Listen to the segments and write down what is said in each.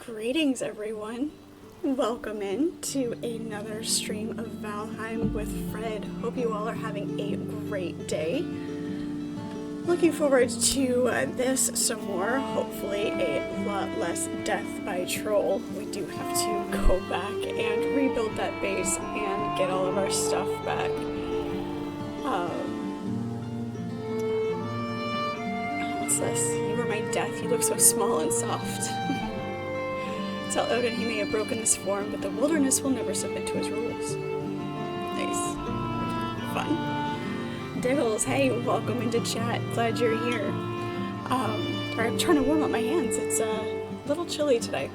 Greetings everyone, welcome in to another stream of Valheim with Fred. Hope you all are having a great day. Looking forward to this some more, hopefully a lot less death by troll. We do have to go back and rebuild that base and get all of our stuff back. What's this? You were my death, you look so small and soft. Tell Odin he may have broken this form, but the wilderness will never submit to his rules. Nice. Fun. Diggles, hey, welcome into chat. Glad you're here. I'm trying to warm up my hands. It's a little chilly today.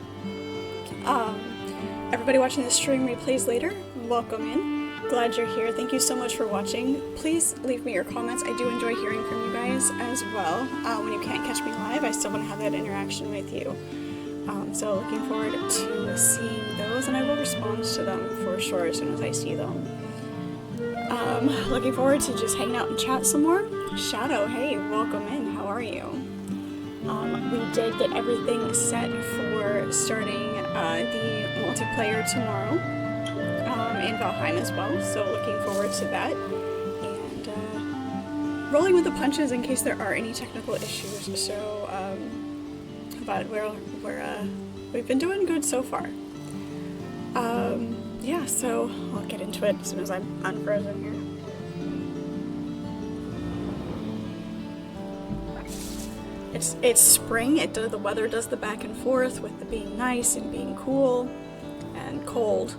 Everybody watching the stream replays later, welcome in. Glad you're here. Thank you so much for watching. Please leave me your comments. I do enjoy hearing from you guys as well. When you can't catch me live, I still want to have that interaction with you. So looking forward to seeing those, and I will respond to them for sure as soon as I see them. Looking forward to just hanging out and chat some more. Shadow, hey, welcome in. How are you? We did get everything set for starting the multiplayer tomorrow in Valheim as well, so looking forward to that. And rolling with the punches in case there are any technical issues. So, but we've been doing good so far. Yeah, so I'll get into it as soon as I'm unfrozen here. It's spring. The weather does the back and forth with the being nice and being cool and cold.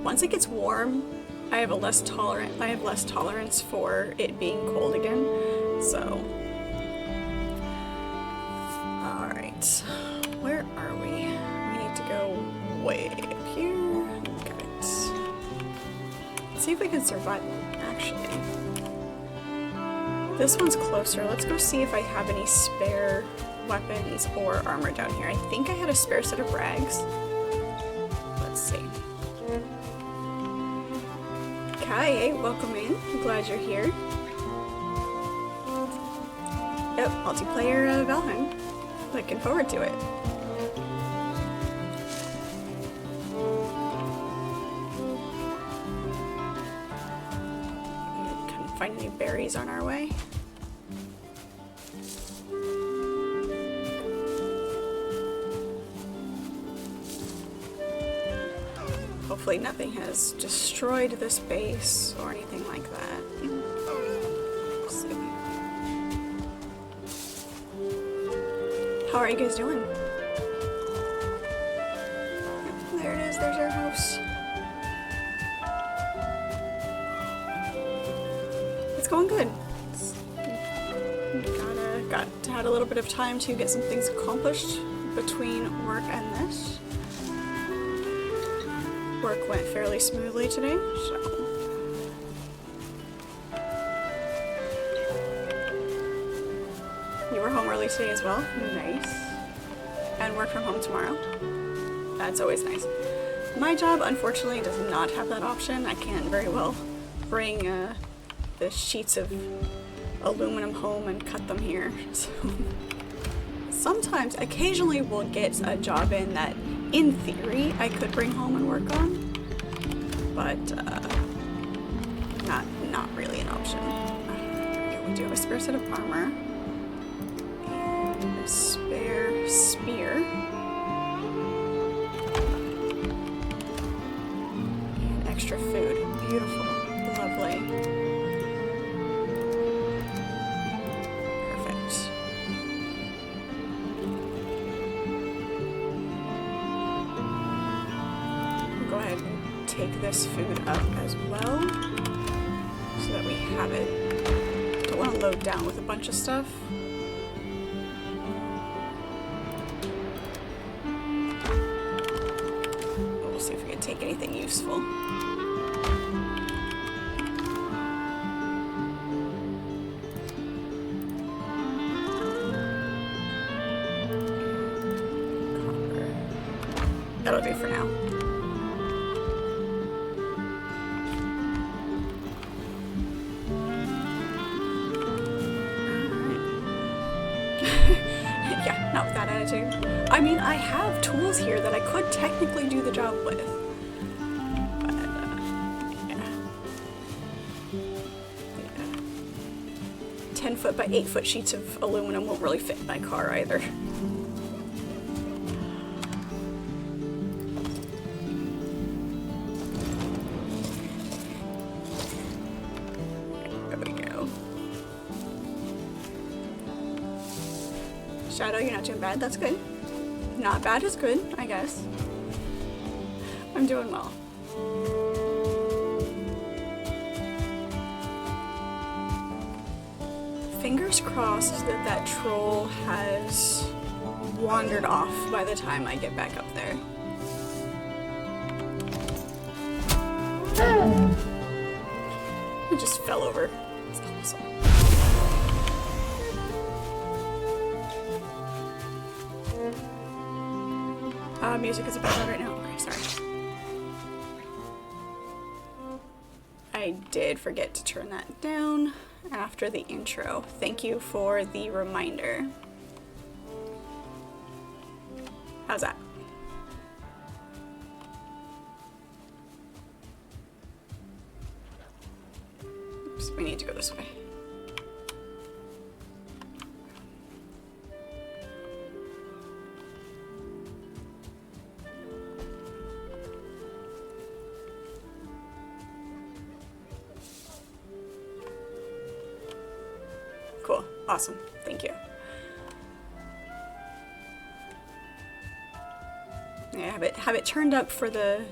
Once it gets warm, I have less tolerance for it being cold again. So, all right, where are we? We need to go way up here. Got it. Let's see if we can survive. Actually, this one's closer. Let's go see if I have any spare weapons or armor down here. I think I had a spare set of rags. Let's see. Kai, welcome in. I'm glad you're here. Yep, multiplayer Valheim. Looking forward to it. Couldn't find any berries on our way. Hopefully nothing has destroyed this base or anything like that. Let's see. How are you guys doing? There it is, there's our house. It's going good. Had a little bit of time to get some things accomplished between work and this. Work went fairly smoothly today, so. You were home early today as well? Nice. And work from home tomorrow? That's always nice. My job, unfortunately, does not have that option. I can't very well bring the sheets of aluminum home and cut them here. So sometimes, occasionally we'll get a job in that, in theory, I could bring home and work on, but not really an option. We do have a spare set of armor and a spare spear and extra food. Beautiful, lovely. Take this food up as well, so that we have it. Don't want to load down with a bunch of stuff. We'll see if we can take anything useful. Copper. That'll do for now. Not with that attitude. I mean, I have tools here that I could technically do the job with. But, yeah. 10-foot by 8-foot sheets of aluminum won't really fit in my car either. There we go. Shadow, you're not doing bad. That's good. Not bad is good, I guess. I'm doing well. Fingers crossed that that troll has wandered off by the time I get back up there. It just fell over. It's awesome. Music is about right now. Okay, sorry. I did forget to turn that down after the intro. Thank you for the reminder. How's that? Oops, we need to go this way. Cool. Awesome. Thank you. Yeah, have it turned up for the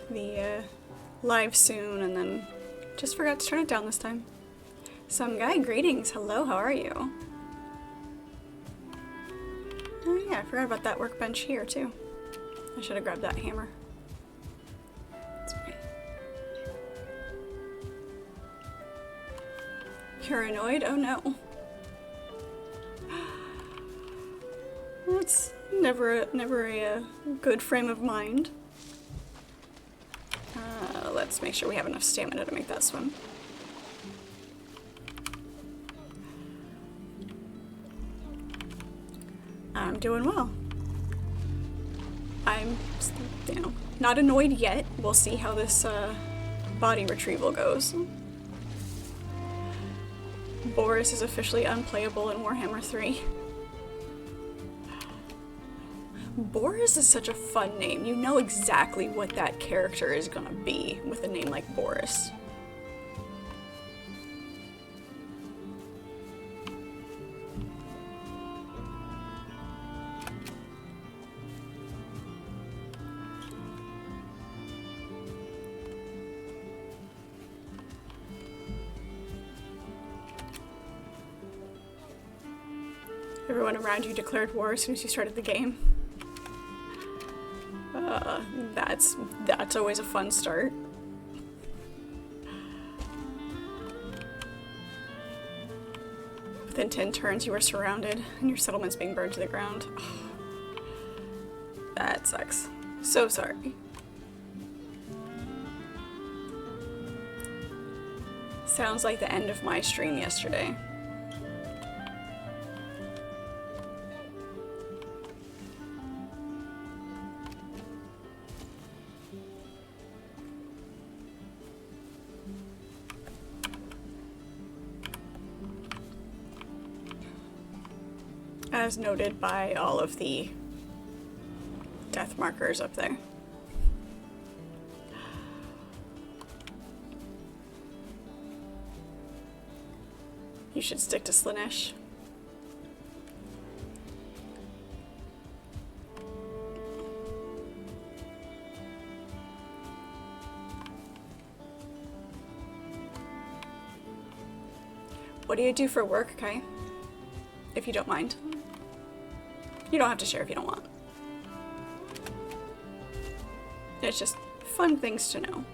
live soon, and then just forgot to turn it down this time. Some guy, greetings. Hello, how are you? Oh yeah, I forgot about that workbench here too. I should have grabbed that hammer. That's okay. You're annoyed? Oh no. That's never a good frame of mind. Let's make sure we have enough stamina to make that swim. I'm doing well. I'm, not annoyed yet. We'll see how this body retrieval goes. Boris is officially unplayable in Warhammer 3. Boris is such a fun name. You know exactly what that character is gonna be with a name like Boris. Everyone around you declared war as soon as you started the game. That's always a fun start. Within 10 turns you are surrounded and your settlement's being burned to the ground. Oh, that sucks. So sorry. Sounds like the end of my stream yesterday. As noted by all of the death markers up there. You should stick to Slaanesh. What do you do for work, Kai? If you don't mind. You don't have to share if you don't want. It's just fun things to know.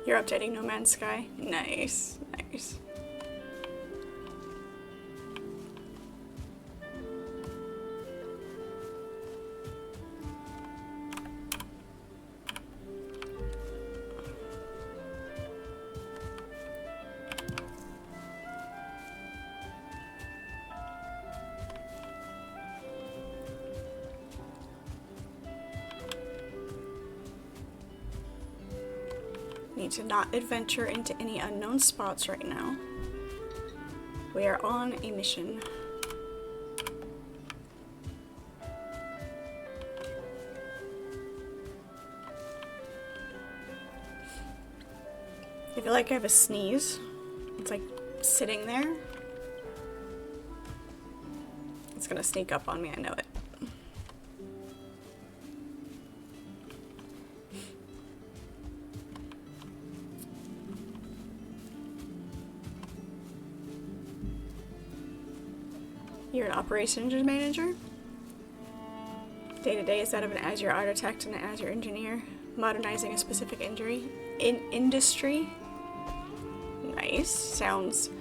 You're updating No Man's Sky? Nice, nice. Need to not adventure into any unknown spots right now. We are on a mission. I feel like I have a sneeze. It's like sitting there. It's gonna sneak up on me, I know it. You're an operations manager. Day-to-day is that of an Azure architect and an Azure engineer, modernizing a specific industry. Nice. Sounds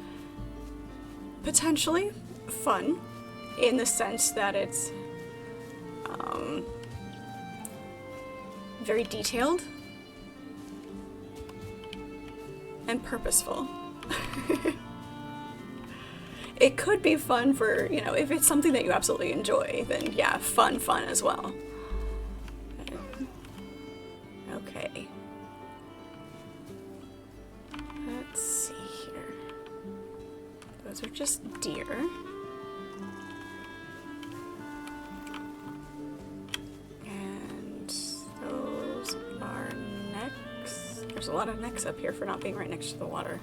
potentially fun in the sense that it's very detailed and purposeful. It could be fun for, you know, if it's something that you absolutely enjoy, then yeah, fun as well. Okay. Let's see here. Those are just deer. And those are necks. There's a lot of necks up here for not being right next to the water.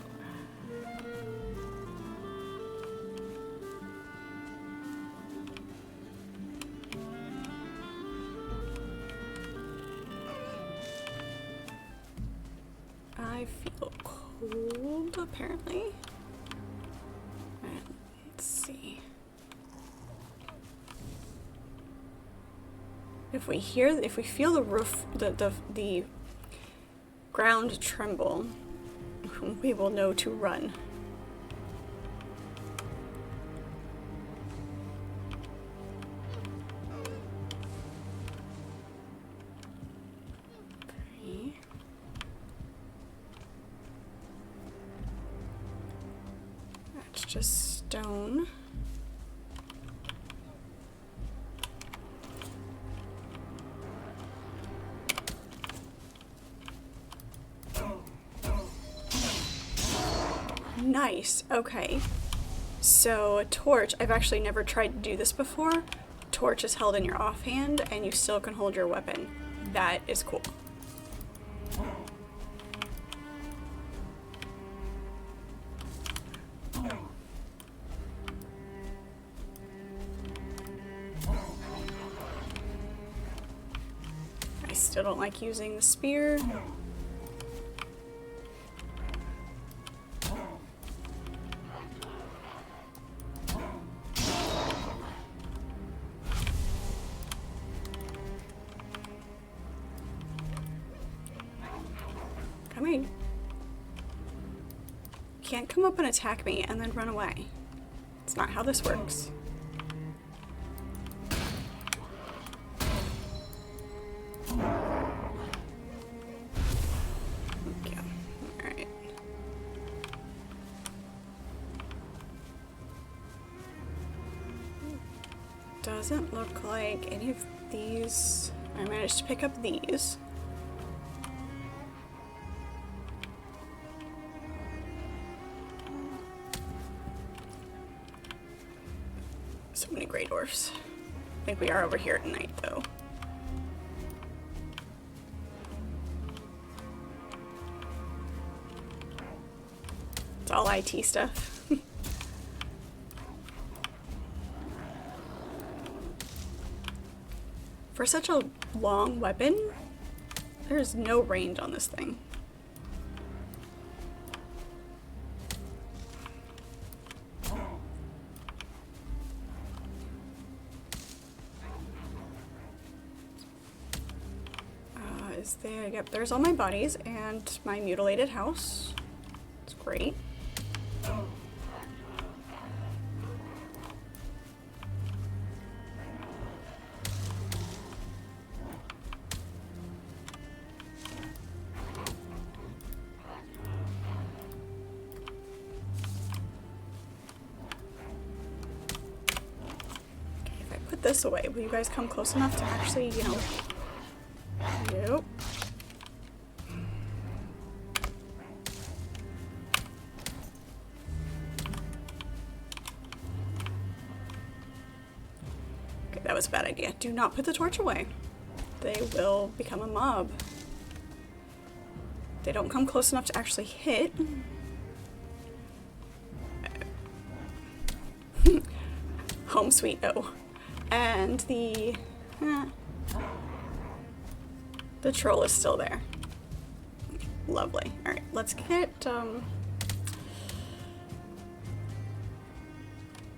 I feel cold, apparently. Let's see. If we feel the roof, the ground tremble, we will know to run. Just stone. Nice. Okay. So a torch, I've actually never tried to do this before. Torch is held in your offhand and you still can hold your weapon. That is cool. Still don't like using the spear. Come in. Can't come up and attack me and then run away. It's not how this works. Doesn't look like any of these. I managed to pick up these. So many gray dwarfs. I think we are over here at night though. It's all IT stuff. For such a long weapon, there's no range on this thing. is there. Yep, there's all my bodies and my mutilated house. It's great. This away. Will you guys come close enough to actually, you know... Nope. Okay, that was a bad idea. Do not put the torch away. They will become a mob. They don't come close enough to actually hit. Home sweet O. And the troll is still there. Lovely. Alright, let's get,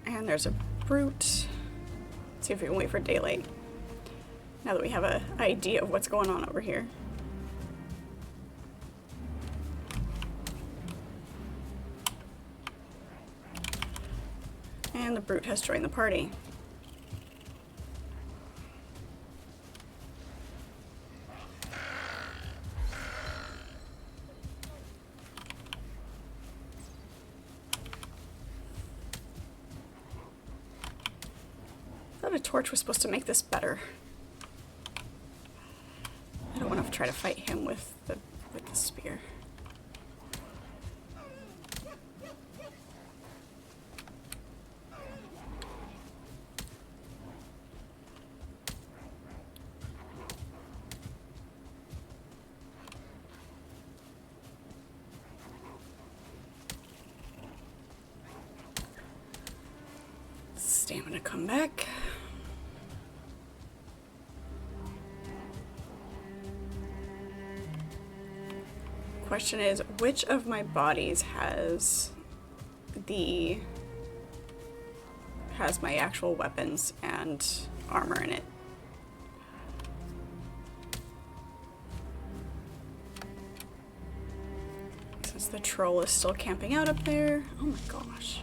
and there's a brute. Let's see if we can wait for daylight. Now that we have an idea of what's going on over here. And the brute has joined the party. A torch was supposed to make this better. I don't want to try to fight him with the spear. Stamina come back. Question is, which of my bodies has my actual weapons and armor in it? Since the troll is still camping out up there. Oh my gosh.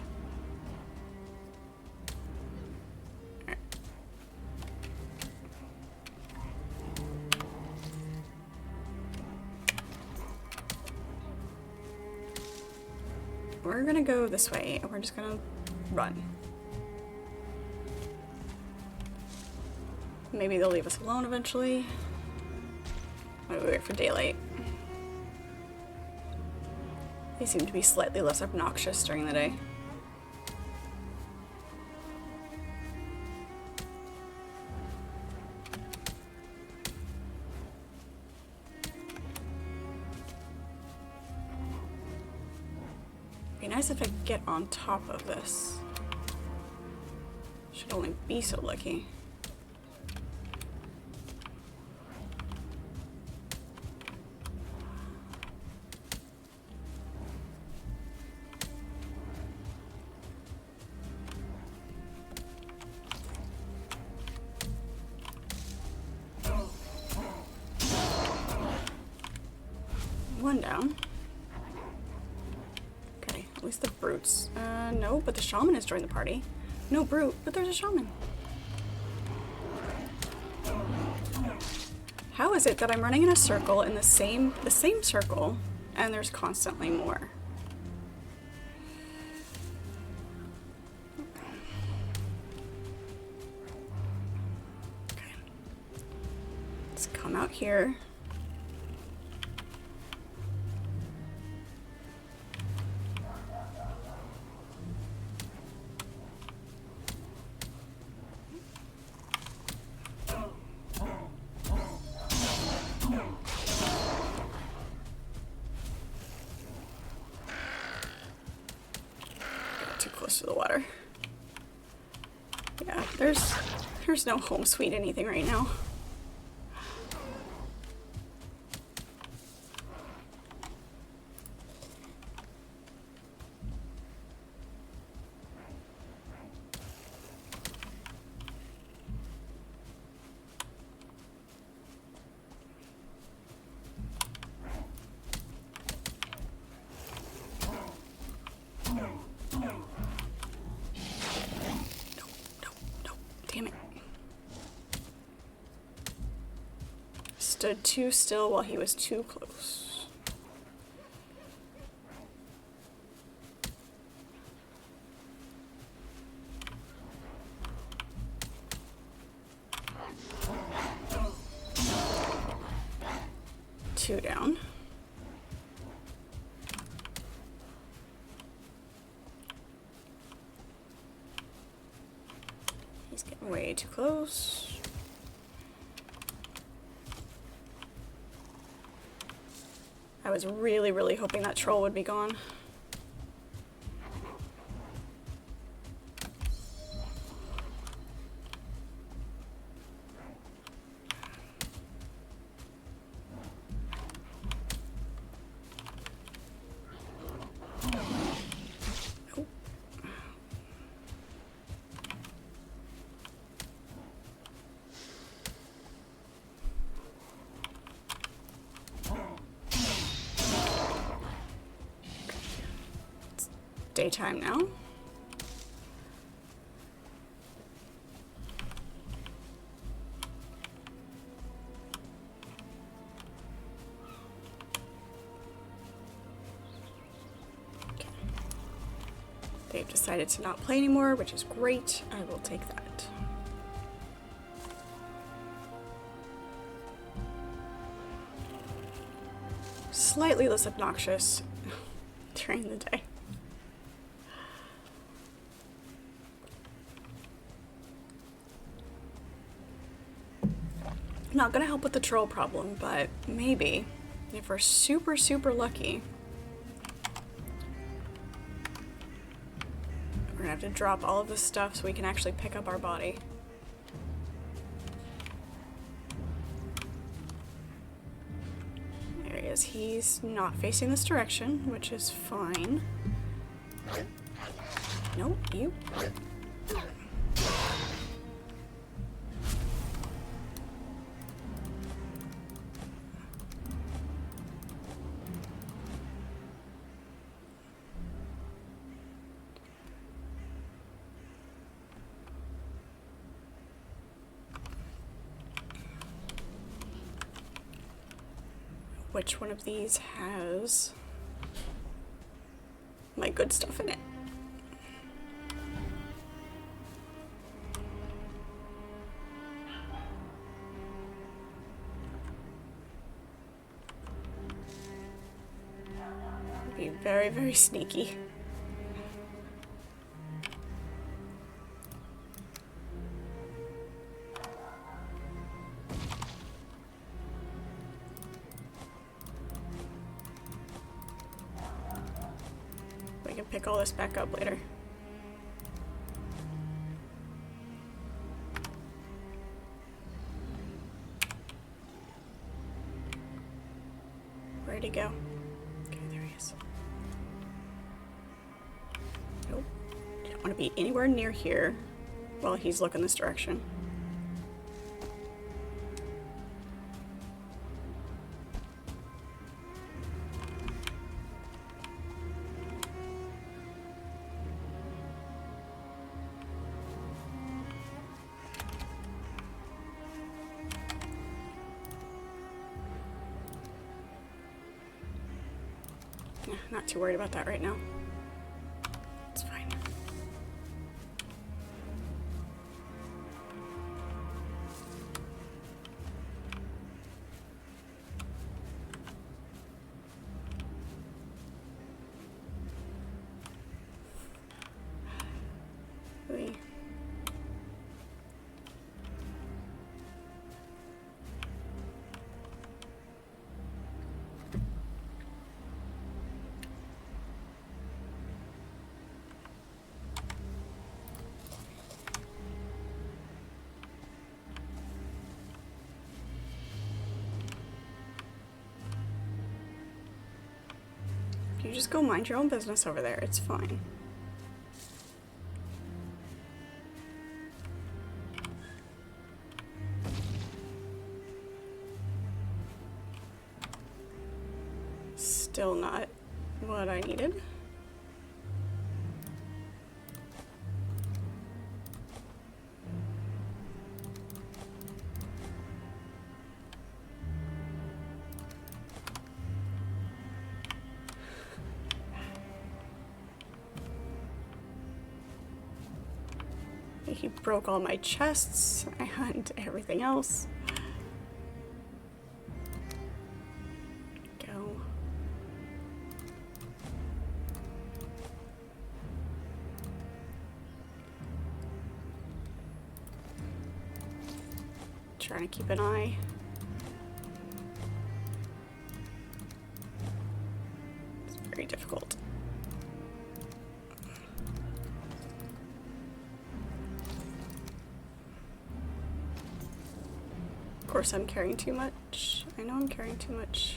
We're gonna go this way, and we're just gonna run. Maybe they'll leave us alone eventually. Wait, we wait for daylight. They seem to be slightly less obnoxious during the day. Be nice if I get on top of this. Should only be so lucky. One down. Okay, at least the brutes. No, but the shaman has joined the party. No brute, but there's a shaman. How is it that I'm running in a circle in the same circle, and there's constantly more? Okay. Let's come out here. Too close to the water. Yeah, there's no home sweet anything right now. stood too still while he was too close. Two down. He's getting way too close. I was really hoping that troll would be gone. Daytime now. Okay. They've decided to not play anymore, which is great. I will take that. Slightly less obnoxious during the day. Not gonna help with the troll problem, but maybe if we're super lucky, we're gonna have to drop all of this stuff so we can actually pick up our body. There he is. He's not facing this direction, which is fine. Nope, you. Which one of these has my good stuff in it? Be very sneaky. We can pick all this back up later. Where'd he go? Okay, there he is. Nope. Don't want to be anywhere near here while he's looking this direction. Not too worried about that right now. It's fine. Really. You just go mind your own business over there. It's fine. Still not what I needed. he broke all my chests and everything else. Go. Trying to keep an eye. It's very difficult. Of course, I'm carrying too much. I know I'm carrying too much.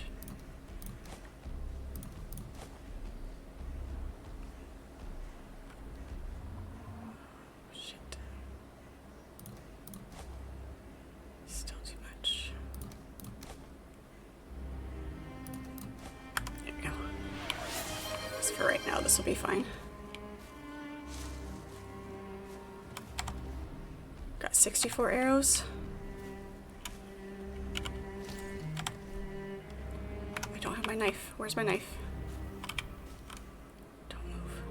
Shit. Still too much. There we go. Just for right now, this will be fine. Got 64 arrows. My knife. Where's my knife? Don't move.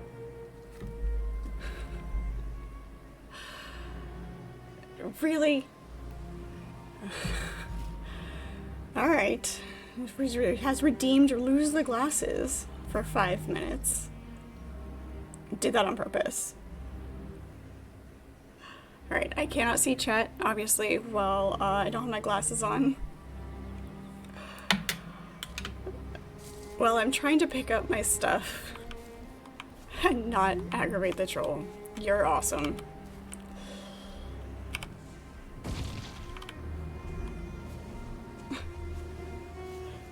Really? Alright. Has redeemed or lose the glasses for 5 minutes. Did that on purpose. Alright, I cannot see chat, obviously, while I don't have my glasses on. Well, I'm trying to pick up my stuff and not aggravate the troll. You're awesome.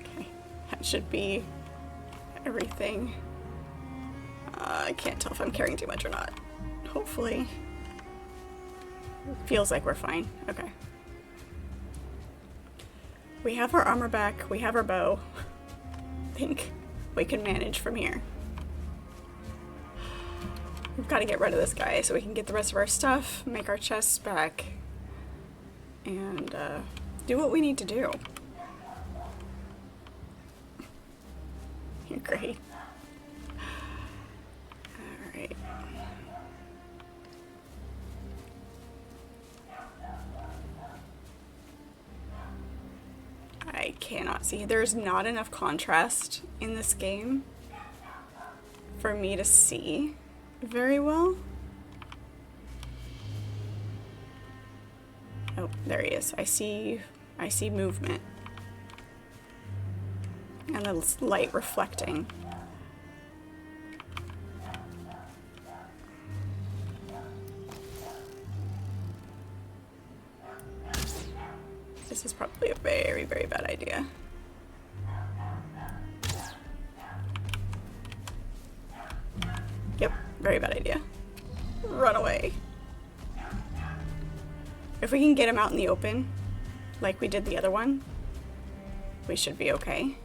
Okay, that should be everything. I can't tell if I'm carrying too much or not. Hopefully. Feels like we're fine. Okay. We have our armor back. We have our bow. Think we can manage from here. We've got to get rid of this guy so we can get the rest of our stuff, make our chests back, and do what we need to do. You're great. Alright. I cannot see. There's not enough contrast in this game for me to see very well. Oh, there he is. I see movement. And the light reflecting. This is probably a very, very bad idea. Yep, very bad idea. Run away. If we can get him out in the open, like we did the other one, we should be okay.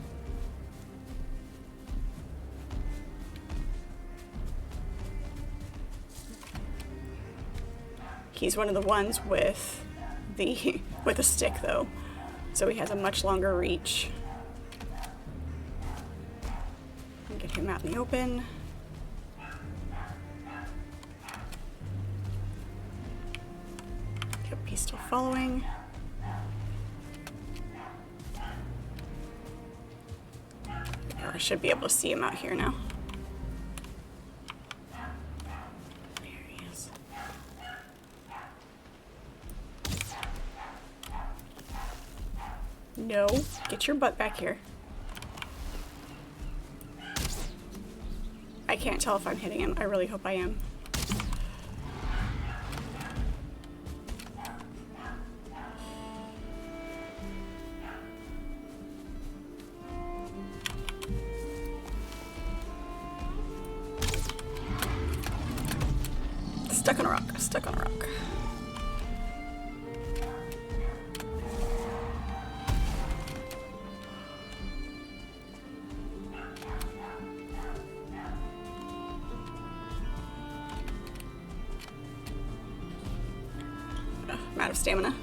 He's one of the ones with a stick though, so he has a much longer reach. Get him out in the open. Yep, he's still following. I should be able to see him out here now. No, get your butt back here. I can't tell if I'm hitting him. I really hope I am. Stuck on a rock, stuck on a rock. I'm out of stamina.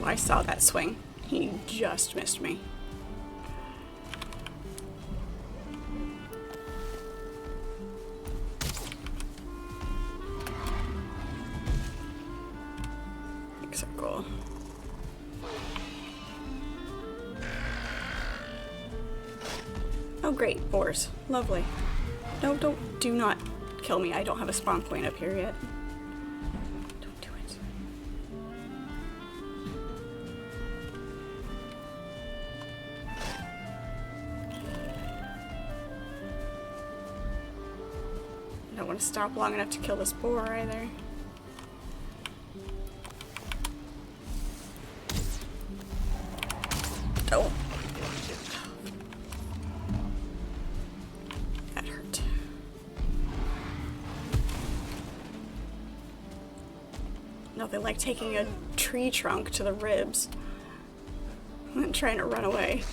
Oh, I saw that swing. He just missed me. circle. Oh great, boars. Lovely. No, do not kill me. I don't have a spawn point up here yet. Don't do it. I don't want to stop long enough to kill this boar either. Oh. That hurt. Nothing like taking a tree trunk to the ribs and trying to run away.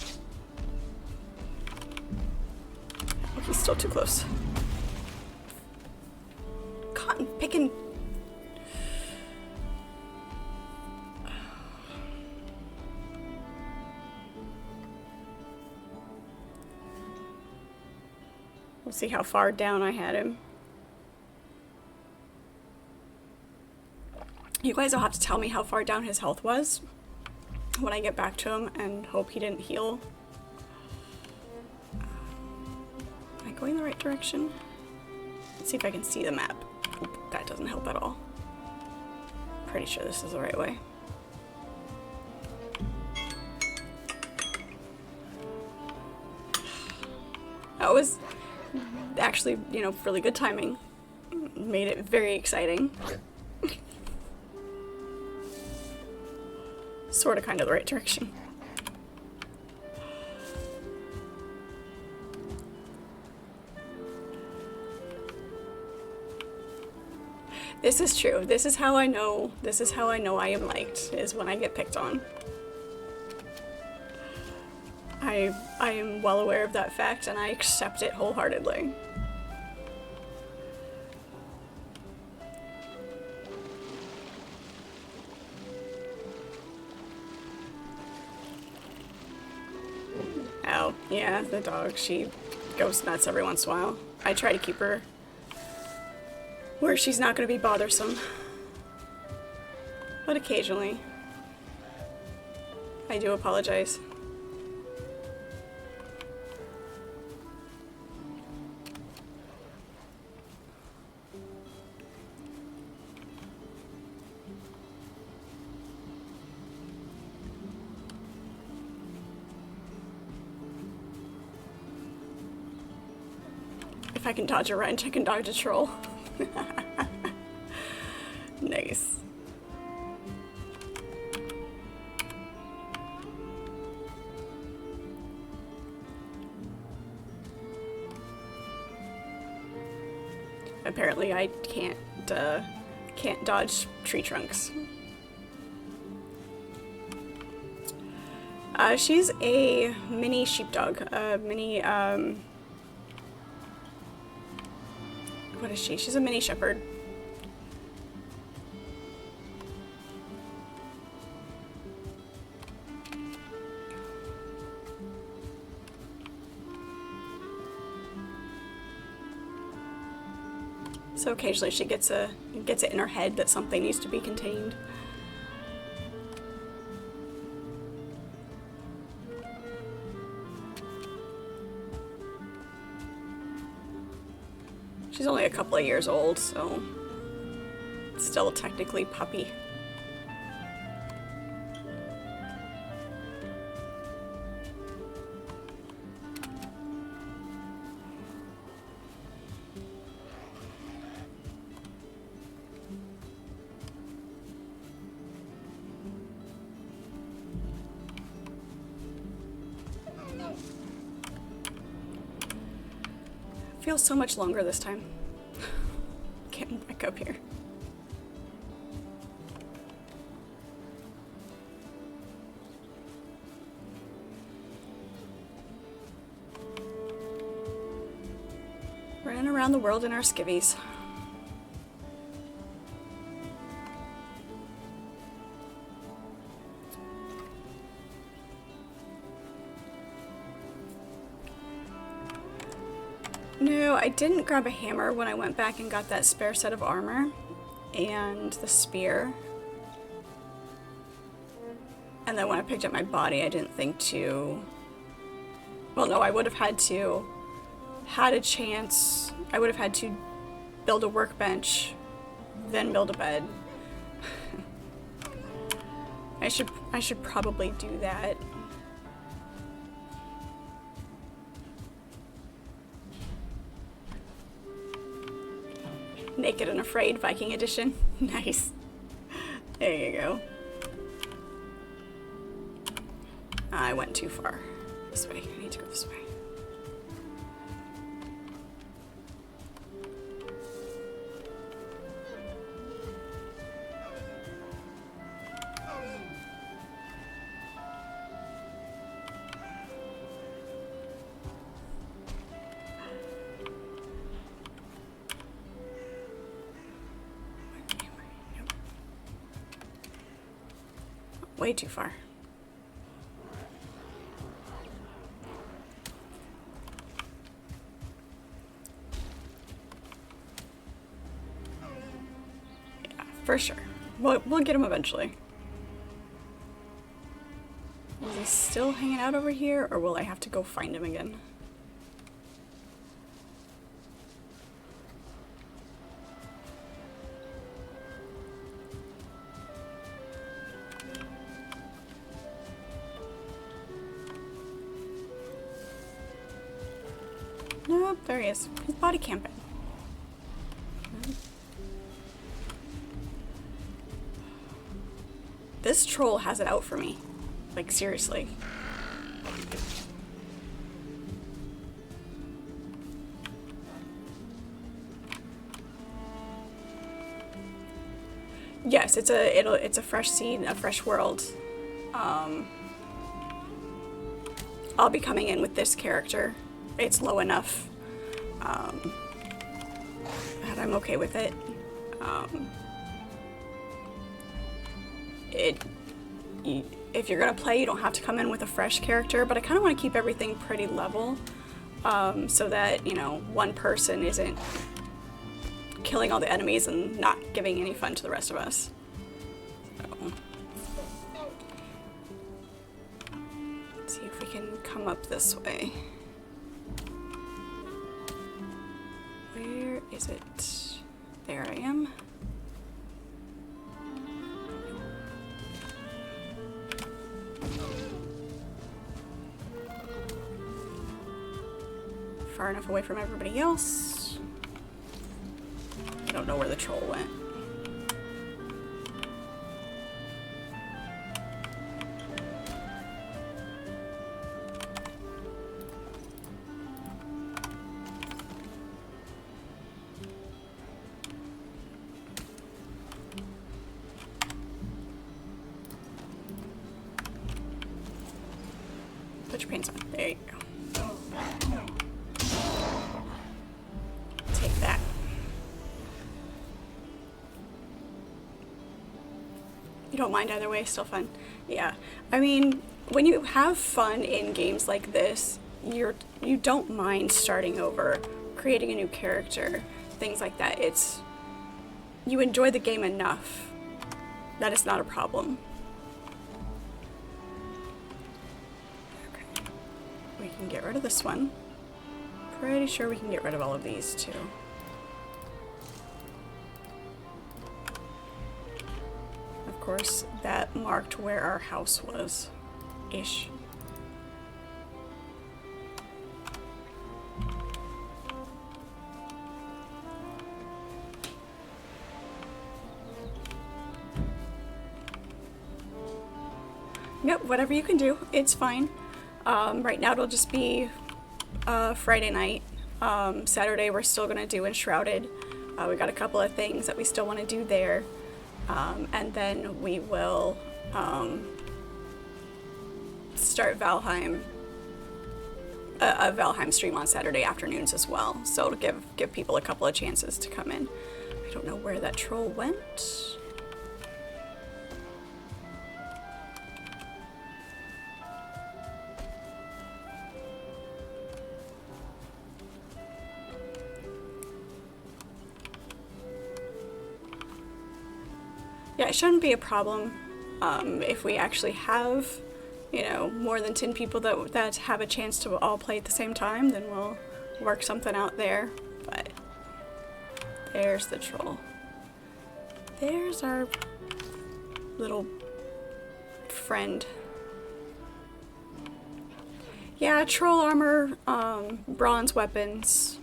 Oh, he's still too close. Cotton picking. We'll see how far down I had him. You guys will have to tell me how far down his health was when I get back to him, and hope he didn't heal. Am I going the right direction? Let's see if I can see the map. Oop, that doesn't help at all. Pretty sure this is the right way. That was actually, you know, really good timing. Made it very exciting. Sort of kind of the right direction. This is true. This is how I know I am liked, is when I get picked on. I am well aware of that fact, and I accept it wholeheartedly. Oh, yeah, the dog, she goes nuts every once in a while. I try to keep her where she's not going to be bothersome. But occasionally, I do apologize. If I can dodge a wrench, I can dodge a troll. Nice. Apparently I can't dodge tree trunks. She's a mini sheepdog, a mini, what is she? She's a mini shepherd. So occasionally she gets it in her head that something needs to be contained. She's only a couple of years old, so still technically puppy. Feels so much longer this time. Getting back up here. Running around the world in our skivvies. No, I didn't grab a hammer when I went back and got that spare set of armor and the spear. And then when I picked up my body, I didn't think to... Well, no, I would have had to... Had a chance... I would have had to build a workbench, then build a bed. I should probably do that. Naked and Afraid Viking Edition. Nice. There you go. I went too far. This way. I need to go this way. Way too far. Yeah, for sure. We'll get him eventually. Is he still hanging out over here, or will I have to go find him again? Nope, there he is. He's body camping. This troll has it out for me. Like, seriously. Yes, it's a fresh scene, a fresh world. I'll be coming in with this character. It's low enough that I'm okay with it. If you're gonna play, you don't have to come in with a fresh character, but I kind of want to keep everything pretty level, so that, you know, one person isn't killing all the enemies and not giving any fun to the rest of us. So, let's see if we can come up this way. Where is it? There I am. Far enough away from everybody else. I don't know where the troll went. Put your pants on. There you go. Take that. You don't mind either way, still fun. Yeah. I mean, when you have fun in games like this, you don't mind starting over, creating a new character, things like that. You enjoy the game enough that it's not a problem. Okay. We can get rid of this one. Pretty sure we can get rid of all of these too. Of course, that marked where our house was. Ish. Yep, whatever you can do, it's fine. Right now it'll just be Friday night. Saturday we're still gonna do Enshrouded. We got a couple of things that we still want to do there. And then we will start Valheim, a Valheim stream on Saturday afternoons as well. So to give people a couple of chances to come in. I don't know where that troll went. Yeah, it shouldn't be a problem If we actually have, you know, more than 10 people that have a chance to all play at the same time, then we'll work something out there. But there's the troll. There's our little friend. Yeah, troll armor, bronze weapons,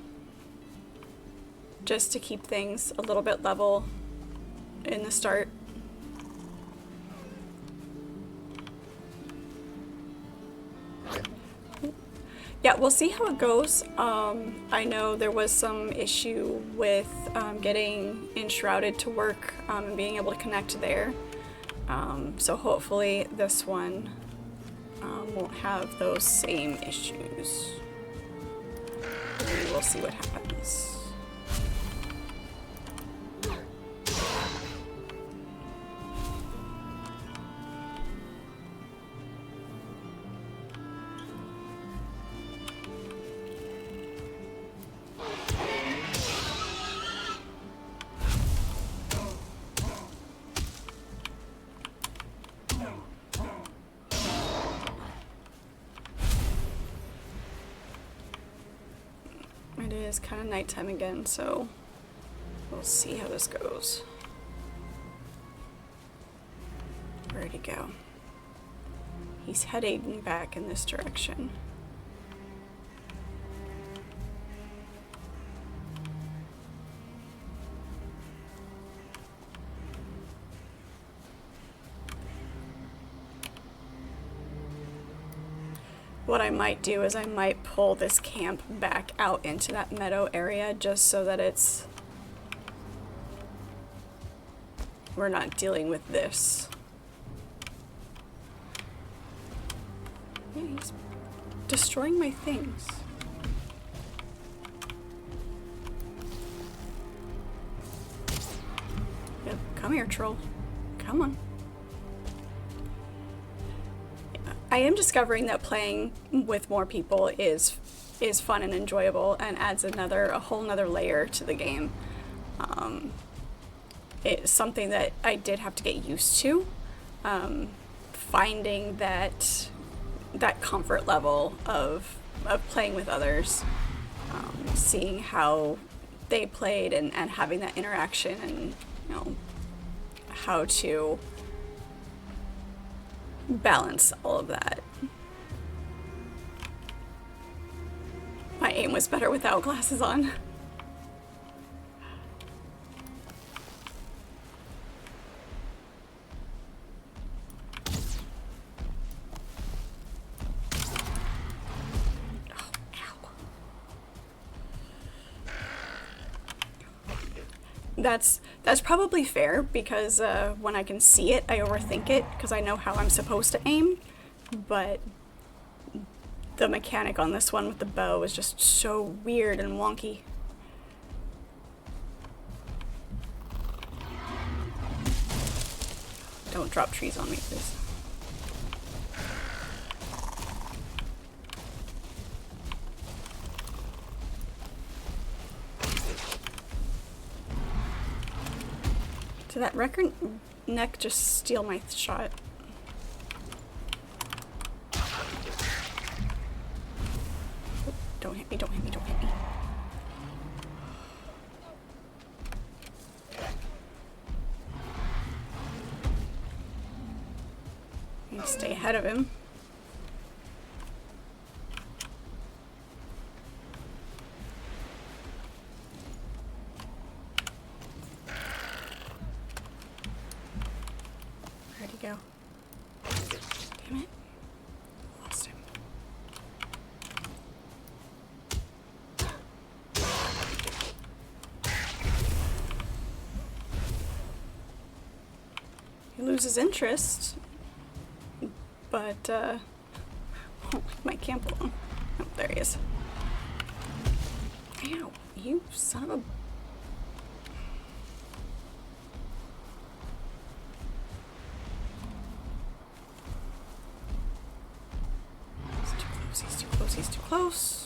just to keep things a little bit level in the start. Yeah, we'll see how it goes. I know there was some issue with getting Enshrouded to work and being able to connect there. So hopefully this one won't have those same issues. We'll see what happens. It is kind of nighttime again, so we'll see how this goes. Where'd he go? He's heading back in this direction. What I might do is I might pull this camp back out into that meadow area just so that we're not dealing with this. Yeah, he's destroying my things. Yep, come here, troll. Come on. I am discovering that playing with more people is fun and enjoyable and adds a whole nother layer to the game. It's something that I did have to get used to, finding that comfort level of playing with others, seeing how they played and having that interaction, and you know how to balance all of that. My aim was better without glasses on. That's probably fair, because when I can see it, I overthink it, because I know how I'm supposed to aim, but the mechanic on this one with the bow is just so weird and wonky. Don't drop trees on me, please. Did that record neck just steal my shot? Don't hit me, don't hit me, don't hit me. I need to stay ahead of him. Where'd he go? Damn it. Lost him. He loses interest, but my camp alone. Oh, there he is. Ow, you son of a... He's too close, he's too close, he's too close.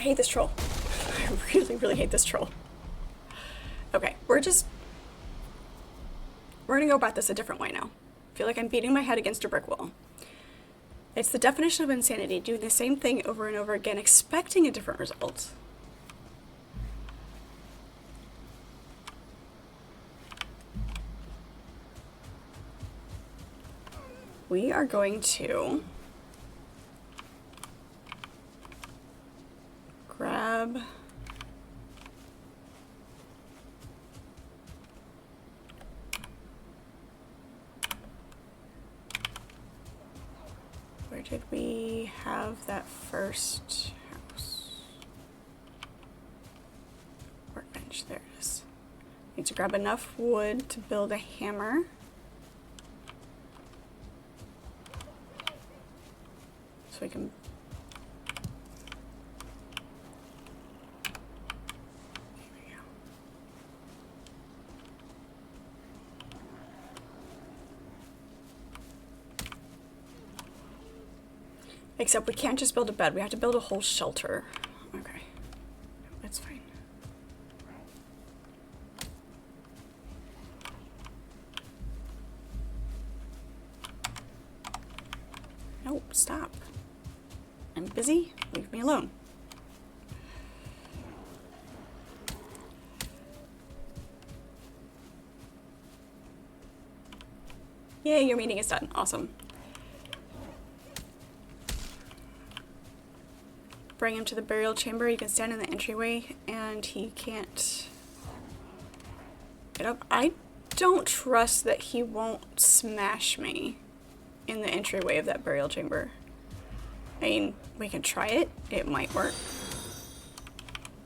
hate this troll. I really, really hate this troll. Okay, we're gonna go about this a different way now. I feel like I'm beating my head against a brick wall. It's the definition of insanity, doing the same thing over and over again, expecting a different result. We are going to grab where did we have that first house? Workbench, there it is. Need to grab enough wood to build a hammer. So we can except we can't just build a bed, we have to build a whole shelter. Okay, that's fine. Nope, stop. I'm busy, leave me alone. Yay, your meeting is done, awesome. Bring him to the burial chamber. You can stand in the entryway and he can't get up. I don't trust that he won't smash me in the entryway of that burial chamber. I mean, we can try it. It might work.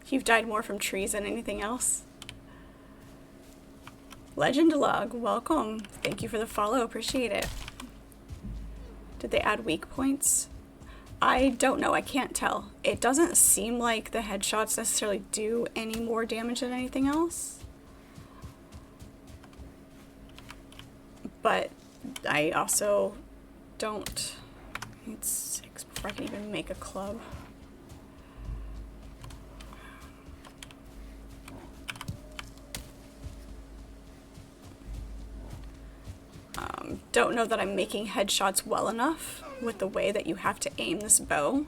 You've died more from trees than anything else. Legend log, welcome. Thank you for the follow, appreciate it. Did they add weak points? I don't know, I can't tell. It doesn't seem like the headshots necessarily do any more damage than anything else. But I also don't... I need 6 before I can even make a club. Don't know that I'm making headshots well enough with the way that you have to aim this bow.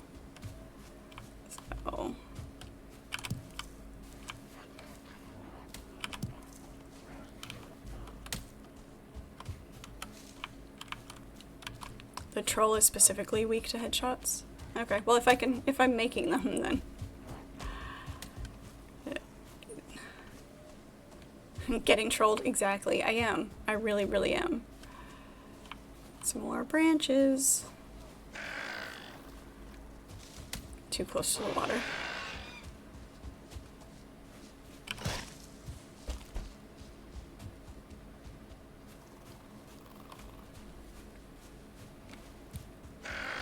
So. The troll is specifically weak to headshots? Okay, well if I'm making them then. Getting trolled, exactly, I am. I really, really am. Some more branches. Too close to the water.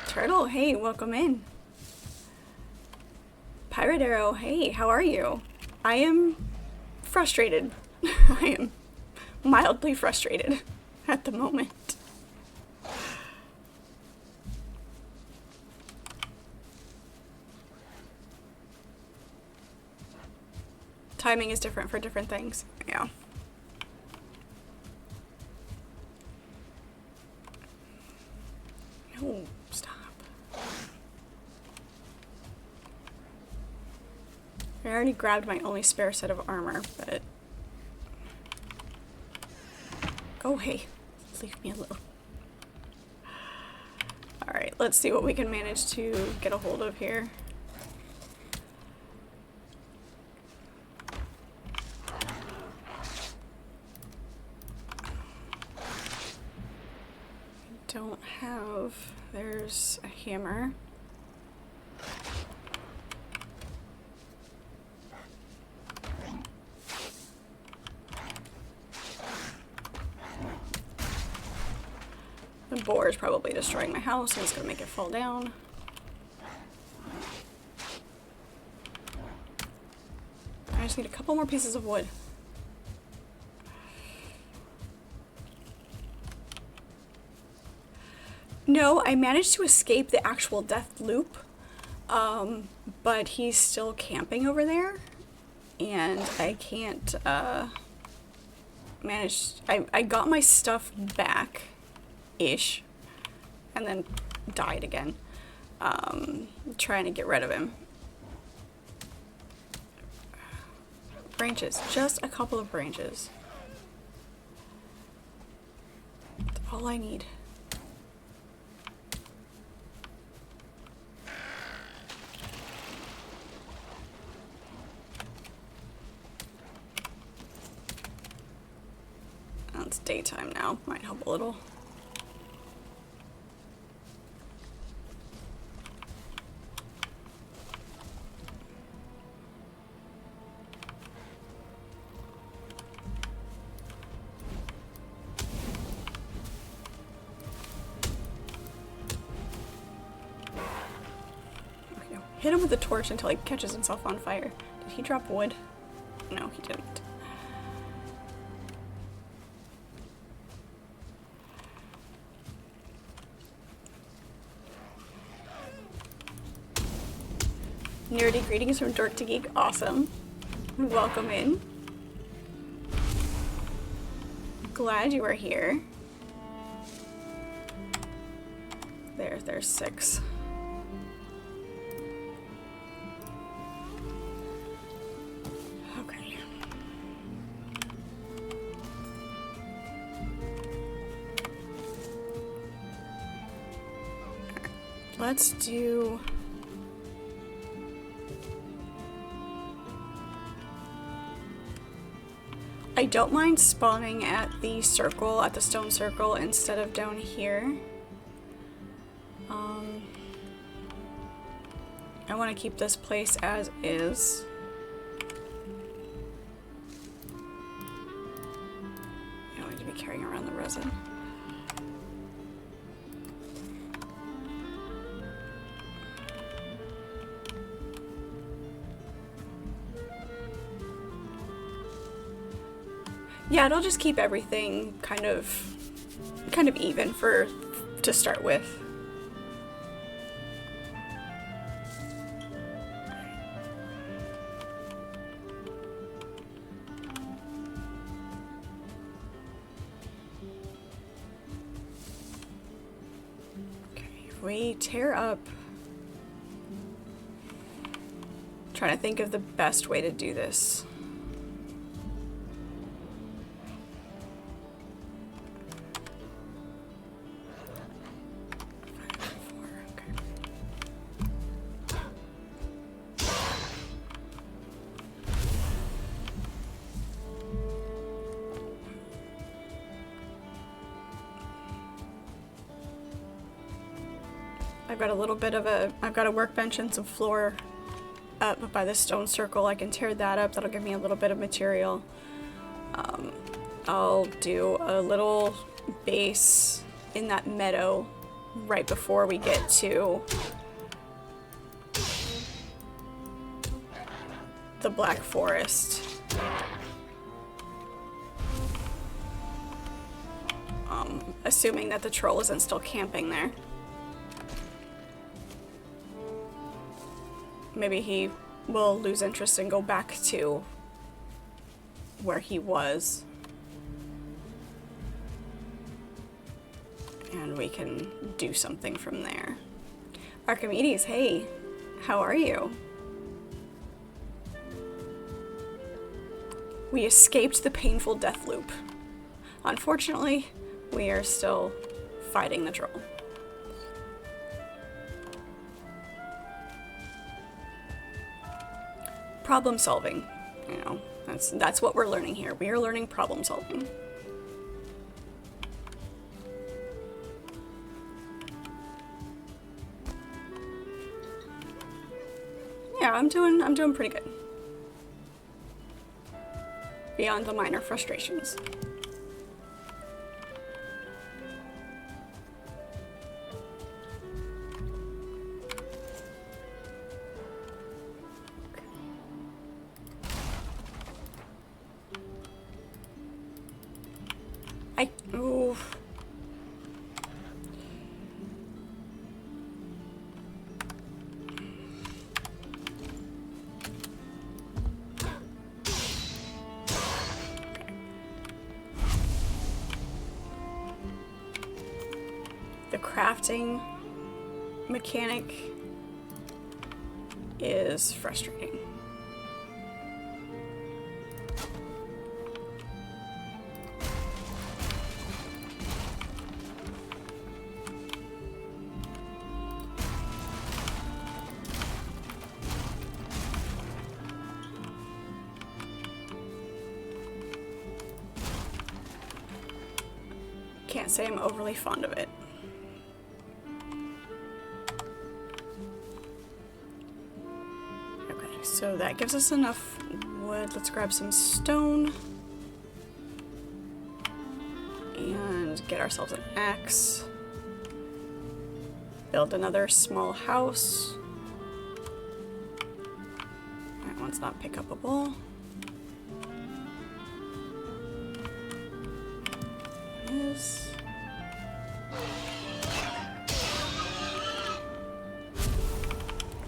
Turtle, hey, welcome in. Pirate Arrow, hey, how are you? I am frustrated. I am mildly frustrated at the moment. Timing is different for different things. Yeah. No, stop. I already grabbed my only spare set of armor, but... Go away. Leave me alone. Alright, let's see what we can manage to get a hold of here. Don't have... There's a hammer. The boar is probably destroying my house and it's gonna make it fall down. I just need a couple more pieces of wood. No, I managed to escape the actual death loop, But he's still camping over there, and I can't manage. I got my stuff back ish, and then died again, trying to get rid of him. Branches, just a couple of branches. That's all I need. Oh, it's daytime now, might help a little. Hit him with the torch until he catches himself on fire. Did he drop wood? No, he didn't. Nerdy greetings from Dork to Geek. Awesome. Welcome in. Glad you are here. There's 6. Okay. Let's do... I don't mind spawning at the circle, at the stone circle, instead of down here. I want to keep this place as is. I don't need to be carrying around the resin. Yeah, it'll just keep everything kind of even to start with. Okay, if we tear up, trying to think of the best way to do this. I've got a little bit of I've got a workbench and some floor up by the stone circle. I can tear that up. That'll give me a little bit of material. I'll do a little base in that meadow right before we get to the Black Forest. Assuming that the troll isn't still camping there. Maybe he will lose interest and go back to where he was. And we can do something from there. Archimedes, hey, how are you? We escaped the painful death loop. Unfortunately, we are still fighting the troll. Problem solving, you know, that's what we're learning here. We are learning problem solving. Yeah, I'm doing pretty good. Beyond the minor frustrations. Ooh. crafting mechanic is frustrating. Can't say I'm overly fond of it. Okay, so that gives us enough wood. Let's grab some stone and get ourselves an axe. Build another small house. That one's not pick upable. Is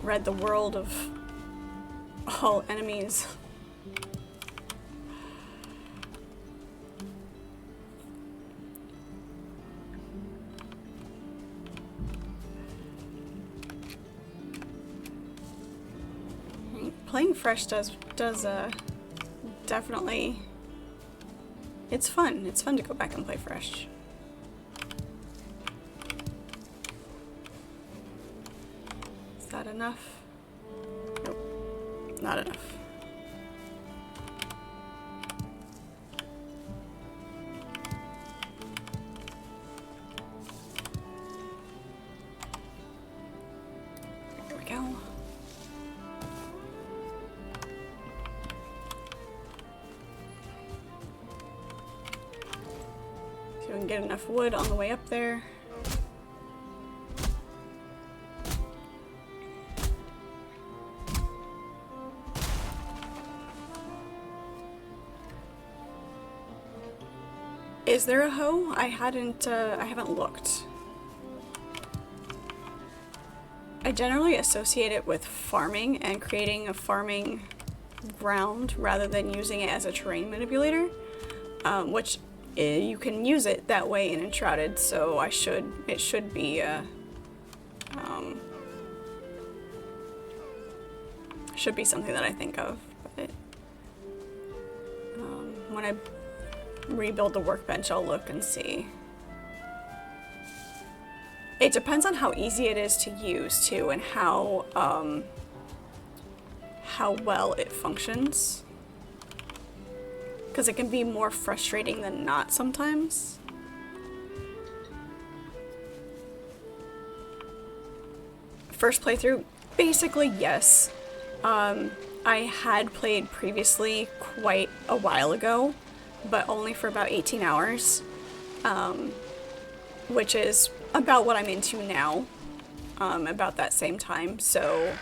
rid the world of all enemies. Playing fresh does definitely. It's fun. It's fun to go back and play fresh. Is that enough? Nope. Not enough. There we go. We can get enough wood on the way up there. Is there a hoe? I haven't looked. I generally associate it with farming and creating a farming ground rather than using it as a terrain manipulator, which you can use it that way in Enshrouded, so it should be something that I think of. But when I rebuild the workbench, I'll look and see. It depends on how easy it is to use too, and how well it functions. Because it can be more frustrating than not sometimes. First playthrough, basically yes. I had played previously quite a while ago, but only for about 18 hours, which is about what I'm into now, about that same time. So,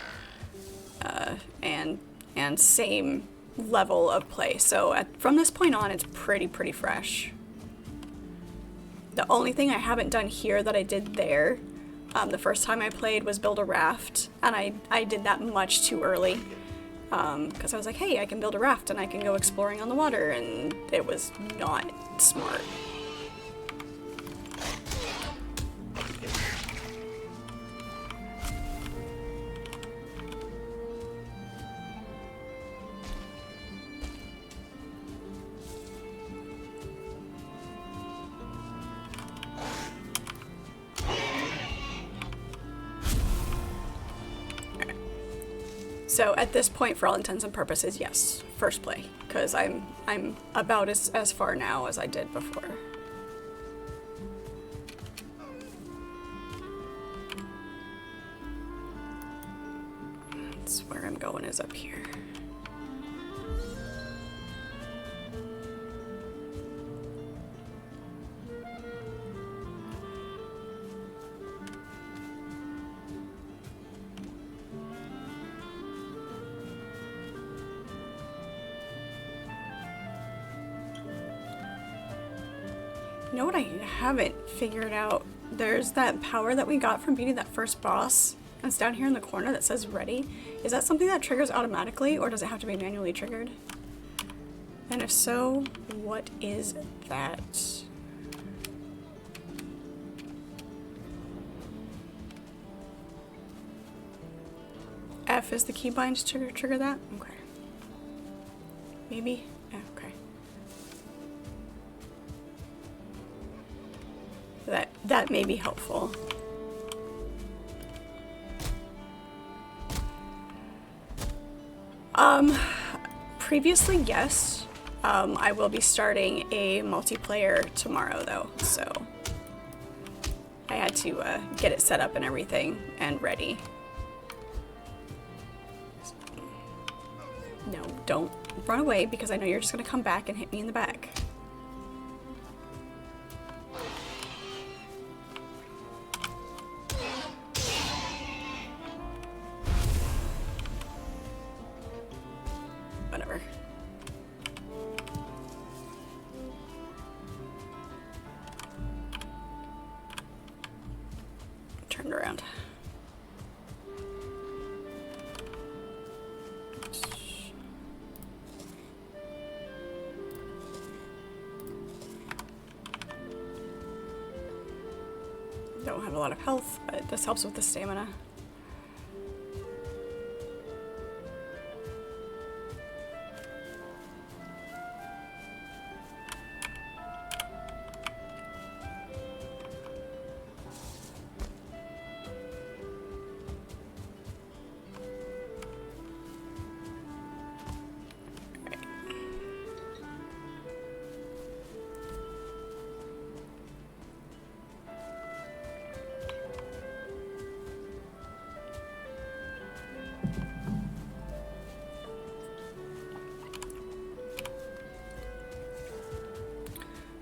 and same level of play. So from this point on, it's pretty fresh. The only thing I haven't done here that I did there, the first time I played, was build a raft, and I did that much too early, because I was like, hey, I can build a raft and I can go exploring on the water, and it was not smart. So at this point, for all intents and purposes, yes, first play, because I'm about as far now as I did before. That's where I'm going, is up here. You know what I haven't figured out? There's that power that we got from beating that first boss. It's down here in the corner that says ready. Is that something that triggers automatically, or does it have to be manually triggered? And if so, what is that? F is the keybind to trigger that? Okay. Maybe? Yeah, okay. That may be helpful. Previously, yes. I will be starting a multiplayer tomorrow though, so I had to get it set up and everything and ready. No, don't run away because I know you're just gonna come back and hit me in the back. Whatever. Turned around. Don't have a lot of health, but this helps with the stamina.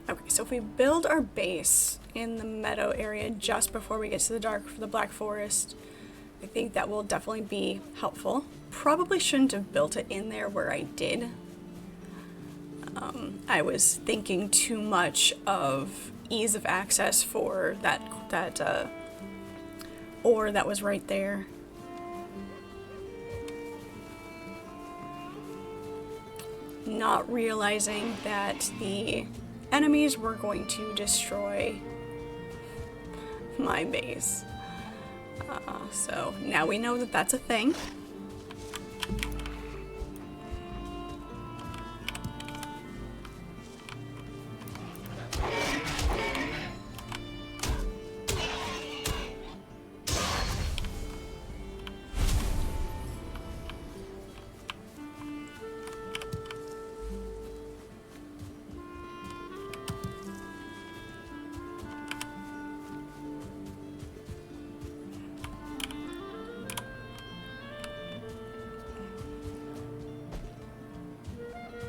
Okay, so if we build our base in the meadow area just before we get to the Black Forest, I think that will definitely be helpful. Probably shouldn't have built it in there where I did. I was thinking too much of ease of access for that ore that was right there. Not realizing that the enemies were going to destroy my base. So now we know that that's a thing.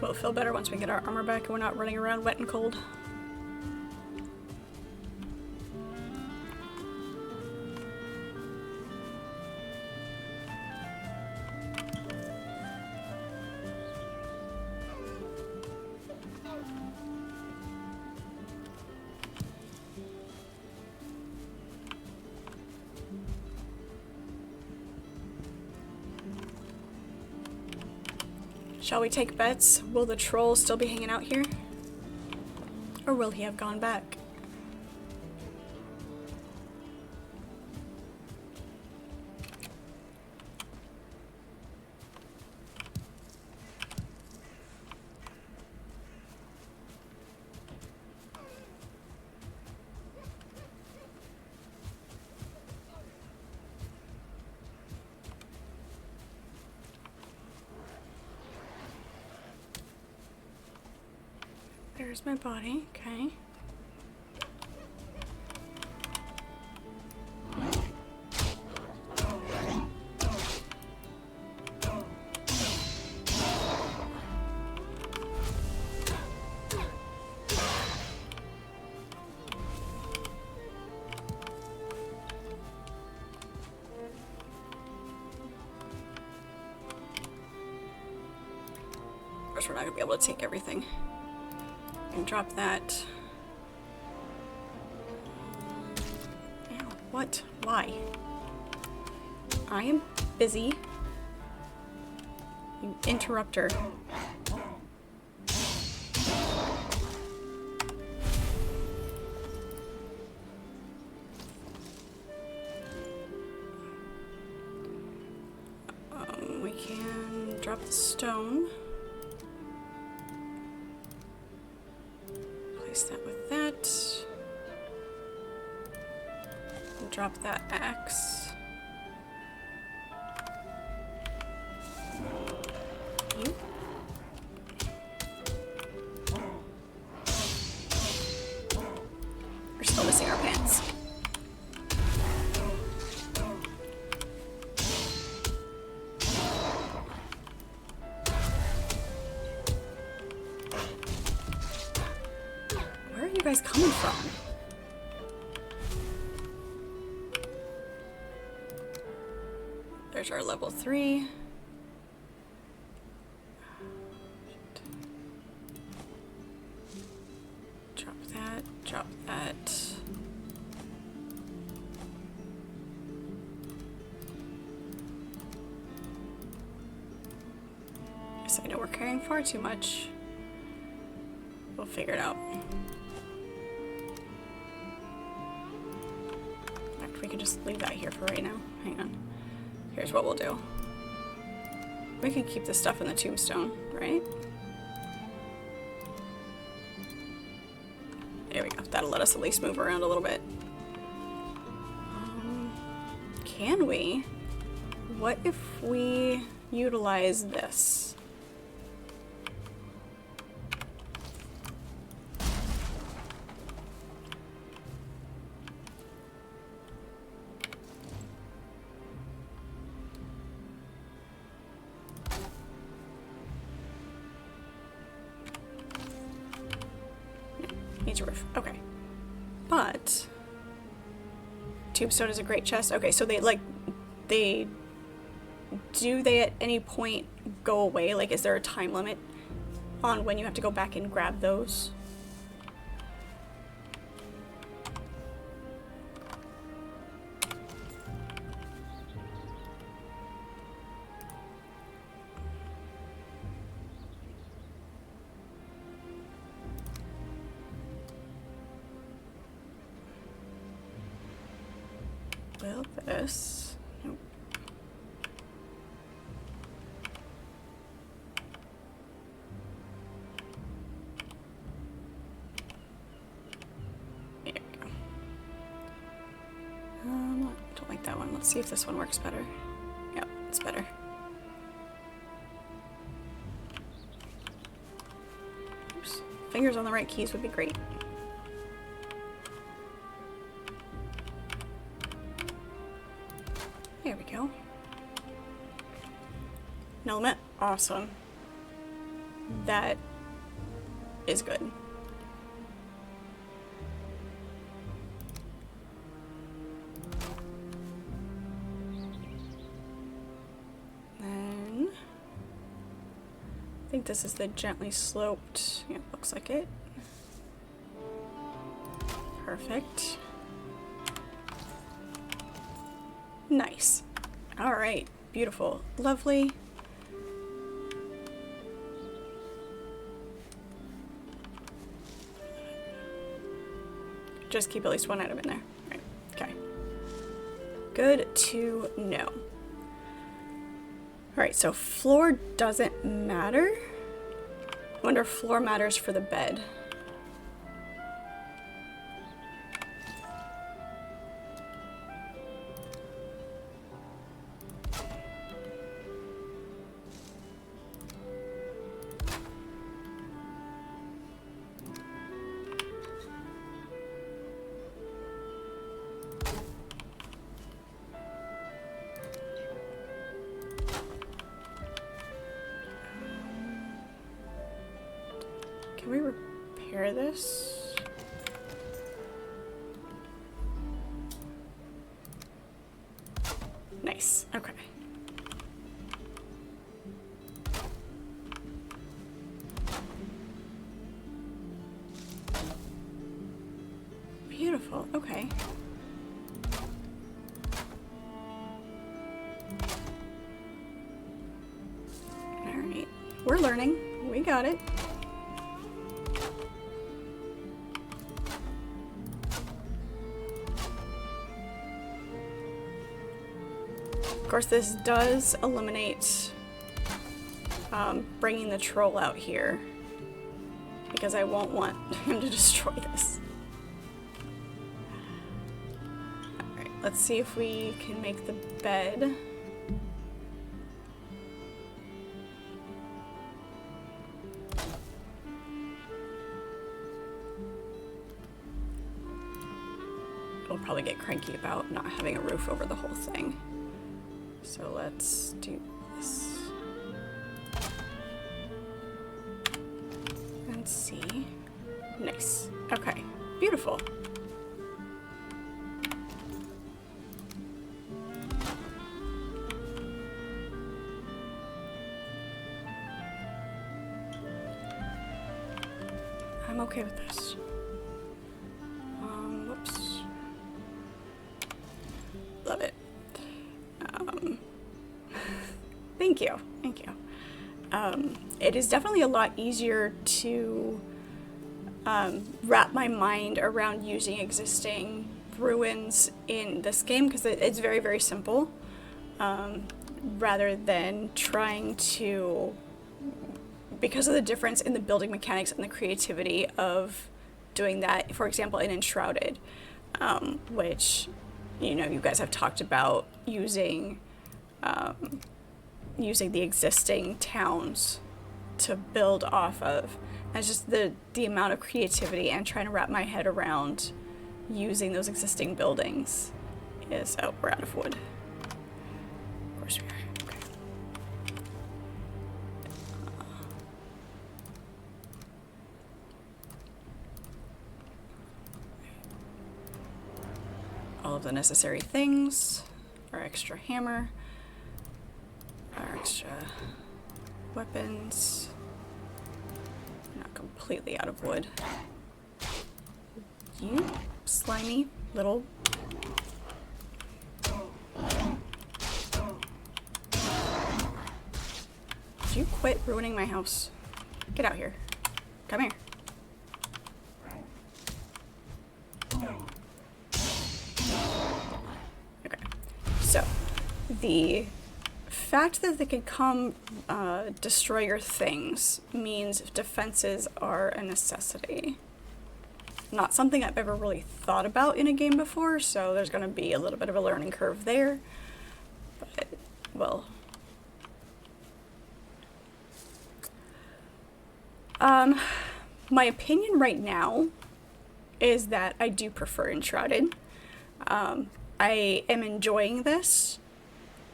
We'll feel better once we get our armor back and we're not running around wet and cold. Shall we take bets? Will the troll still be hanging out here? Or will he have gone back? There's my body, okay. Of course, we're not gonna be able to take everything. And drop that. Ow, what? Why? I am busy. You interrupter. can drop the stone. Place that with that. And drop that axe. You. We're still missing our pants. Where are you guys coming from? There's our level 3. Drop that, drop that. Guess I know we're carrying far too much. We'll figure it out. In fact, we can just leave that here for right now. Hang on. Here's what we'll do. We can keep this stuff in the tombstone, right? There we go. That'll let us at least move around a little bit. Can we? What if we utilize this? Needs a roof. Okay. But tombstone is a great chest. Okay, so they at any point go away? Like, is there a time limit on when you have to go back and grab those? Will this? Nope. There we go. Don't like that one. Let's see if this one works better. Yep, it's better. Oops. Fingers on the right keys would be great. There we go. An element. Awesome. That is good. Then I think this is the gently sloped. Yeah, looks like it. Perfect. Nice. All right. Beautiful. Lovely. Just keep at least one item in there. Right. Okay. Good to know. All right, so floor doesn't matter. I wonder if floor matters for the bed. Can we repair this? Nice. Okay. Beautiful. Okay. All right. We're learning. We got it. Of course, this does eliminate bringing the troll out here because I won't want him to destroy this. Alright, let's see if we can make the bed. We'll probably get cranky about not having a roof over the whole thing. So let's do this. Let's see. Nice. Okay. Beautiful. I'm okay with this. Whoops. Love it. Thank you. Thank you. It is definitely a lot easier to wrap my mind around using existing ruins in this game because it's very, very simple, rather than trying to, because of the difference in the building mechanics and the creativity of doing that, for example, in Enshrouded, which, you know, you guys have talked about using the existing towns to build off of. And it's just the amount of creativity and trying to wrap my head around using those existing buildings is... Oh, we're out of wood. Of course we are. Okay. All of the necessary things. Our extra hammer. Our extra weapons. Not completely out of wood. You slimy little... Did you quit ruining my house? Get out here. Come here. Okay. So, the fact that they can come destroy your things means defenses are a necessity. Not something I've ever really thought about in a game before, so there's going to be a little bit of a learning curve there. But, well... my opinion right now is that I do prefer Enshrouded. I am enjoying this.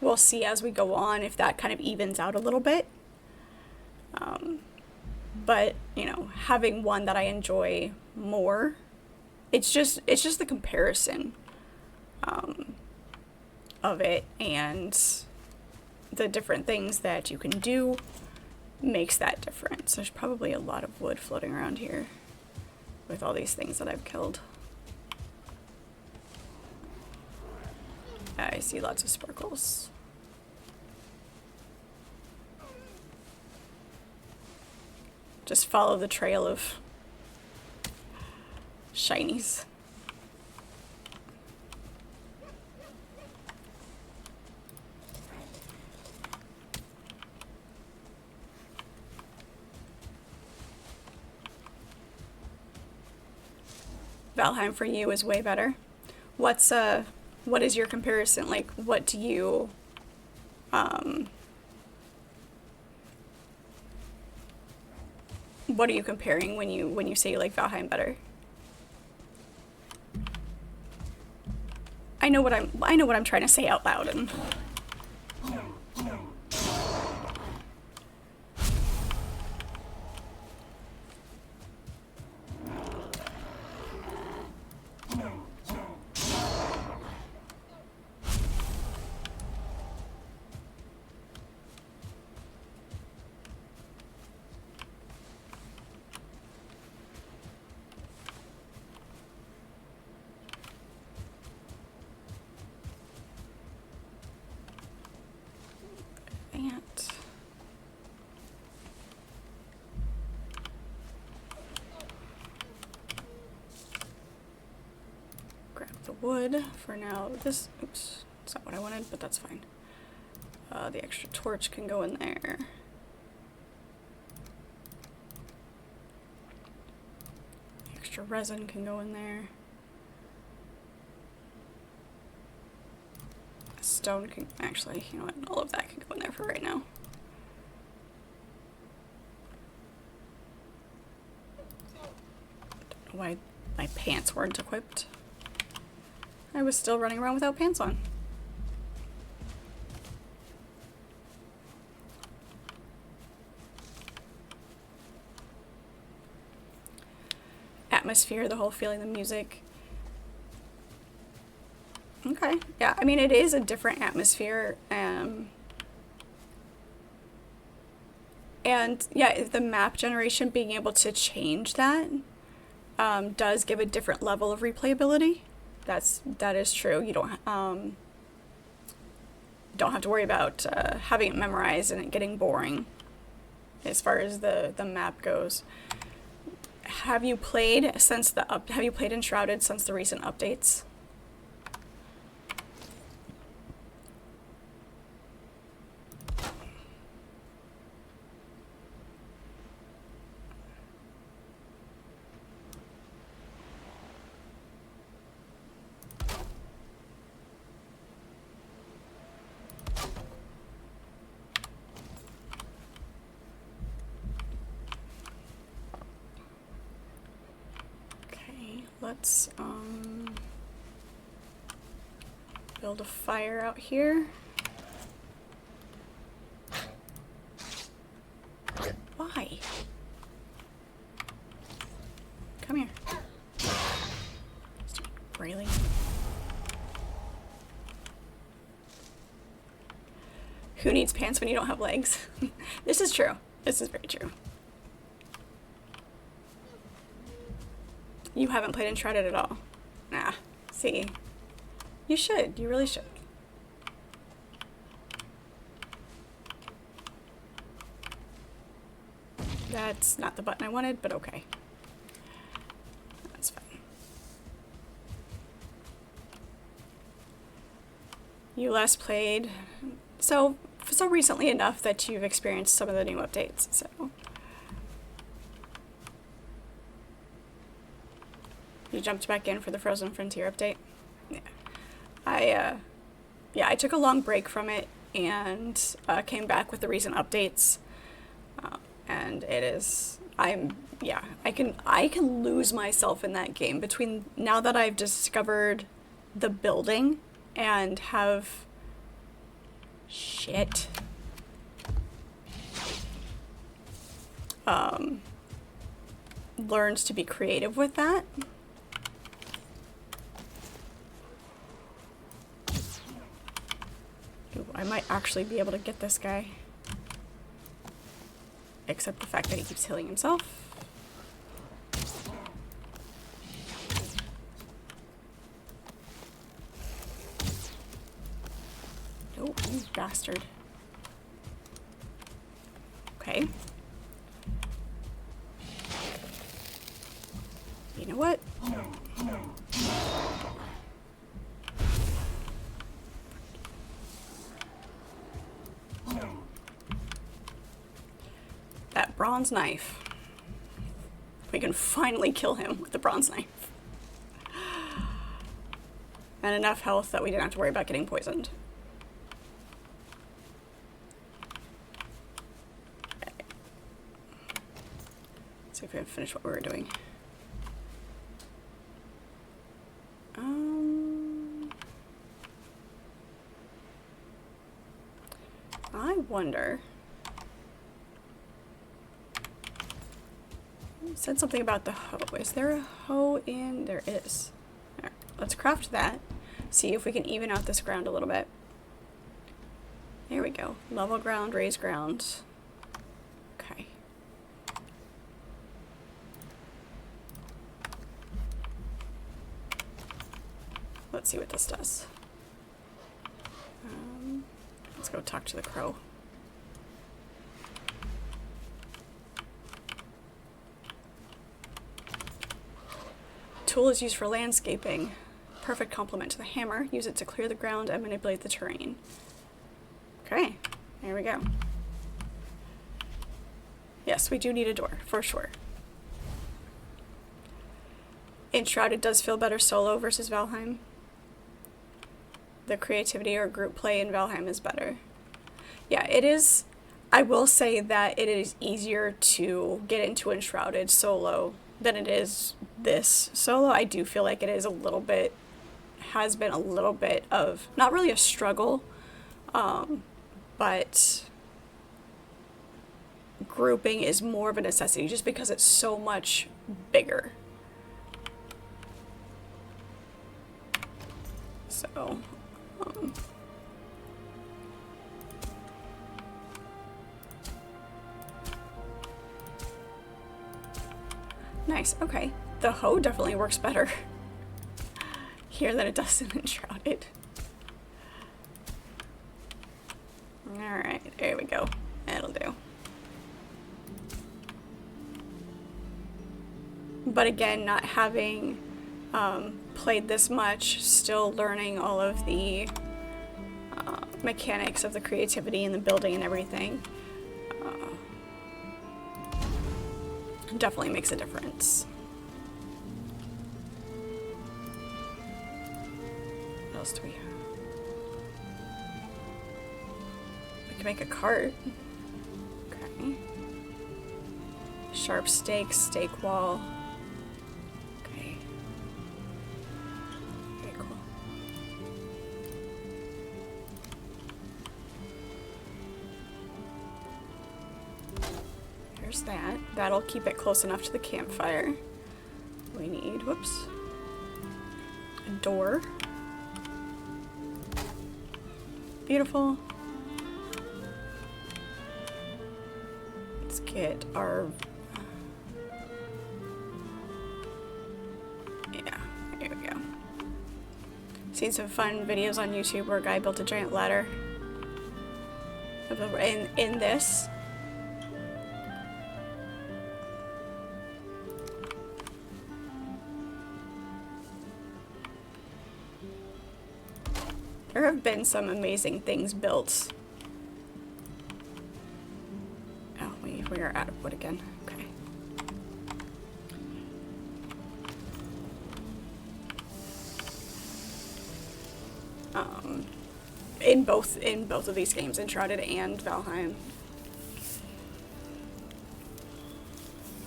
We'll see as we go on if that kind of evens out a little bit. But, you know, having one that I enjoy more, it's just the comparison of it and the different things that you can do makes that difference. There's probably a lot of wood floating around here with all these things that I've killed. I see lots of sparkles. Just follow the trail of shinies. Valheim for you is way better. What is your comparison? Like, what do you, what are you comparing when you say you like Valheim better? I know what I'm trying to say out loud and... wood for now. This, oops, that's not what I wanted, but that's fine. The extra torch can go in there. extra resin can go in there. Stone can, actually, you know what, all of that can go in there for right now. Don't know why my pants weren't equipped. I was still running around without pants on. Atmosphere, the whole feeling, the music. Okay, yeah, I mean, it is a different atmosphere, and yeah, the map generation, being able to change that does give a different level of replayability. That is true. You don't have to worry about having it memorized and it getting boring as far as the map goes. Have you played Enshrouded since the recent updates? Let's build a fire out here. Why? Come here. Really? Who needs pants when you don't have legs? This is true. This is very true. You haven't played Enshrouded at all? Nah. See? You should. You really should. That's not the button I wanted, but okay. That's fine. You last played so recently enough that you've experienced some of the new updates, so. You jumped back in for the Frozen Frontier update? Yeah. I took a long break from it and came back with the recent updates. And it is, I can lose myself in that game between now that I've discovered the building and have learned to be creative with that. I might actually be able to get this guy. Except the fact that he keeps healing himself. Oh, you bastard. Okay. You know what? That bronze knife. We can finally kill him with the bronze knife. And enough health that we didn't have to worry about getting poisoned. Okay. Let's see if we can finish what we were doing. I wonder. You said something about the hoe. Is there a hoe in? There is. All right, let's craft that. See if we can even out this ground a little bit. There we go. Level ground, raised ground. Okay. Let's see what this does. Let's go talk to the crow. Tool is used for landscaping. Perfect complement to the hammer. Use it to clear the ground and manipulate the terrain. Okay, there we go. Yes, we do need a door, for sure. Enshrouded does feel better solo versus Valheim. The creativity or group play in Valheim is better. Yeah, it is. I will say that it is easier to get into Enshrouded solo than it is this solo. I do feel like it is a little bit, has been a little bit of, not really a struggle, but grouping is more of a necessity just because it's so much bigger. So, nice, okay. The hoe definitely works better here than it does in Enshrouded. Alright, there we go. That'll do. But again, not having played this much, still learning all of the mechanics of the creativity and the building and everything, definitely makes a difference. What else do we have? We can make a cart. Okay. Sharp stakes, stake wall. Okay. Very cool. There's that. That'll keep it close enough to the campfire. We need, whoops, a door. Beautiful. Let's get our, yeah, here we go. Seen some fun videos on YouTube where a guy built a giant ladder in this. There have been some amazing things built. Oh, we are out of wood again. Okay. In both of these games, Enshrouded and Valheim.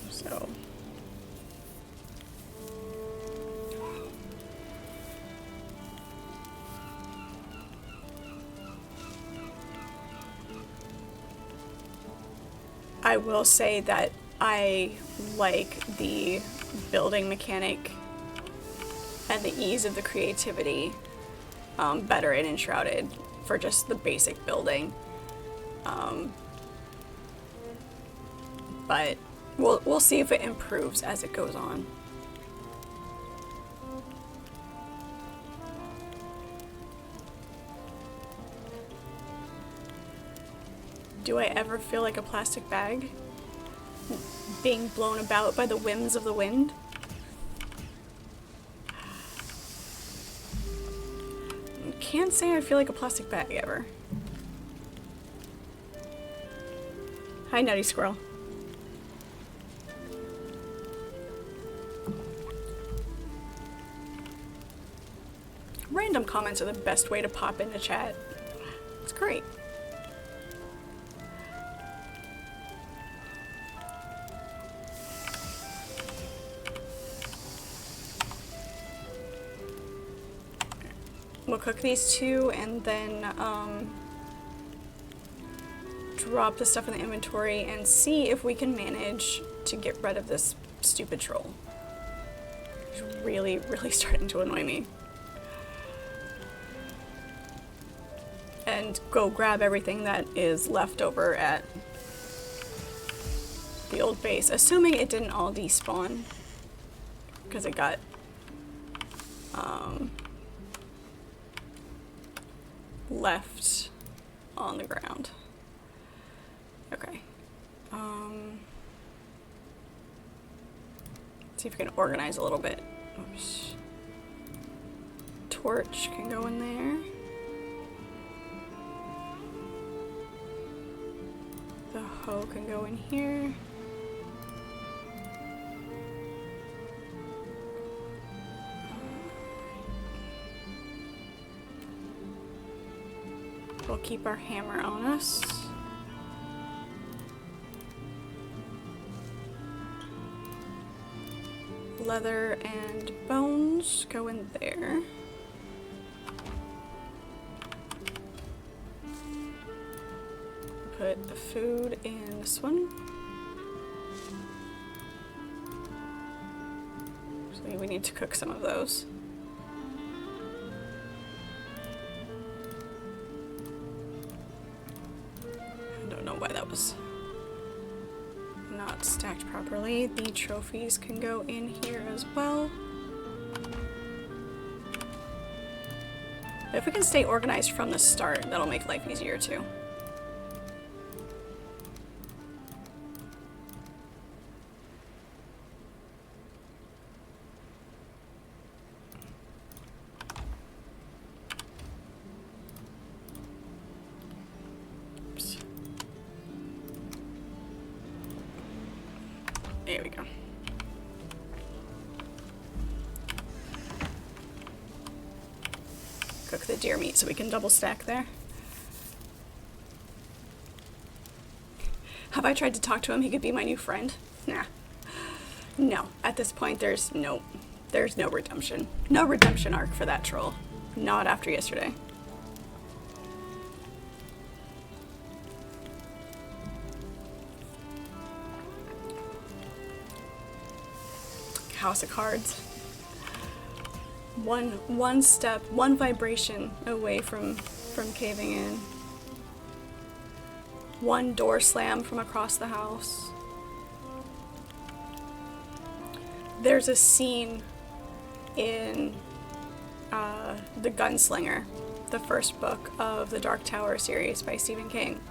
So. I will say that I like the building mechanic and the ease of the creativity better in Enshrouded for just the basic building. But we'll see if it improves as it goes on. Do I ever feel like a plastic bag? Being blown about by the whims of the wind? Can't say I feel like a plastic bag ever. Hi, Nutty Squirrel. Random comments are the best way to pop into chat. It's great. We'll cook these two and then drop the stuff in the inventory and see if we can manage to get rid of this stupid troll. He's really, really starting to annoy me. And go grab everything that is left over at the old base, assuming it didn't all despawn, because it got left on the ground. Okay. Let's see if we can organize a little bit. Oops. Torch can go in there. The hoe can go in here. We'll keep our hammer on us. Leather and bones go in there. Put the food in this one. So we need to cook some of those. I don't know why that was not stacked properly. The trophies can go in here as well. If we can stay organized from the start, that'll make life easier too. There we go. Cook the deer meat so we can double stack there. Have I tried to talk to him? He could be my new friend? Nah. No. At this point, there's no redemption. No redemption arc for that troll. Not after yesterday. House of Cards. One step, one vibration away from caving in. One door slam from across the house. There's a scene in The Gunslinger, the first book of the Dark Tower series by Stephen King.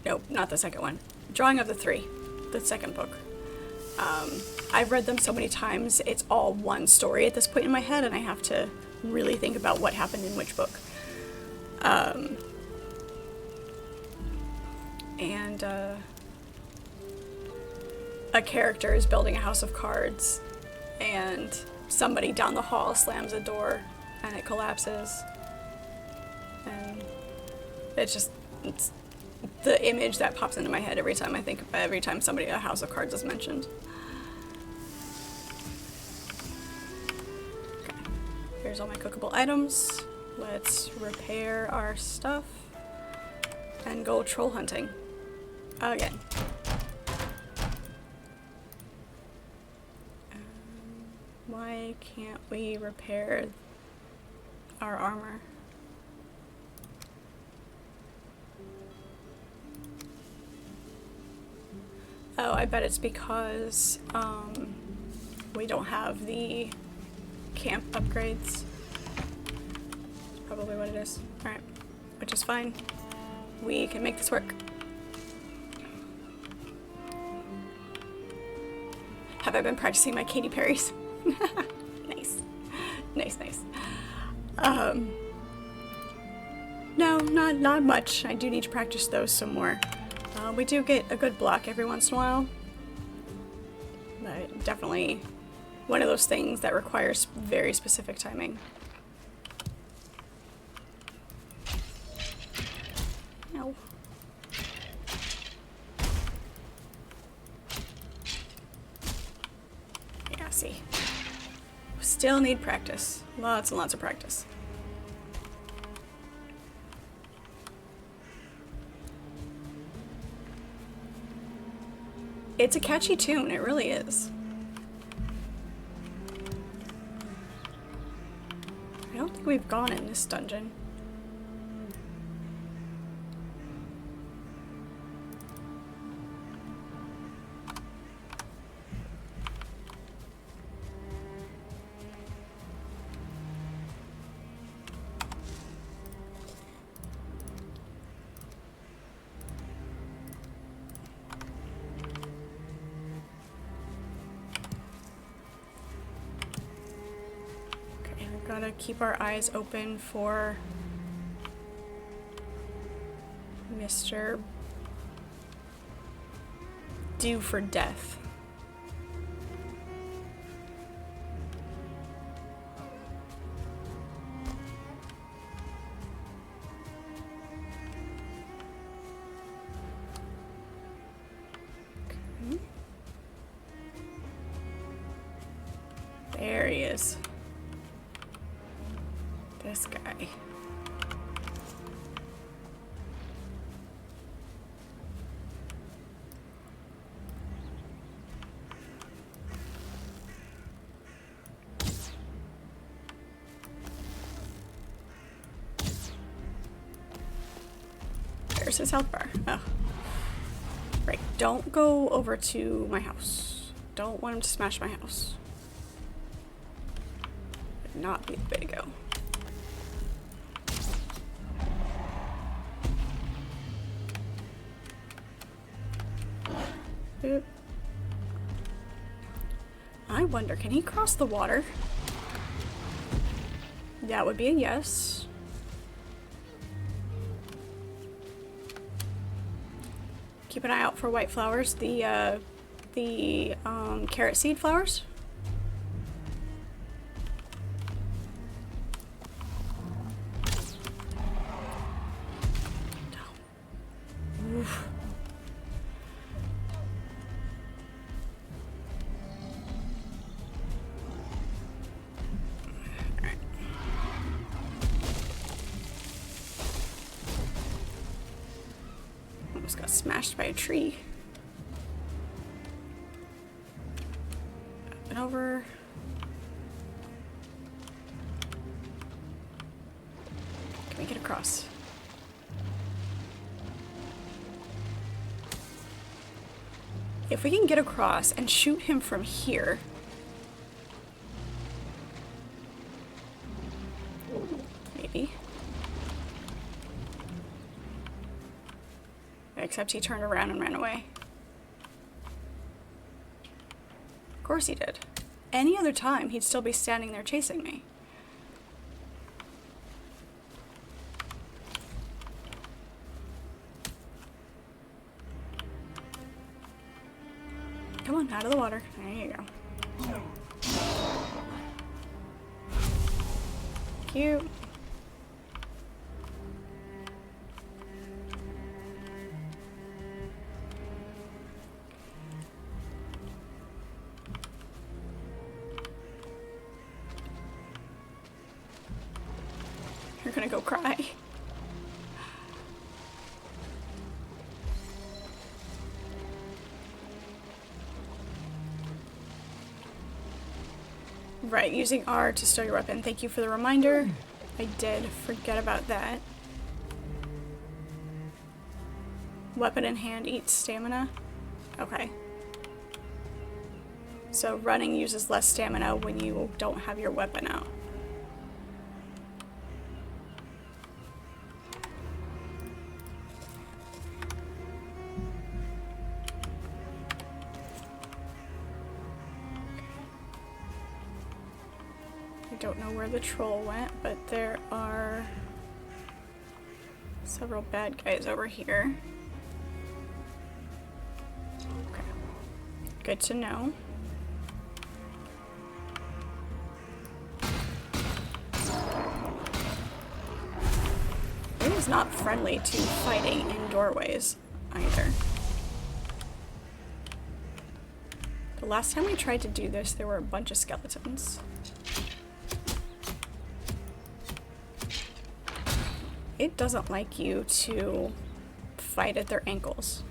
Nope, not the second one. Drawing of the Three. The second book. I've read them so many times, it's all one story at this point in my head, and I have to really think about what happened in which book. A character is building a house of cards, and somebody down the hall slams a door, and it collapses. And it's the image that pops into my head every time a house of cards is mentioned. Okay, here's all my cookable items. Let's repair our stuff and go troll hunting again. Why can't we repair our armor? Oh, I bet it's because we don't have the camp upgrades. That's probably what it is. Alright, which is fine. We can make this work. Have I been practicing my Katy Perrys? Nice. Nice, nice. No, not much. I do need to practice those some more. We do get a good block every once in a while. But definitely one of those things that requires very specific timing. Ow. Yeah, see. Still need practice. Lots and lots of practice. It's a catchy tune, it really is. I don't think we've gone in this dungeon. Gotta keep our eyes open for Mr. Due for Death. Where's his health bar? Oh. Right, don't go over to my house. Don't want him to smash my house. Would not be the way to go. Boop. I wonder, can he cross the water? That would be a yes. Keep an eye out for white flowers, the carrot seed flowers. Oof. Almost got smashed by a tree. Up and over. Can we get across? If we can get across and shoot him from here. Maybe. Except he turned around and ran away. Of course he did. Any other time, he'd still be standing there chasing me. Come on, out of the water. There you go. Cute. You're gonna go cry. Right, using R to stow your weapon. Thank you for the reminder. I did forget about that. Weapon in hand eats stamina. Okay. So running uses less stamina when you don't have your weapon out. I don't know where the troll went, but there are several bad guys over here. Okay. Good to know. It is not friendly to fighting in doorways either. The last time we tried to do this, there were a bunch of skeletons. It doesn't like you to fight at their ankles.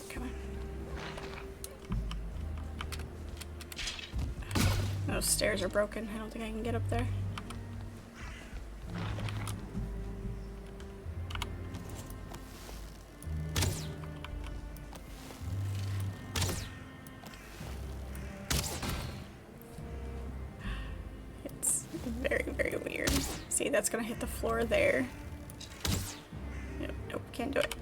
Okay. Those stairs are broken. I don't think I can get up there. It's very, very weird. See, that's gonna hit the floor there. Nope, nope, can't do it.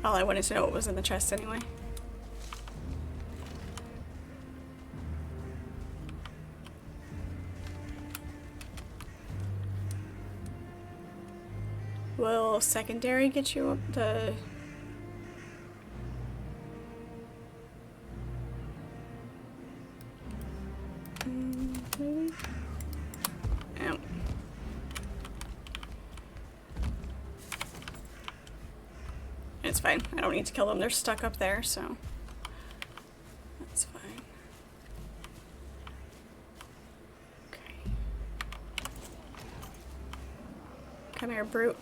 All I wanted to know what was in the chest anyway. Will secondary get you up the... maybe? Yeah. It's fine. I don't need to kill them. They're stuck up there, so that's fine. Okay. Come here, brute.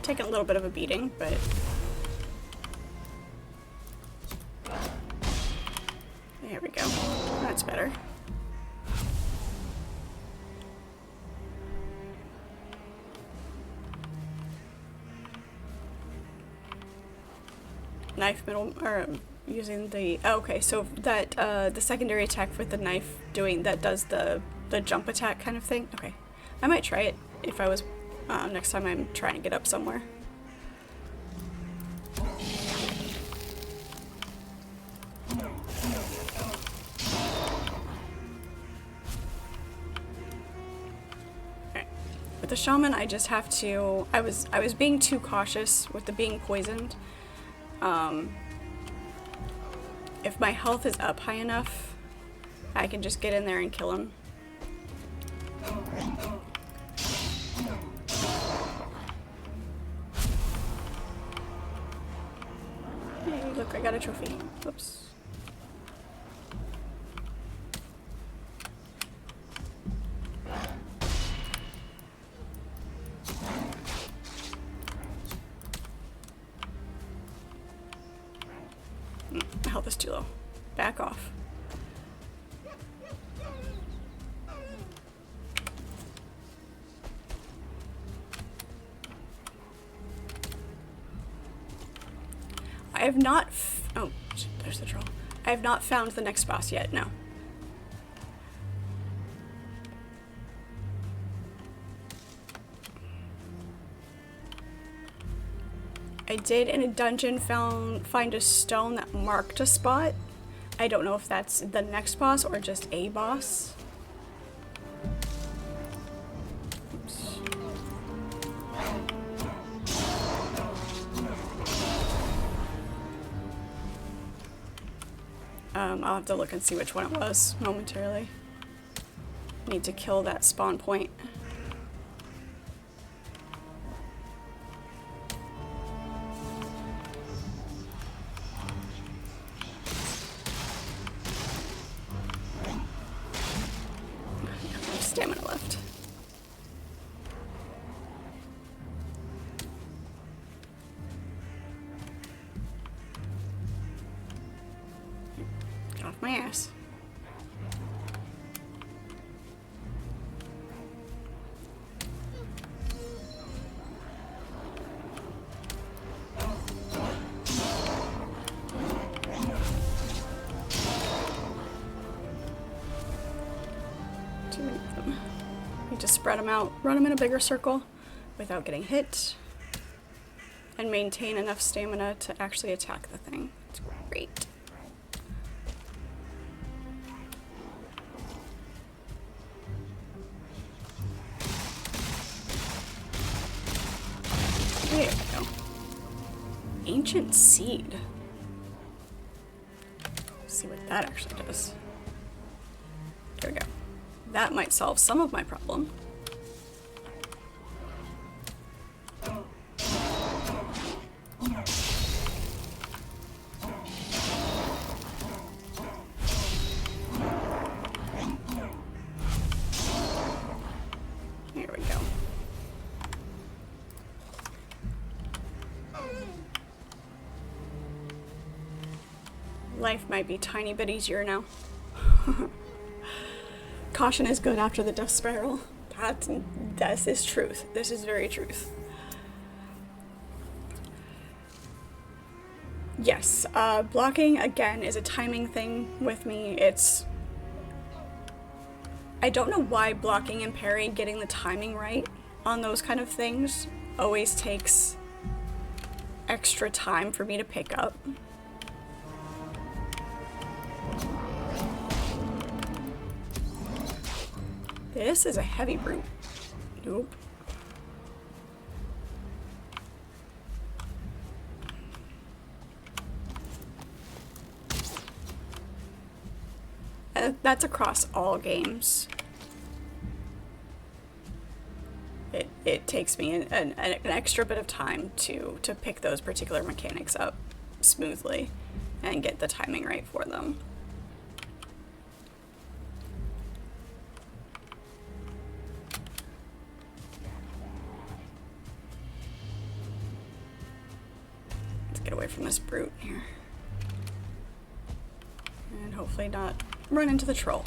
Taking a little bit of a beating, but there we go. That's better. Knife middle, or using the, oh, okay, so that the secondary attack with the knife doing that does the jump attack kind of thing. Okay, I might try it if I was next time I'm trying to get up somewhere. Okay. With the shaman, I just have to. I was being too cautious with the being poisoned. If my health is up high enough, I can just get in there and kill him. Hey, look, I got a trophy. Oops. My health is too low. Back off. I have not oh, there's the troll. I have not found the next boss yet, no. I did in a dungeon find a stone that marked a spot. I don't know if that's the next boss or just a boss. Oops. I'll have to look and see which one it was momentarily. Need to kill that spawn point. Stamina left. Get off my ass. Too many of them. Need to spread them out, run them in a bigger circle without getting hit, and maintain enough stamina to actually attack the thing. It's great. There we go. Ancient seed. Let's see what that actually does. There we go. That might solve some of my problem. Here we go. Life might be a tiny bit easier now. Caution is good after the death spiral. That is truth. This is very truth. Yes, blocking again is a timing thing with me. I don't know why blocking and parry, getting the timing right on those kind of things always takes extra time for me to pick up. This is a heavy brute. Nope. that's across all games. It takes me an extra bit of time to pick those particular mechanics up smoothly and get the timing right for them. Let's get away from this brute here. And hopefully not run into the troll.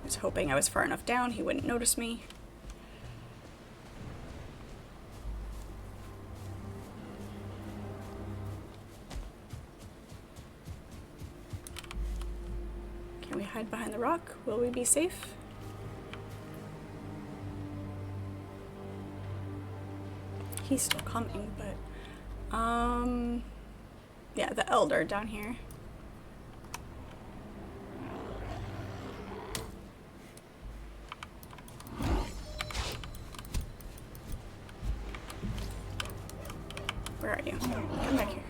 I was hoping I was far enough down he wouldn't notice me. Can we hide behind the rock? Will we be safe? He's still coming, but yeah, the elder down here. Where are you? Come back here.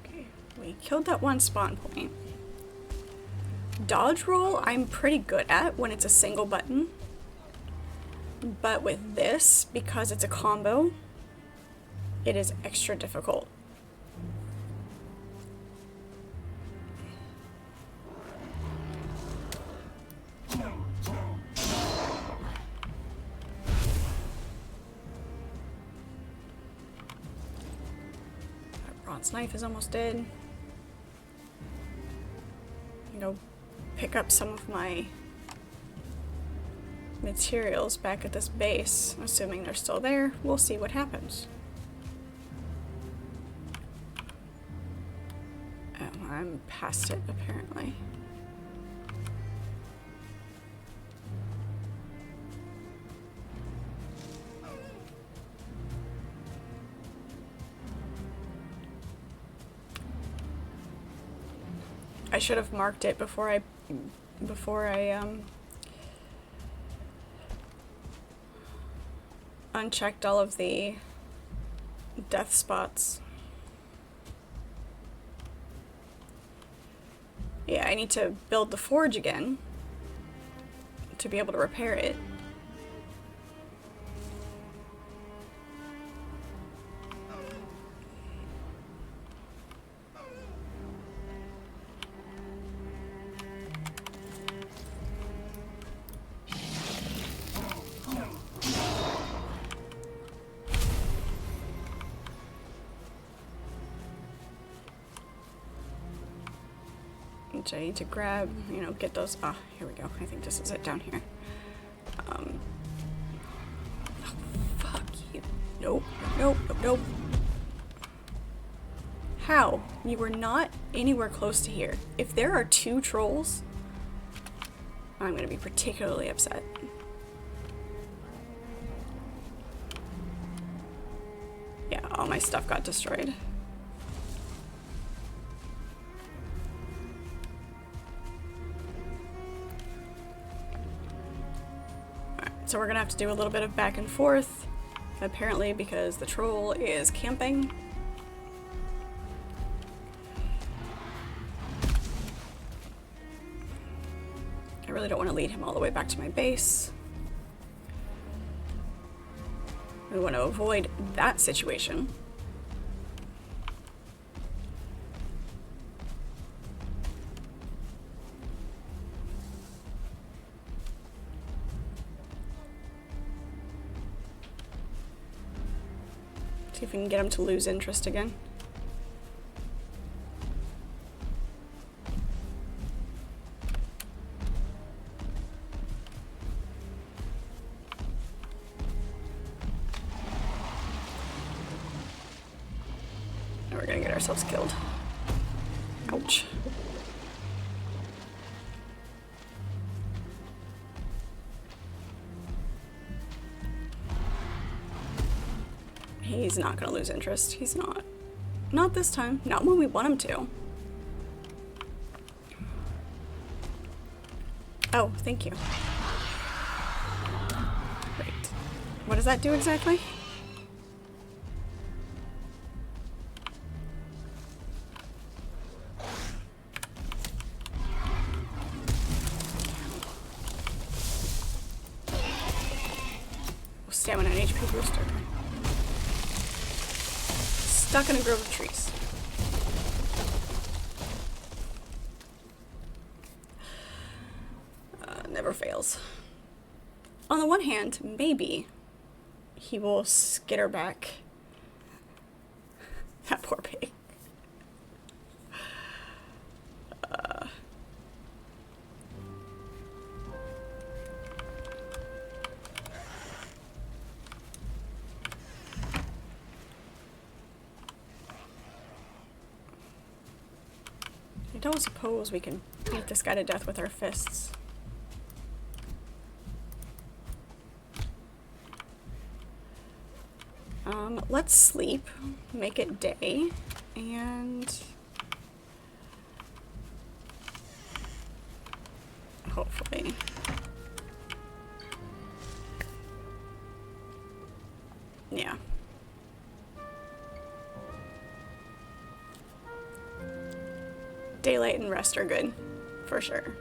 Okay, we killed that one spawn point. Dodge roll I'm pretty good at when it's a single button, but with this, because it's a combo, it is extra difficult. That bronze knife is almost dead. Go pick up some of my materials back at this base, assuming they're still there. We'll see what happens. Oh, I'm past it apparently. I should have marked it before I unchecked all of the death spots. Yeah, I need to build the forge again to be able to repair it. Which I need to grab, you know, get those. Ah, here we go. I think this is it down here. Oh, fuck you. Nope, nope, nope, nope. How? You were not anywhere close to here. If there are 2 trolls, I'm gonna be particularly upset. Yeah, all my stuff got destroyed. So we're gonna have to do a little bit of back and forth, apparently because the troll is camping. I really don't want to lead him all the way back to my base. We want to avoid that situation. See if we can get him to lose interest again. And we're gonna get ourselves killed. Ouch. He's not gonna lose interest. He's not. Not this time. Not when we want him to. Oh, thank you. Great. What does that do exactly? Stamina and HP booster. Stuck in a grove of trees. Never fails. On the one hand, maybe he will skitter back. That poor pig. I don't suppose we can beat this guy to death with our fists. Let's sleep, make it day, and hopefully yeah. Daylight and rest are good, for sure.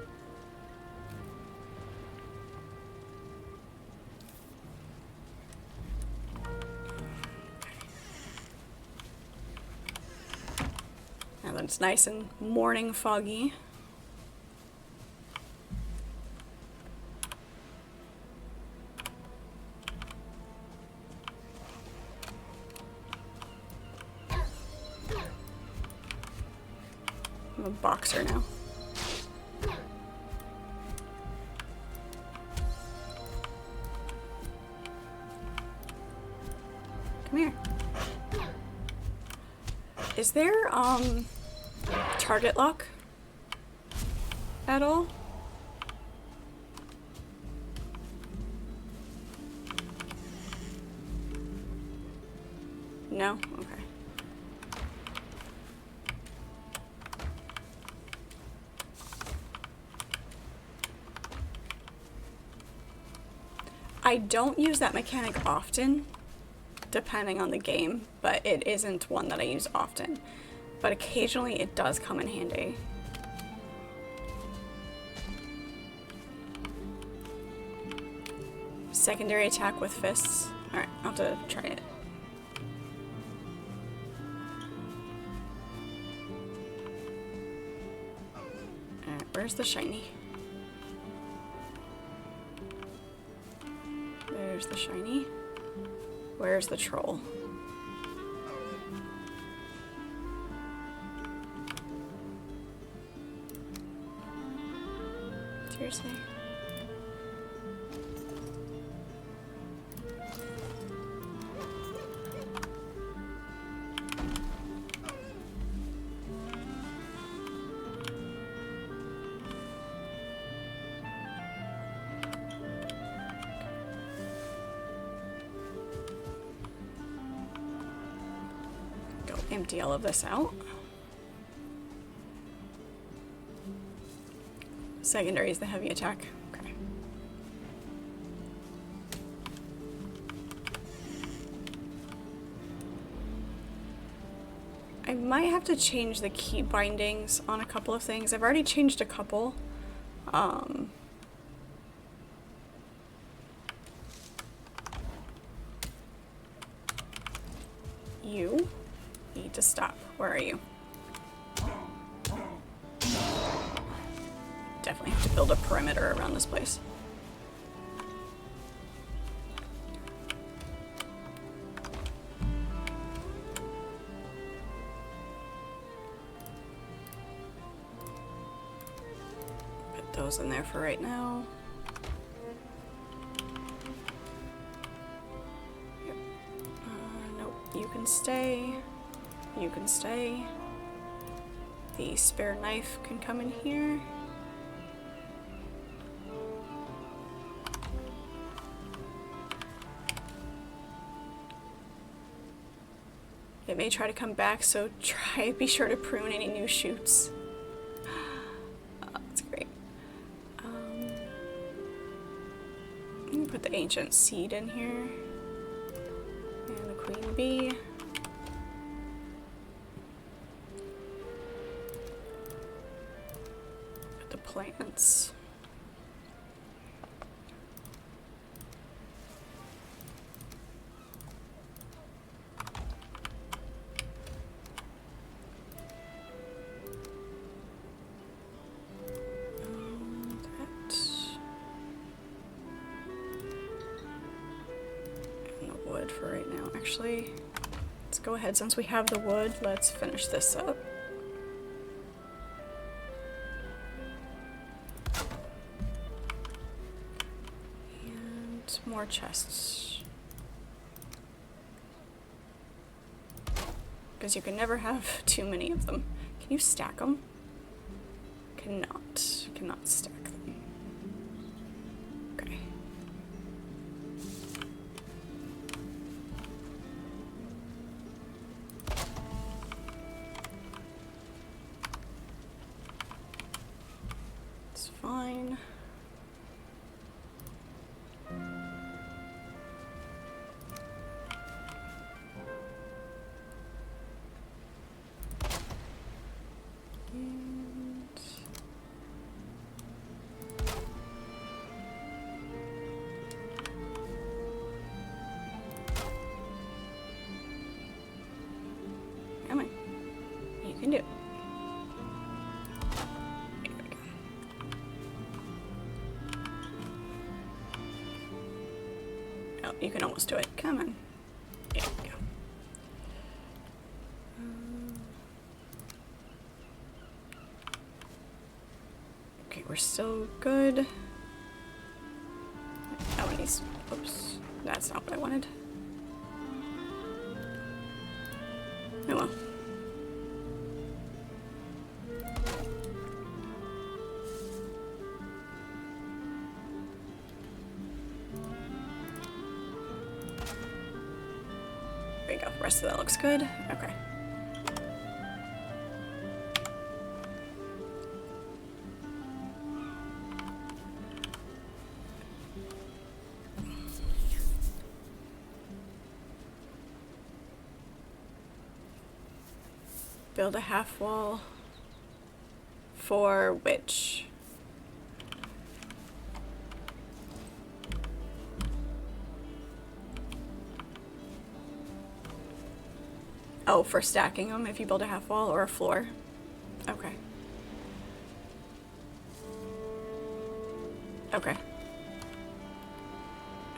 Now that it's nice and morning foggy. I'm a boxer now. Come here. Is there, target lock at all? No? Okay. I don't use that mechanic often, depending on the game, but it isn't one that I use often. But occasionally it does come in handy. Secondary attack with fists. Alright, I'll have to try it. Alright, where's the shiny? There's the shiny. Where's the troll? Seriously? Go empty all of this out. Secondary is the heavy attack. Okay. I might have to change the key bindings on a couple of things. I've already changed a couple. You need to stop. Where are you? Definitely have to build a perimeter around this place. Put those in there for right now. Yep. Nope, you can stay. You can stay. The spare knife can come in here. It may try to come back, so be sure to prune any new shoots. That's great. I'm gonna put the ancient seed in here. queen bee. Put the plants. For right now. Actually, let's go ahead, since we have the wood, let's finish this up. And more chests. Because you can never have too many of them. Can you stack them? Cannot stack them. Okay. Fine. Come on. You can do it. You can almost do it. Come on. There we go. Okay, we're still good. Oh, and he's... Oops. That's not what I wanted. Oh well. There we go. The rest of that looks good. Okay. Build a half wall for which? Oh, for stacking them if you build a half wall or a floor. Okay. Okay.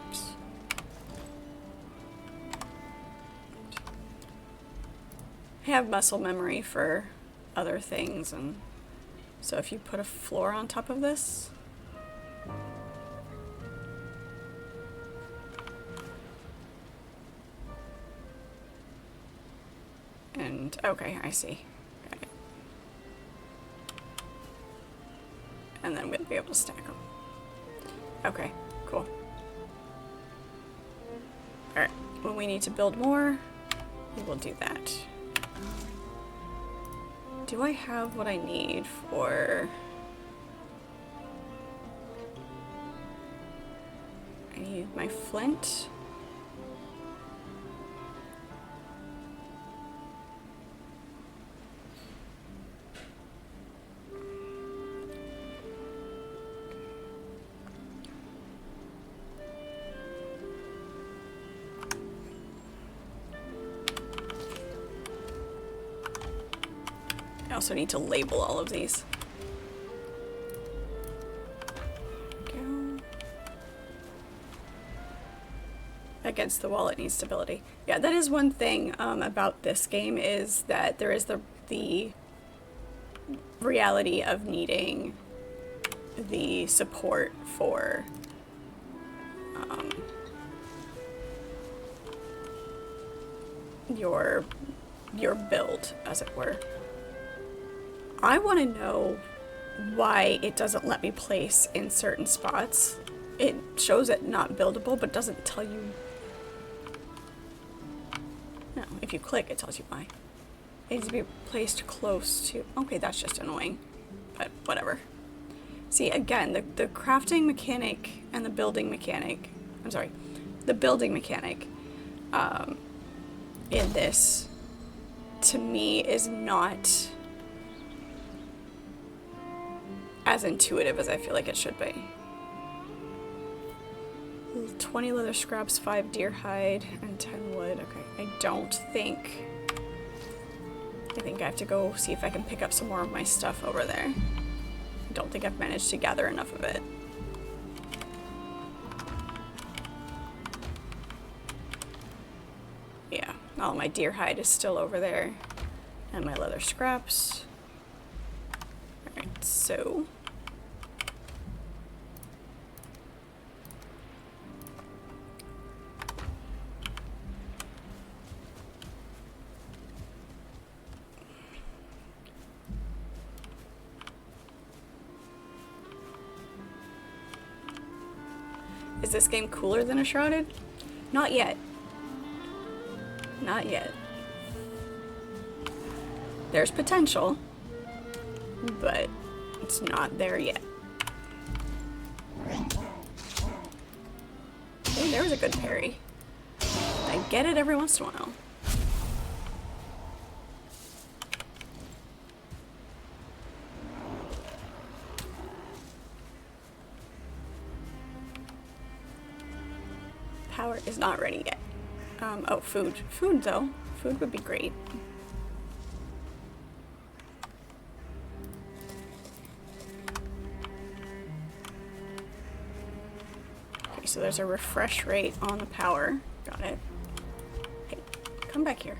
Oops. I have muscle memory for other things, and so if you put a floor on top of this, and okay, I see. Got it. And then we'll be able to stack them. Okay, cool. Alright, when we need to build more, we will do that. Do I have what I need for... I need my flint. I also need to label all of these. Go. Against the wall, it needs stability. Yeah, that is one thing about this game, is that there is the reality of needing the support for your build, as it were. I want to know why it doesn't let me place in certain spots. It shows it not buildable, but doesn't tell you. No, if you click, it tells you why. It needs to be placed close to. Okay, that's just annoying, but whatever. See, again, the crafting mechanic and the building mechanic. I'm sorry, the building mechanic in this, to me, is not as intuitive as I feel like it should be. 20 leather scraps, 5 deer hide, and 10 wood. Okay, I think I have to go see if I can pick up some more of my stuff over there. I don't think I've managed to gather enough of it. Yeah, all my deer hide is still over there. And my leather scraps. Alright, so... Is this game cooler than a Shrouded? Not yet. Not yet. There's potential, but it's not there yet. Hey, there was a good parry. I get it every once in a while. Power is not ready yet. Oh, food. Food, though. Food would be great. Okay, so there's a refresh rate on the power. Got it. Hey, come back here.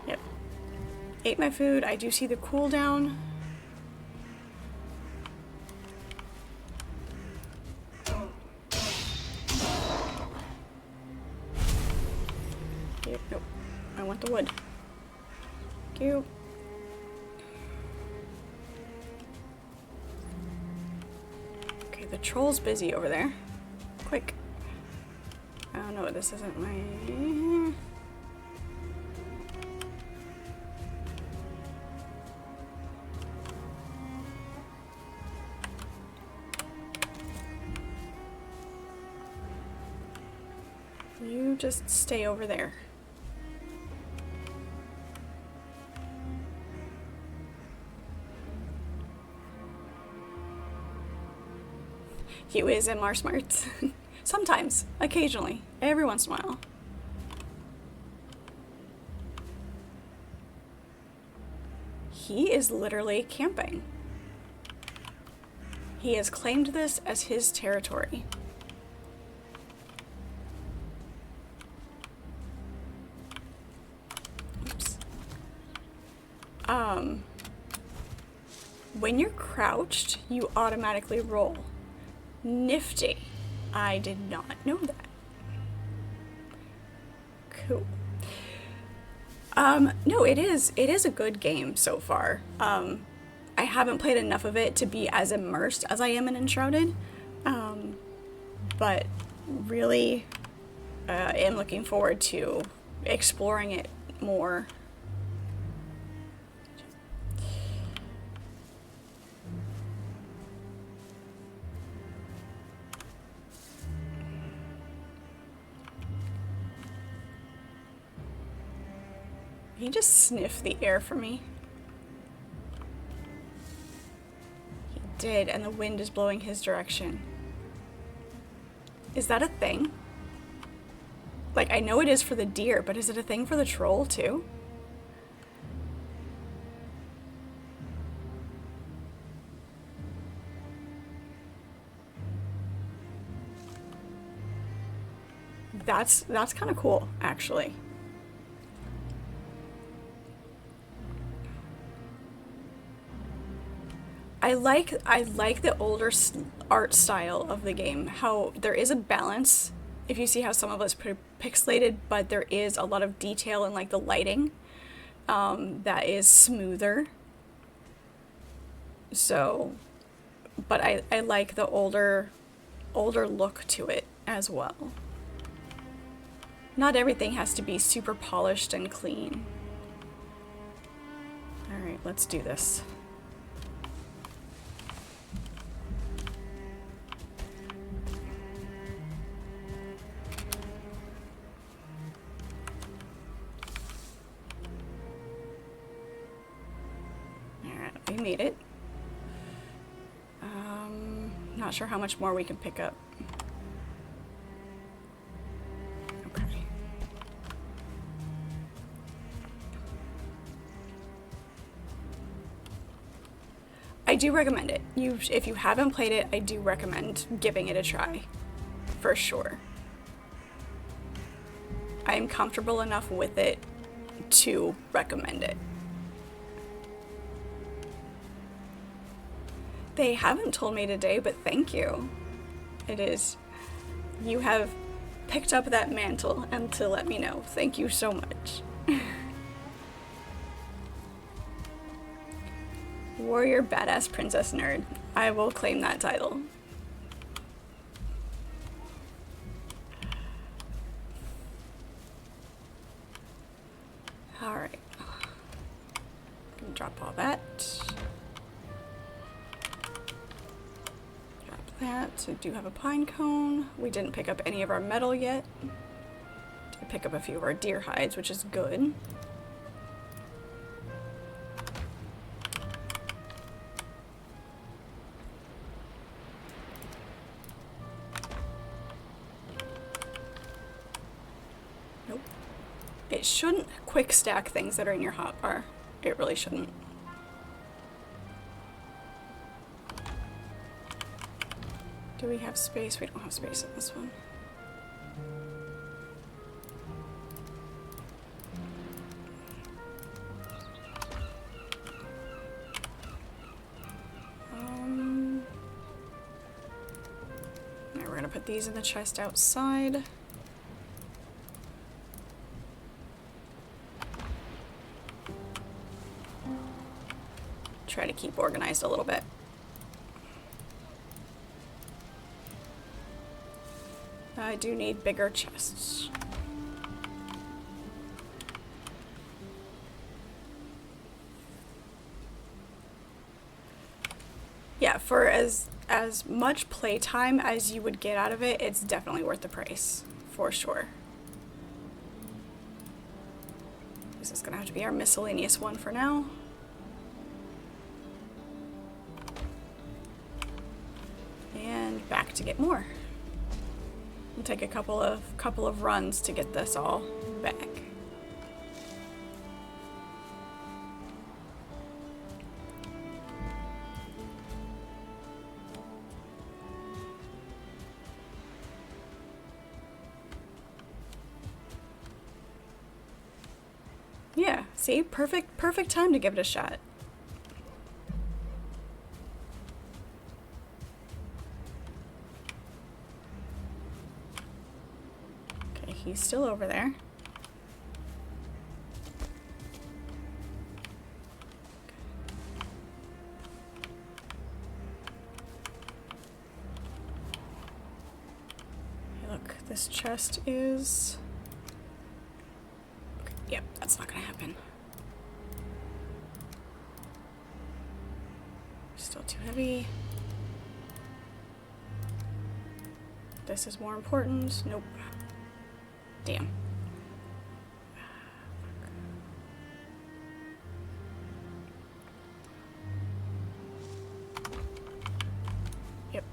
Yep. Ate my food. I do see the cooldown. Nope. I want the wood. Thank you. Okay, the troll's busy over there. Quick. Oh no, this isn't my... You just stay over there. You is MR Smarts. Sometimes, occasionally, every once in a while. He is literally camping. He has claimed this as his territory. Oops. When you're crouched, you automatically roll. Nifty. I did not know that. Cool. No, it is a good game so far. I haven't played enough of it to be as immersed as I am in Enshrouded. But really am looking forward to exploring it more. He just sniffed the air for me. He did, and the wind is blowing his direction. Is that a thing? Like, I know it is for the deer, but is it a thing for the troll, too? That's kind of cool, actually. I like the older art style of the game, how there is a balance. If you see how some of it's pixelated, but there is a lot of detail in like the lighting that is smoother. So, but I like the older look to it as well. Not everything has to be super polished and clean. All right, let's do this. made it. Not sure how much more we can pick up. Okay. I do recommend it. If you haven't played it, I do recommend giving it a try. For sure. I am comfortable enough with it to recommend it. They haven't told me today, but thank you. You have picked up that mantle and to let me know. Thank you so much. Warrior Badass Princess Nerd. I will claim that title. Alright. Drop all that. That. So we do have a pine cone. We didn't pick up any of our metal yet. Did pick up a few of our deer hides, which is good. Nope. It shouldn't quick stack things that are in your hotbar. It really shouldn't. Do we have space? We don't have space in this one. Now we're gonna put these in the chest outside. Try to keep organized a little bit. I do need bigger chests. Yeah, for as much playtime as you would get out of it, it's definitely worth the price, for sure. This is gonna have to be our miscellaneous one for now. And back to get more. It'll take a couple of runs to get this all back. Yeah, see? Perfect time to give it a shot. Okay, he's still over there. Hey, look, this chest is... Yep, that's not gonna happen. Still too heavy. This is more important. Nope. Damn. Yep.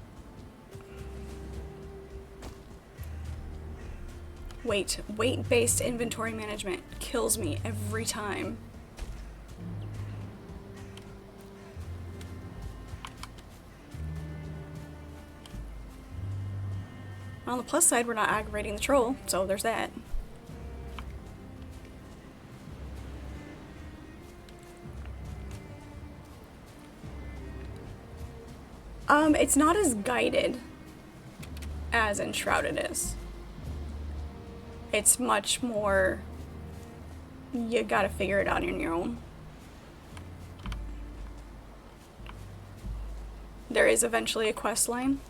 Weight-based inventory management kills me every time. On the plus side, we're not aggravating the troll, so there's that. It's not as guided as Enshrouded is. It's much more, you gotta figure it out on your own. There is eventually a quest line.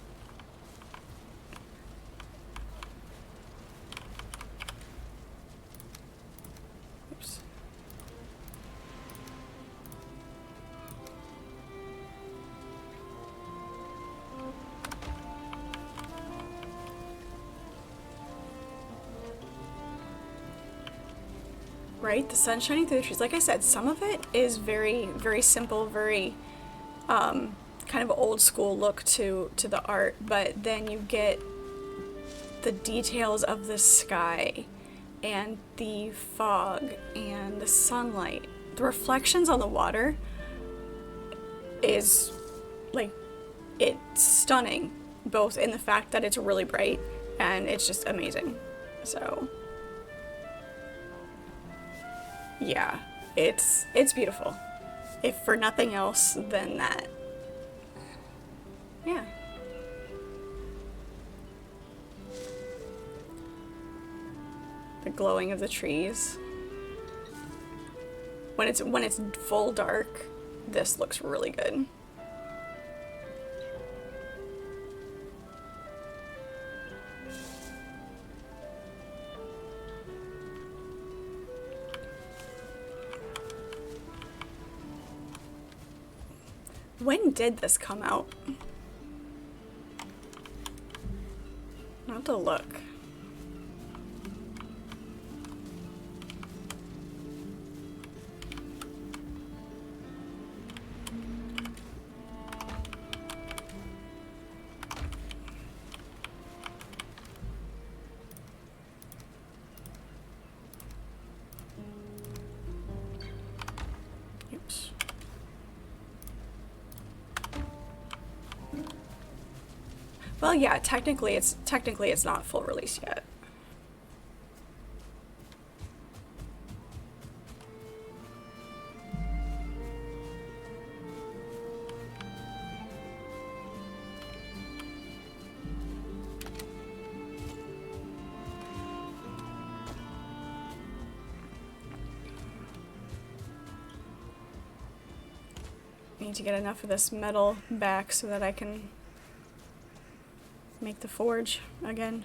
Oops. Right, the sun shining through the trees. Like I said, some of it is very, very simple, very kind of old school look to the art, but then you get the details of the sky and the fog and the sunlight. The reflections on the water is like, it's stunning, both in the fact that it's really bright and it's just amazing. So yeah, it's beautiful, if for nothing else than that. Yeah. The glowing of the trees. When it's full dark, this looks really good. When did this come out? I'll have to look. Oops. Well, yeah, technically it's not full release yet. I need to get enough of this metal back so that I can make the forge again.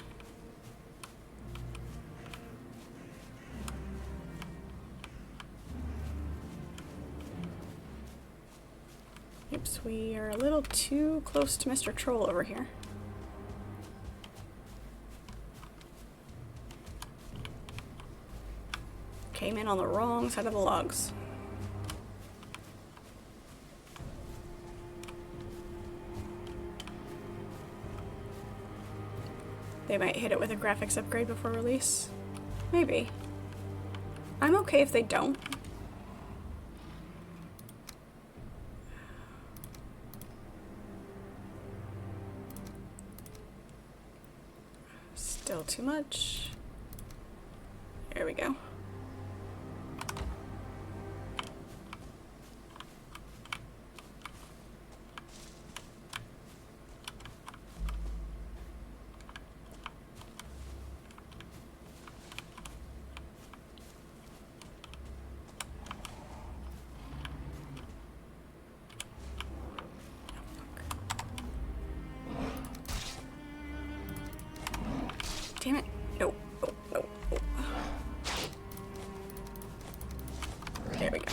Oops, we are a little too close to Mr. Troll over here. Came in on the wrong side of the logs. They might hit it with a graphics upgrade before release. Maybe. I'm okay if they don't. Still too much. There we go. Damn it. No, no, no, no. There we go.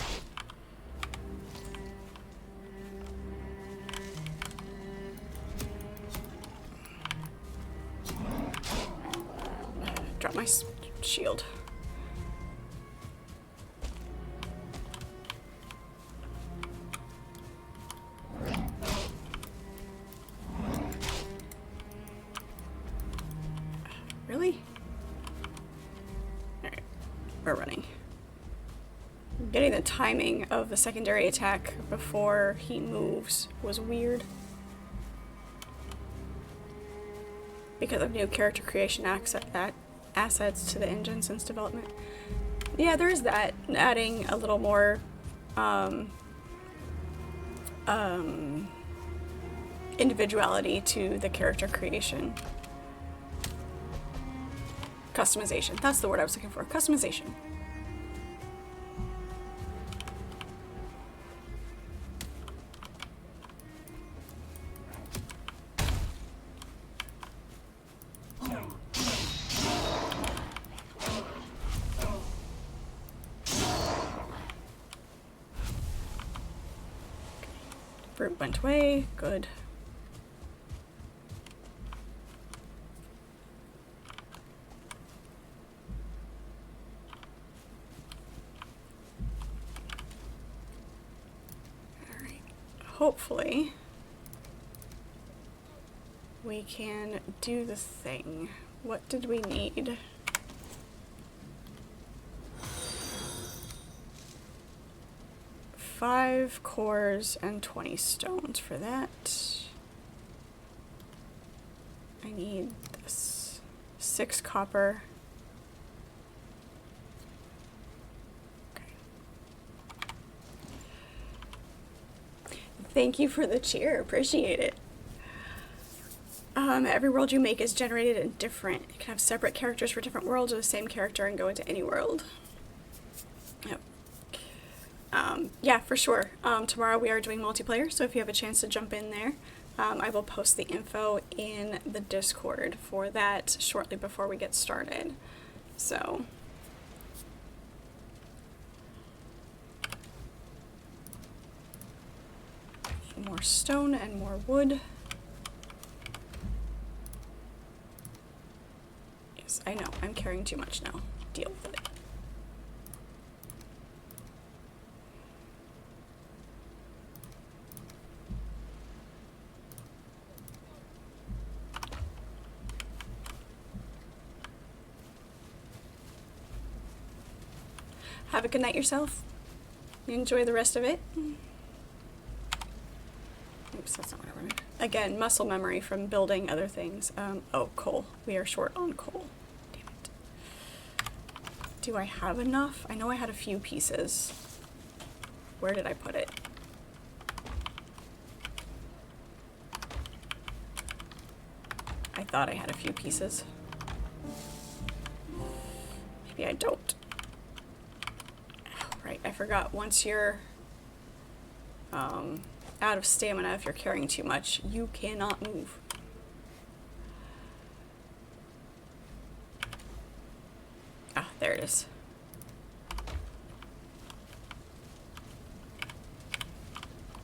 Drop my shield. Really? Alright, we're running. Getting the timing of the secondary attack before he moves was weird. Because of new character creation assets to the engine since development. Yeah, there is that. Adding a little more individuality to the character creation. Customization. That's the word I was looking for. Customization. Brute went away. Good. hopefully we can do the thing. What did we need? Five cores and 20 stones for that. I need this. 6 copper. Okay. Thank you for the cheer. Appreciate it. Every world you make is generated and different. You can have separate characters for different worlds or the same character and go into any world. Yep. Yeah, for sure. Tomorrow we are doing multiplayer, so if you have a chance to jump in there, I will post the info in the Discord for that shortly before we get started. So, more stone and more wood. Yes, I know, I'm carrying too much now. Deal with it. Have a good night yourself. Enjoy the rest of it. Oops, that's not what I remember. Again, muscle memory from building other things. Oh, coal. We are short on coal. Damn it. Do I have enough? I know I had a few pieces. Where did I put it? I thought I had a few pieces. Maybe I don't. Right, I forgot. Once you're out of stamina, if you're carrying too much, you cannot move. Ah, there it is.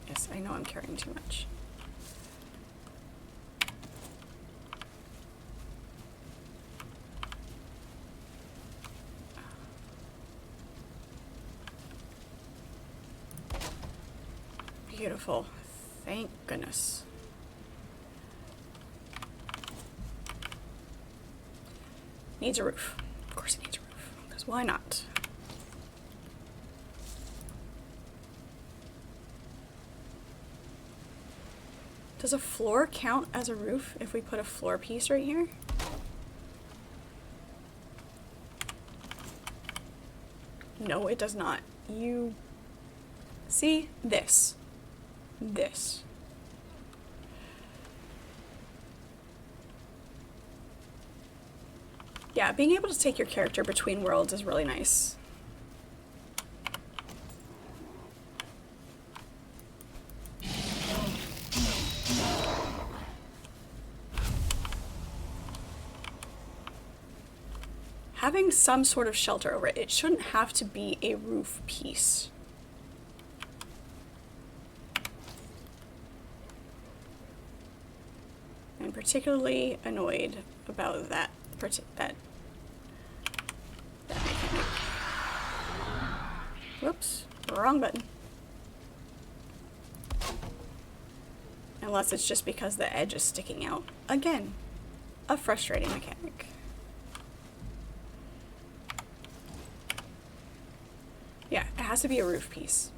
Yes, I know I'm carrying too much. Beautiful. Thank goodness. Needs a roof. Of course it needs a roof, because why not? Does a floor count as a roof if we put a floor piece right here? No, it does not. You see this. This. Yeah, being able to take your character between worlds is really nice. Having some sort of shelter over it. It shouldn't have to be a roof piece. I'm particularly annoyed about that mechanic. Whoops, wrong button. Unless it's just because the edge is sticking out. Again, a frustrating mechanic. Yeah, it has to be a roof piece.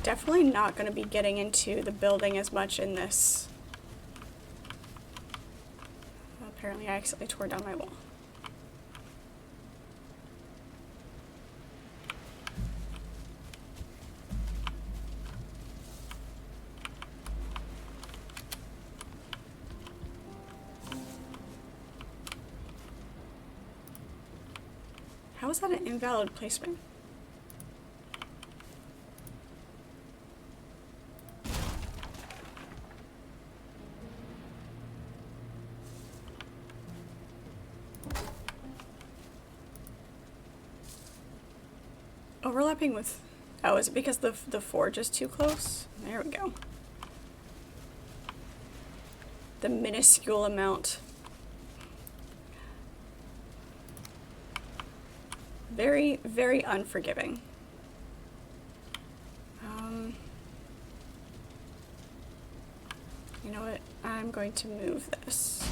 Definitely not going to be getting into the building as much in this. Apparently I accidentally tore down my wall. How is that an invalid placement? Overlapping with... Oh, is it because the forge is too close? There we go. The minuscule amount. Very, very unforgiving. You know what? I'm going to move this.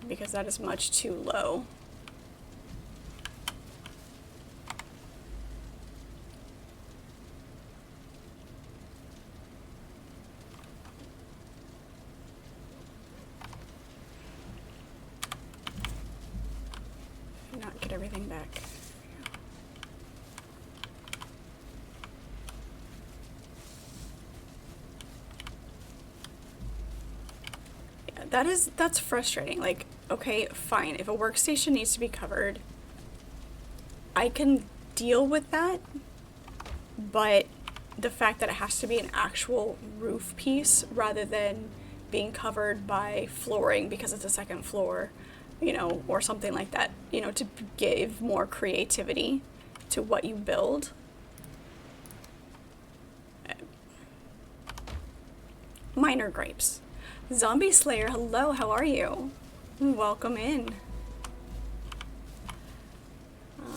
Because that is much too low. Not get everything back. That's frustrating. Like, okay, fine. If a workstation needs to be covered, I can deal with that. But the fact that it has to be an actual roof piece rather than being covered by flooring because it's a second floor, you know, or something like that, you know, to give more creativity to what you build. Minor gripes. Zombie Slayer, hello, how are you? Welcome in.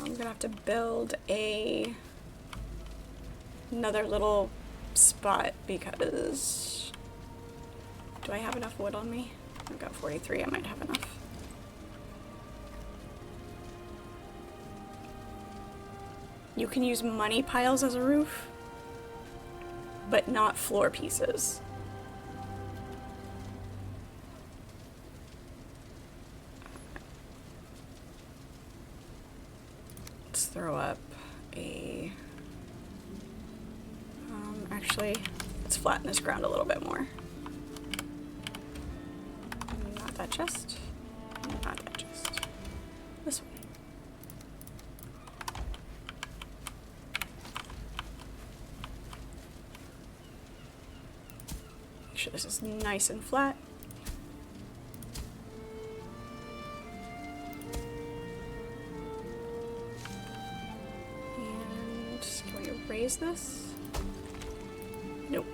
I'm gonna have to build another little spot because do I have enough wood on me? I've got 43, I might have enough. You can use money piles as a roof, but not floor pieces. Let's throw up a... actually, let's flatten this ground a little bit more. Not that chest. Not that chest. This one. Make sure this is nice and flat. And can we raise this? Nope.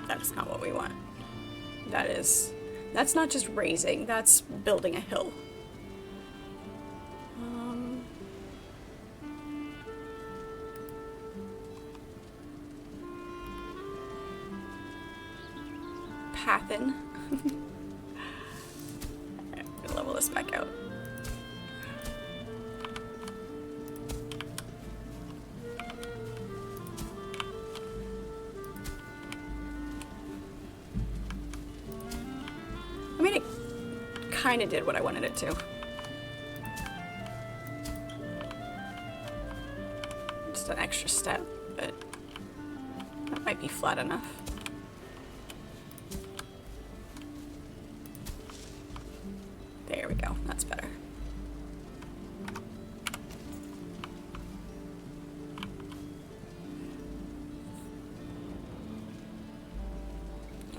That is not what we want. That's not just raising, that's building a hill. Pathin. Alright, level this back out. I mean, it kind of did what I wanted it to. Just an extra step, but that might be flat enough. There we go, that's better.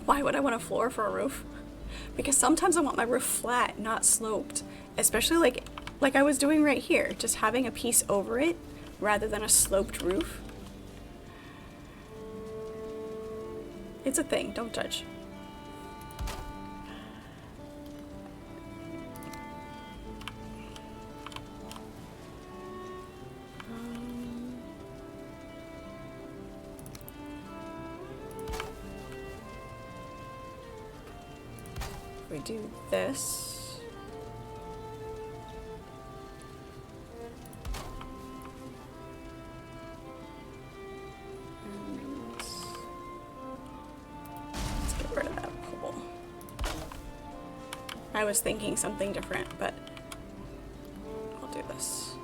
Why would I want a floor for a roof? Because sometimes I want my roof flat, not sloped. Especially like I was doing right here, just having a piece over it rather than a sloped roof. It's a thing, don't judge. We do this. And let's get rid of that pole. I was thinking something different, but I'll do this.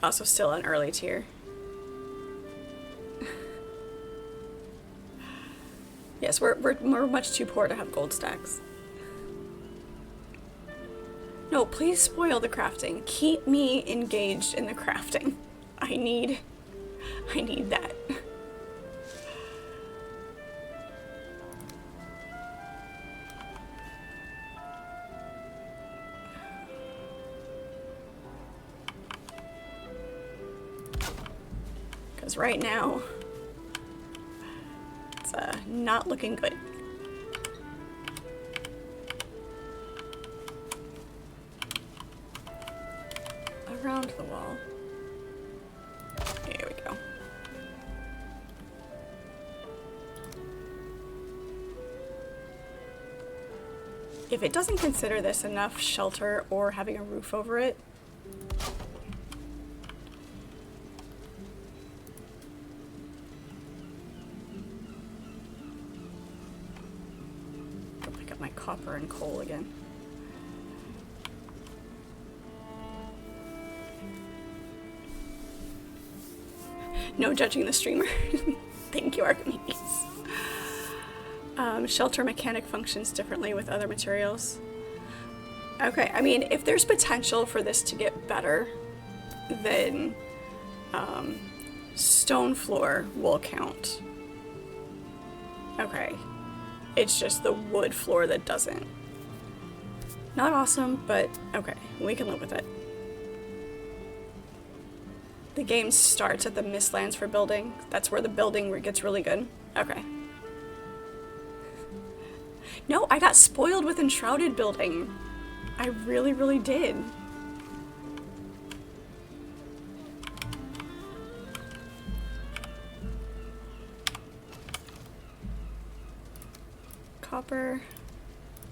Also still an early tier. Yes, we're much too poor to have gold stacks. No, please spoil the crafting. Keep me engaged in the crafting. I need that. Because right now, it's not looking good. Around the wall. There we go. If it doesn't consider this enough shelter or having a roof over it, I'll pick up my copper and coal again. No judging the streamer. Thank you, Archimedes. Shelter mechanic functions differently with other materials. Okay, I mean, if there's potential for this to get better, then stone floor will count. Okay. It's just the wood floor that doesn't. Not awesome, but okay, we can live with it. The game starts at the Mistlands for building. That's where the building gets really good. Okay. No, I got spoiled with Enshrouded building. I really, really did. Copper,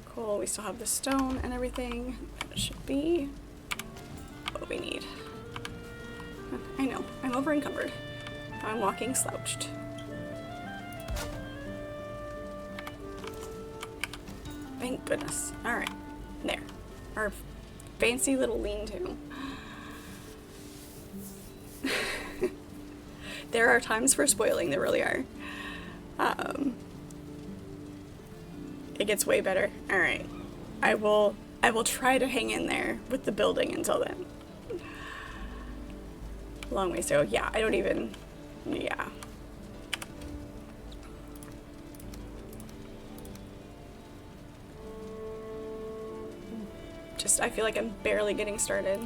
coal, we still have the stone and everything. That should be what we need. I know, I'm over encumbered. I'm walking slouched. Thank goodness. Alright, there. Our fancy little lean-to. There are times for spoiling, there really are. It gets way better. Alright. I will try to hang in there with the building until then. Long ways to go. Yeah, I don't even... Yeah. Just, I feel like I'm barely getting started.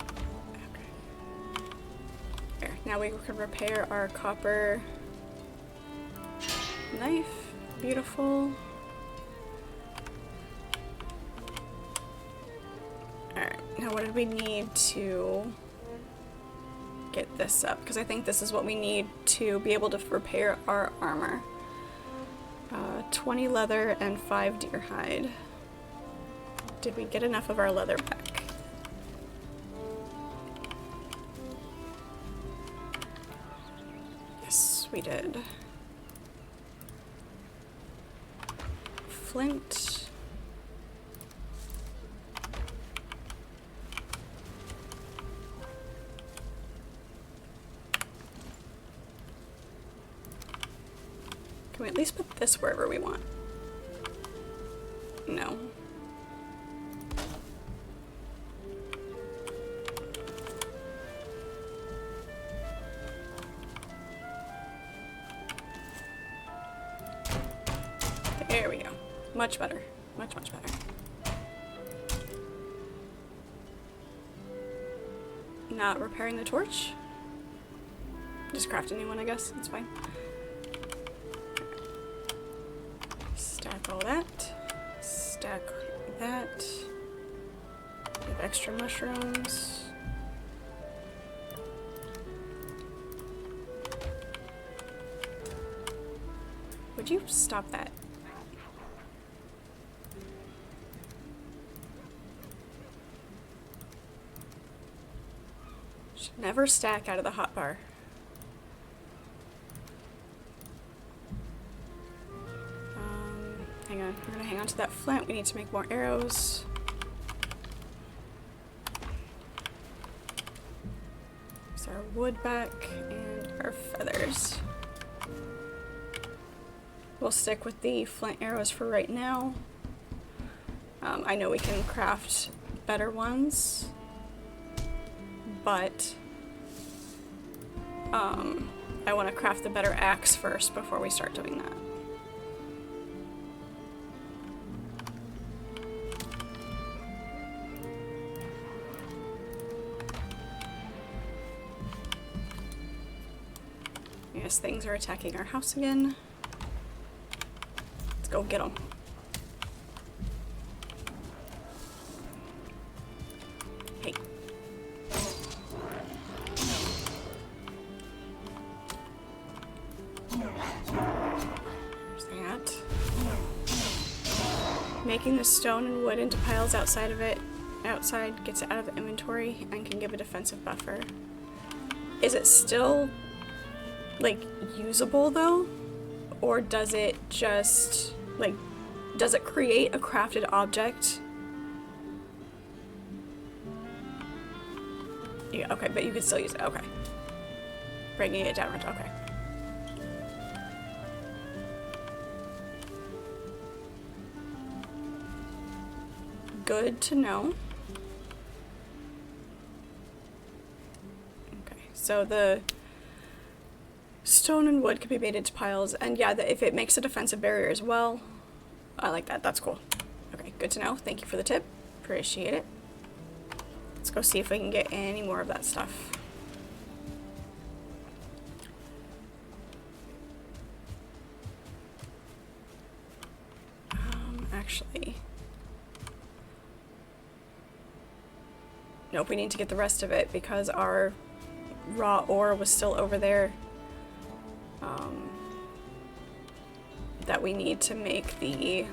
Okay. There, now we can repair our copper knife. Beautiful. Alright, now what did we need to get this up? Because I think this is what we need to be able to repair our armor. 20 leather and 5 deer hide. Did we get enough of our leather back? Yes, we did. Flint. Can we at least put this wherever we want? No. There we go. Much better. Much, much better. Not repairing the torch? Just craft a new one, I guess. It's fine. Stack all that. Stack that. We have extra mushrooms. Would you stop that? Should never stack out of the hotbar. Hang on, we're gonna hang on to that flint. We need to make more arrows. There's our wood back and our feathers. We'll stick with the flint arrows for right now. I know we can craft better ones, but I want to craft the better axe first before we start doing that. poisonous things are attacking our house again. Let's go get them. Hey. There's that. Making the stone and wood into piles outside gets it out of the inventory and can give a defensive buffer. Is it still, like, usable though? Or does it just, like, does it create a crafted object? Yeah, okay, but you can still use it, okay. Breaking it down, okay. Good to know. Okay, so the stone and wood can be made into piles, and yeah, if it makes a defensive barrier as well, I like that. That's cool. Okay, good to know. Thank you for the tip. Appreciate it. Let's go see if we can get any more of that stuff. Actually, nope, we need to get the rest of it because our raw ore was still over there. That we need to make the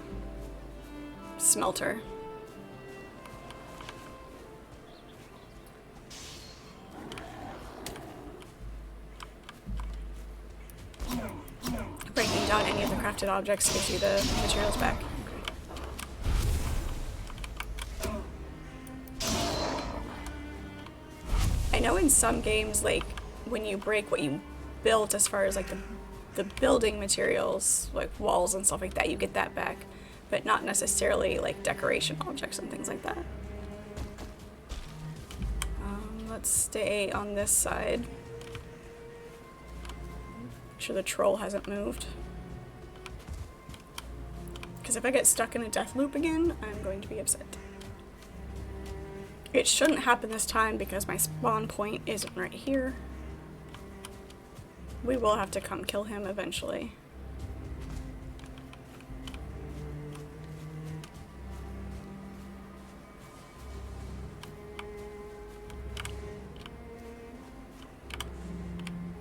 smelter. Breaking down any of the crafted objects gives you the materials back. I know in some games, like, when you break what you built as far as, like, the building materials, like walls and stuff like that, you get that back, but not necessarily, like, decoration objects and things like that. Let's stay on this side. Make sure the troll hasn't moved. Because if I get stuck in a death loop again, I'm going to be upset. It shouldn't happen this time because my spawn point isn't right here. We will have to come kill him eventually.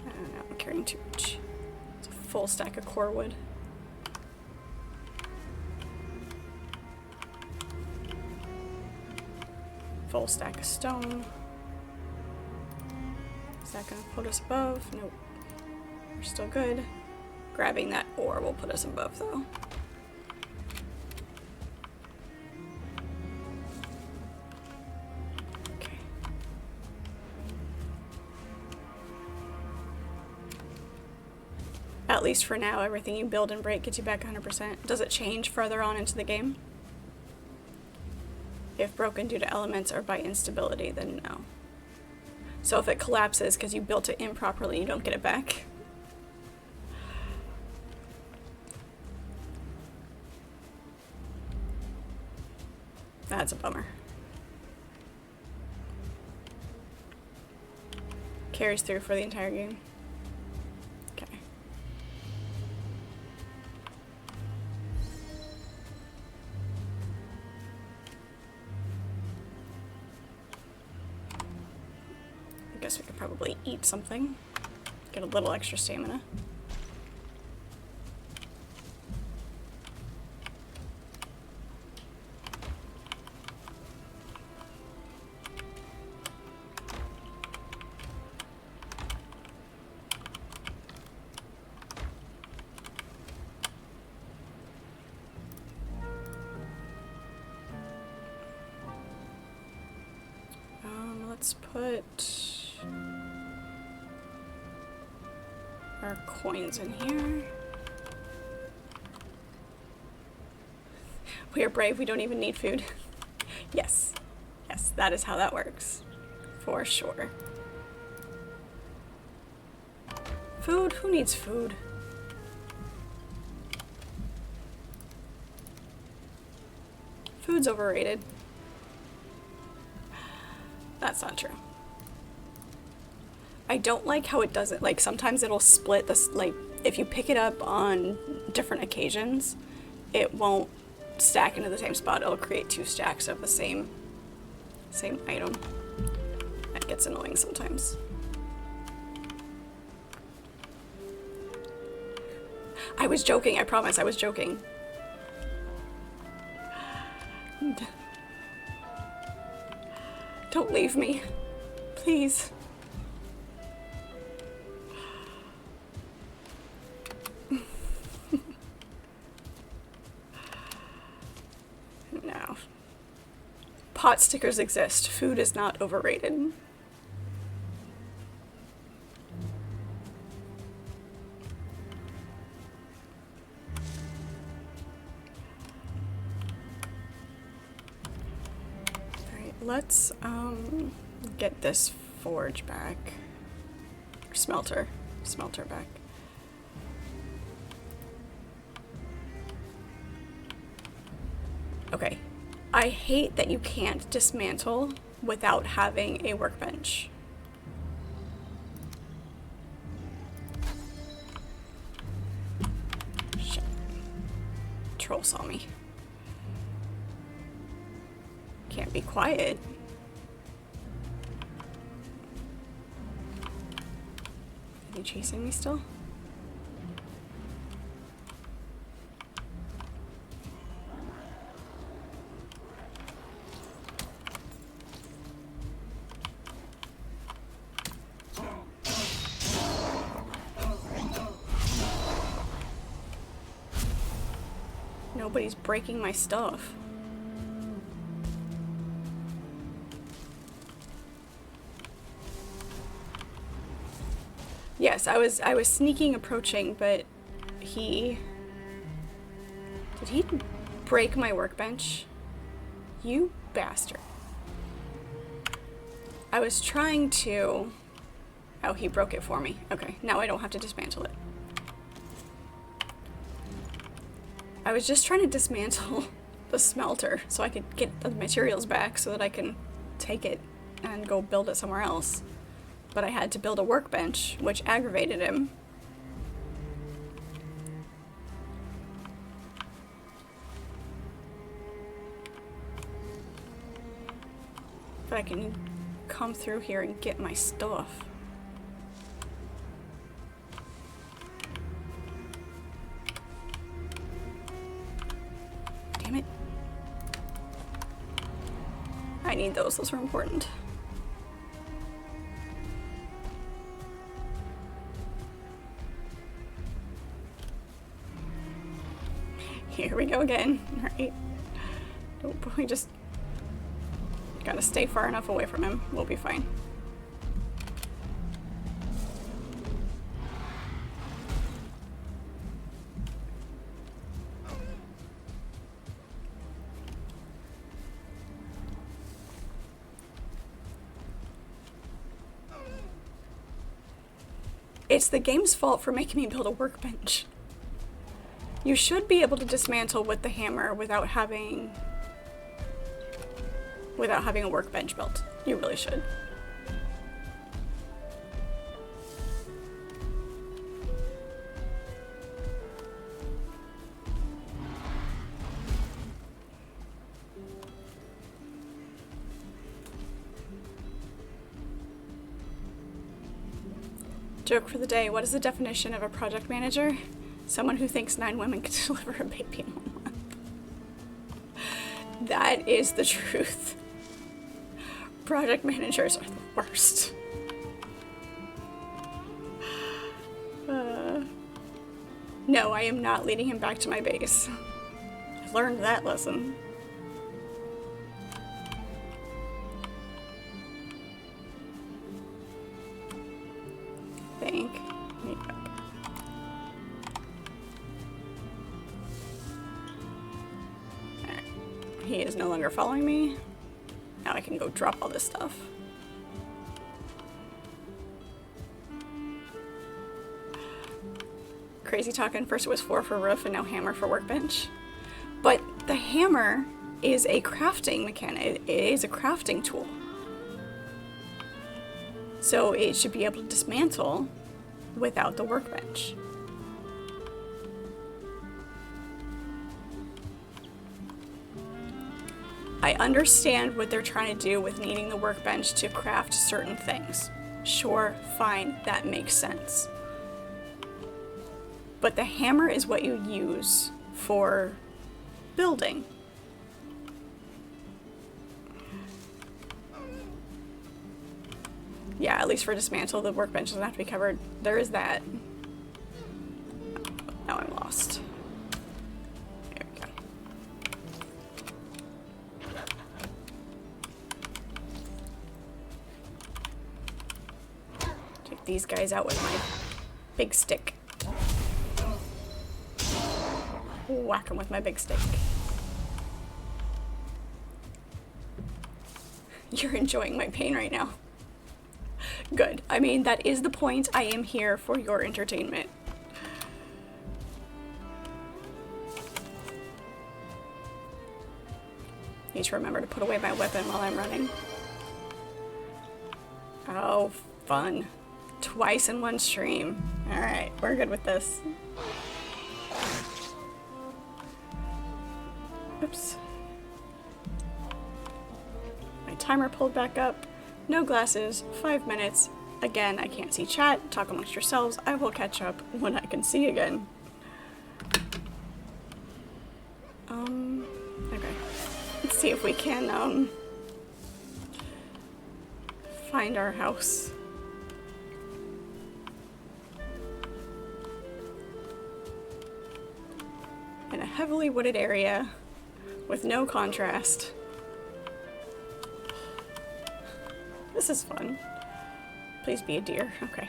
I don't know, I'm carrying too much. It's a full stack of core wood. Full stack of stone. Is that gonna put us above? Nope. We're still good. Grabbing that ore will put us above though. Okay. At least for now, everything you build and break gets you back 100%. Does it change further on into the game? If broken due to elements or by instability, then no. So if it collapses because you built it improperly, you don't get it back. That's a bummer. Carries through for the entire game. Okay. I guess we could probably eat something. Get a little extra stamina. Let's put our coins in here. We are brave, we don't even need food. Yes, yes, that is how that works, for sure. Food? Who needs food? Food's overrated. That's not true. I don't like how it doesn't, like, sometimes it'll split this, like, if you pick it up on different occasions, it won't stack into the same spot. It'll create 2 stacks of the same item. That gets annoying sometimes. I was joking, I promise, I was joking. Don't leave me, please. No. Pot stickers exist. Food is not overrated. Let's get this forge back. Smelter back. Okay. I hate that you can't dismantle without having a workbench. Shit. Troll saw me. Can't be quiet. Are you chasing me still? Nobody's breaking my stuff. Yes, I was sneaking approaching, but did he break my workbench? You bastard. I was trying to... Oh, he broke it for me. Okay, now I don't have to dismantle it. I was just trying to dismantle the smelter so I could get the materials back so that I can take it and go build it somewhere else. But I had to build a workbench, which aggravated him. But I can come through here and get my stuff. Damn it. I need those. Those are important. Here we go again. Alright. Nope, we just gotta stay far enough away from him. We'll be fine. It's the game's fault for making me build a workbench. You should be able to dismantle with the hammer without having a workbench built. You really should. Joke for the day. What is the definition of a project manager? Someone who thinks 9 women can deliver a baby in 1 month. That is the truth. Project managers are the worst. No, I am not leading him back to my base. I learned that lesson. Thank me. He is no longer following me. Now I can go drop all this stuff. Crazy talking. First it was 4 for roof and now hammer for workbench. But the hammer is a crafting mechanic. It is a crafting tool. So it should be able to dismantle without the workbench. I understand what they're trying to do with needing the workbench to craft certain things. Sure, fine, that makes sense. But the hammer is what you use for building. Yeah, at least for dismantle, the workbench doesn't have to be covered. There is that. Now I'm lost. There we go. Take these guys out with my big stick. Whack them with my big stick. You're enjoying my pain right now. Good. I mean, that is the point. I am here for your entertainment. Need to remember to put away my weapon while I'm running. Oh, fun. Twice in one stream. Alright, we're good with this. Oops. My timer pulled back up. No glasses. 5 minutes. Again, I can't see chat. Talk amongst yourselves. I will catch up when I can see again. Okay. Let's see if we can, find our house. In a heavily wooded area with no contrast. This is fun. Please be a deer. Okay.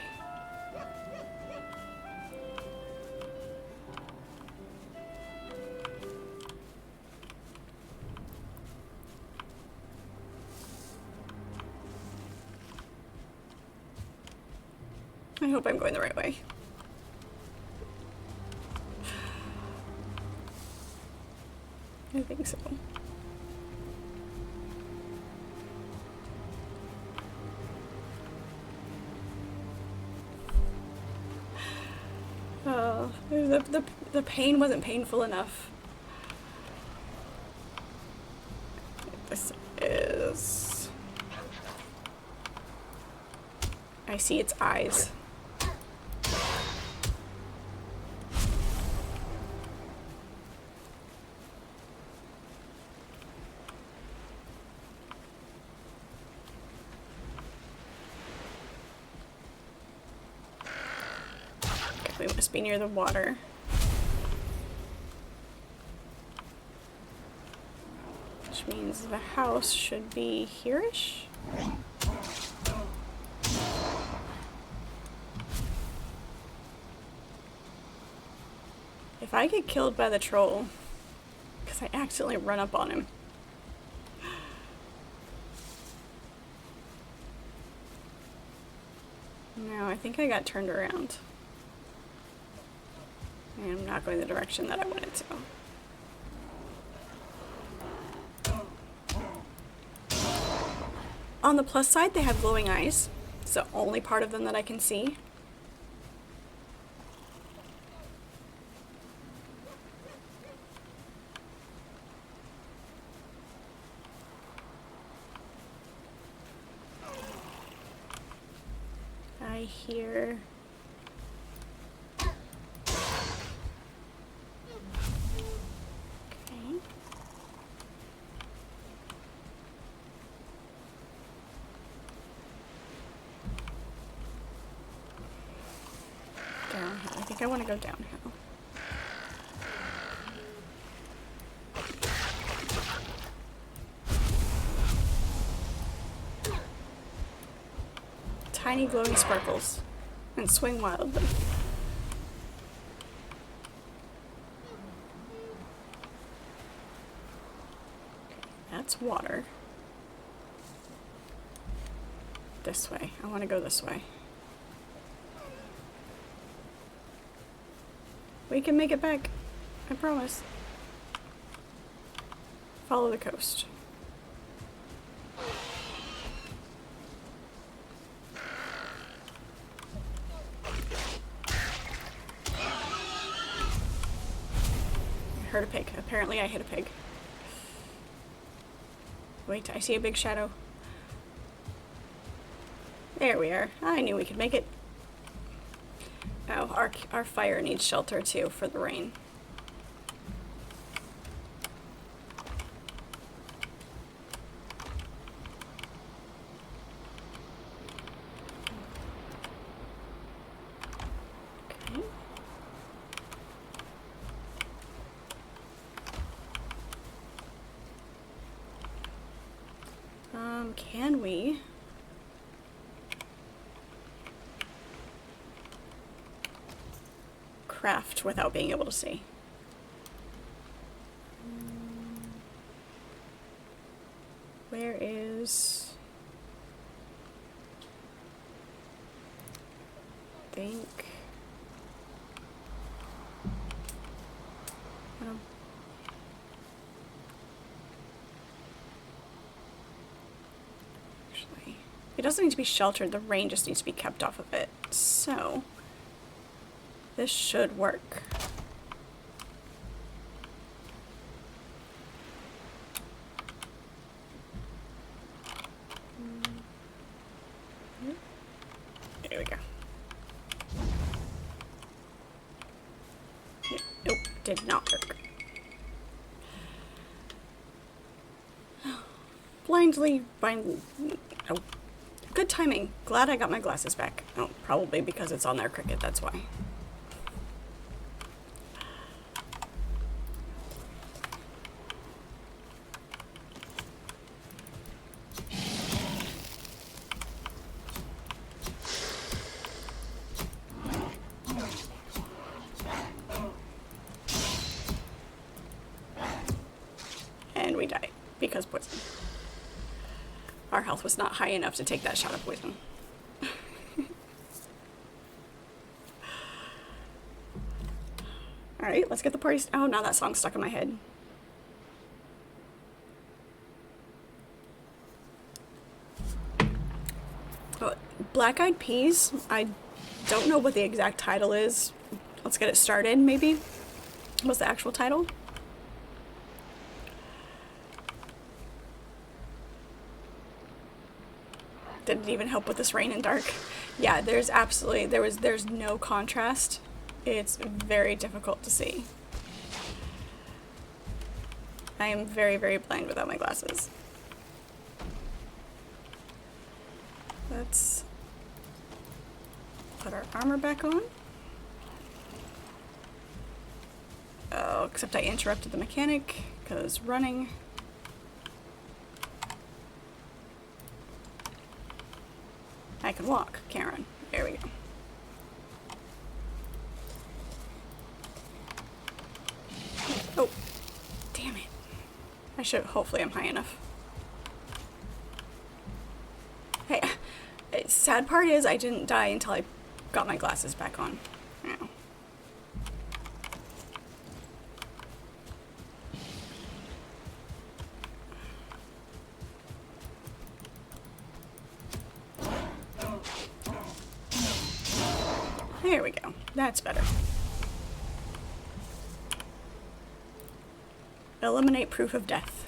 I hope I'm going the right way. I think so. The pain wasn't painful enough. This is... I see its eyes. We must be near the water. Which means the house should be here-ish? If I get killed by the troll, because I accidentally run up on him. No, I think I got turned around. I am not going the direction that I wanted to. On the plus side, they have glowing eyes. It's the only part of them that I can see. I hear... Downhill. I think I want to go downhill. Tiny glowing sparkles. And swing wildly. That's water. This way. I want to go this way. We can make it back. I promise. Follow the coast. heard a pig. Apparently I hit a pig. Wait, I see a big shadow. There we are. I knew we could make it. Oh, our fire needs shelter too for the rain. Can we? Craft without being able to see? Where is... think... It doesn't need to be sheltered, the rain just needs to be kept off of it. So, this should work. There we go. Nope, did not work. Blindly. Oh. Good timing. Glad I got my glasses back. Oh, probably because it's on their cricket, that's why. And we die because poison. Our health was not high enough to take that shot of poison. Alright, let's get the party. Oh, now that song's stuck in my head. Oh, Black Eyed Peas. I don't know what the exact title is. Let's get it started, maybe? What's the actual title? Didn't even help with this rain and dark. Yeah, there's no contrast. It's very difficult to see. I am very, very blind without my glasses. Let's put our armor back on. Oh, except I interrupted the mechanic because running. I can walk, can't run. There we go. Oh, damn it. I should, hopefully I'm high enough. Hey, sad part is I didn't die until I got my glasses back on. Ow. There we go. That's better. Eliminate proof of death.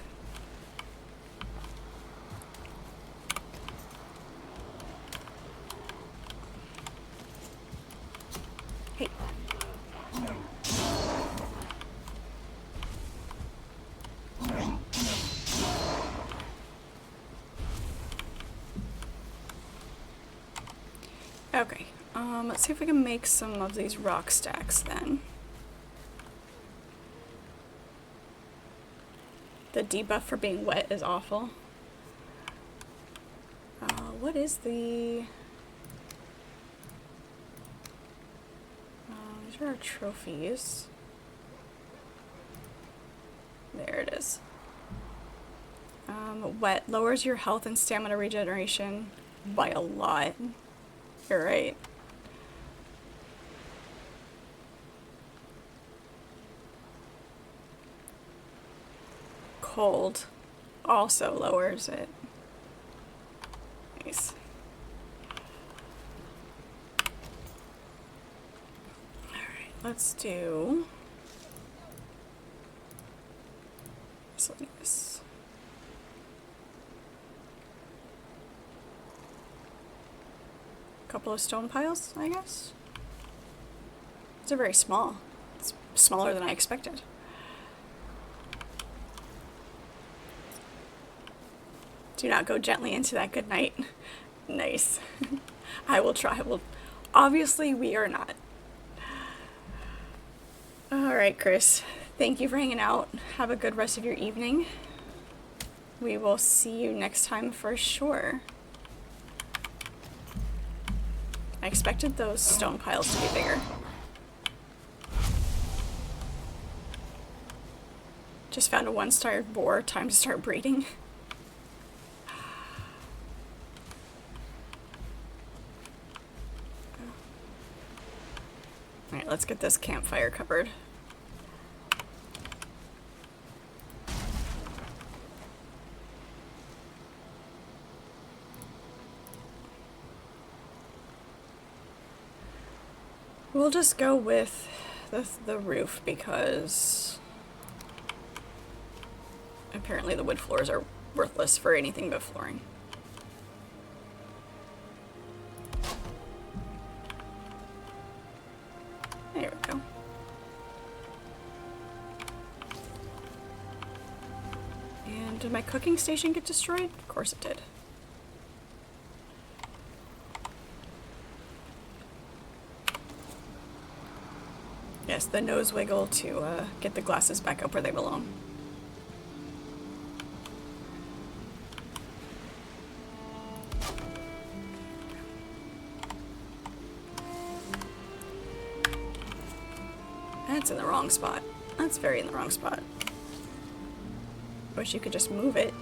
Hey. Okay. Let's see if we can make some of these rock stacks then. The debuff for being wet is awful. What is the... these are our trophies. There it is. Wet lowers your health and stamina regeneration by a lot. You're right. Cold also lowers it. Nice. Alright, let's do... Miscellaneous. Couple of stone piles, I guess. They're very small. It's smaller than I expected. Do not go gently into that good night. Nice. I will try. Well, obviously we are not. Alright, Chris. Thank you for hanging out. Have a good rest of your evening. We will see you next time for sure. I expected those stone piles to be bigger. Just found a one-star boar. Time to start breeding. Alright, let's get this campfire covered. We'll just go with the roof because apparently the wood floors are worthless for anything but flooring. There we go. And did my cooking station get destroyed? Of course it did. Yes, the nose wiggle to get the glasses back up where they belong. That's in the wrong spot. That's very in the wrong spot. Wish you could just move it.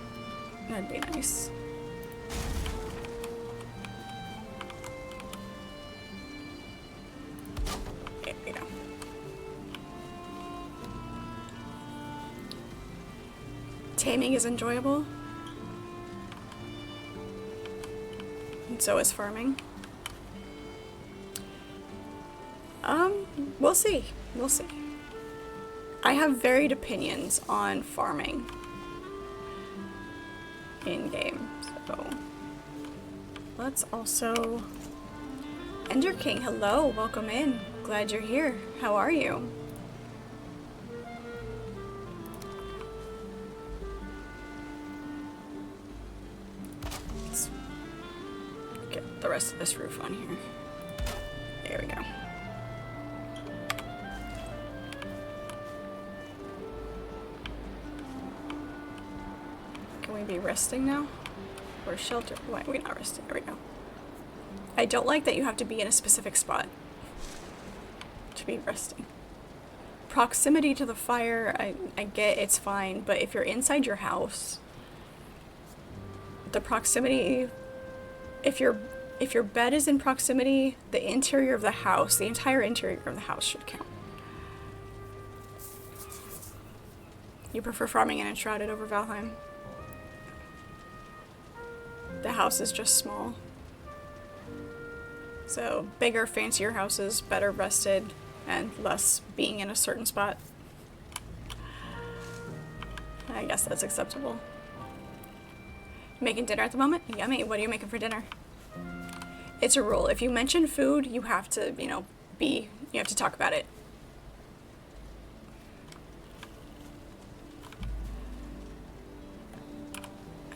That'd be nice. There we go. Taming is enjoyable. And so is farming. We'll see. We'll see. I have varied opinions on farming in-game, so let's also... Ender King, hello, welcome in. Glad you're here. How are you? Let's get the rest of this roof on here. There we go. Can we be resting now? Or shelter? Why are we not resting? There we go. I don't like that you have to be in a specific spot to be resting. Proximity to the fire, I get it's fine, but if you're inside your house, the proximity, if your bed is in proximity, the interior of the house, the entire interior of the house should count. You prefer farming in Enshrouded over Valheim? The house is just small. So bigger, fancier houses, better rested, and less being in a certain spot. I guess that's acceptable. Making dinner at the moment? Yummy. What are you making for dinner? It's a rule. If you mention food, you have to, you have to talk about it.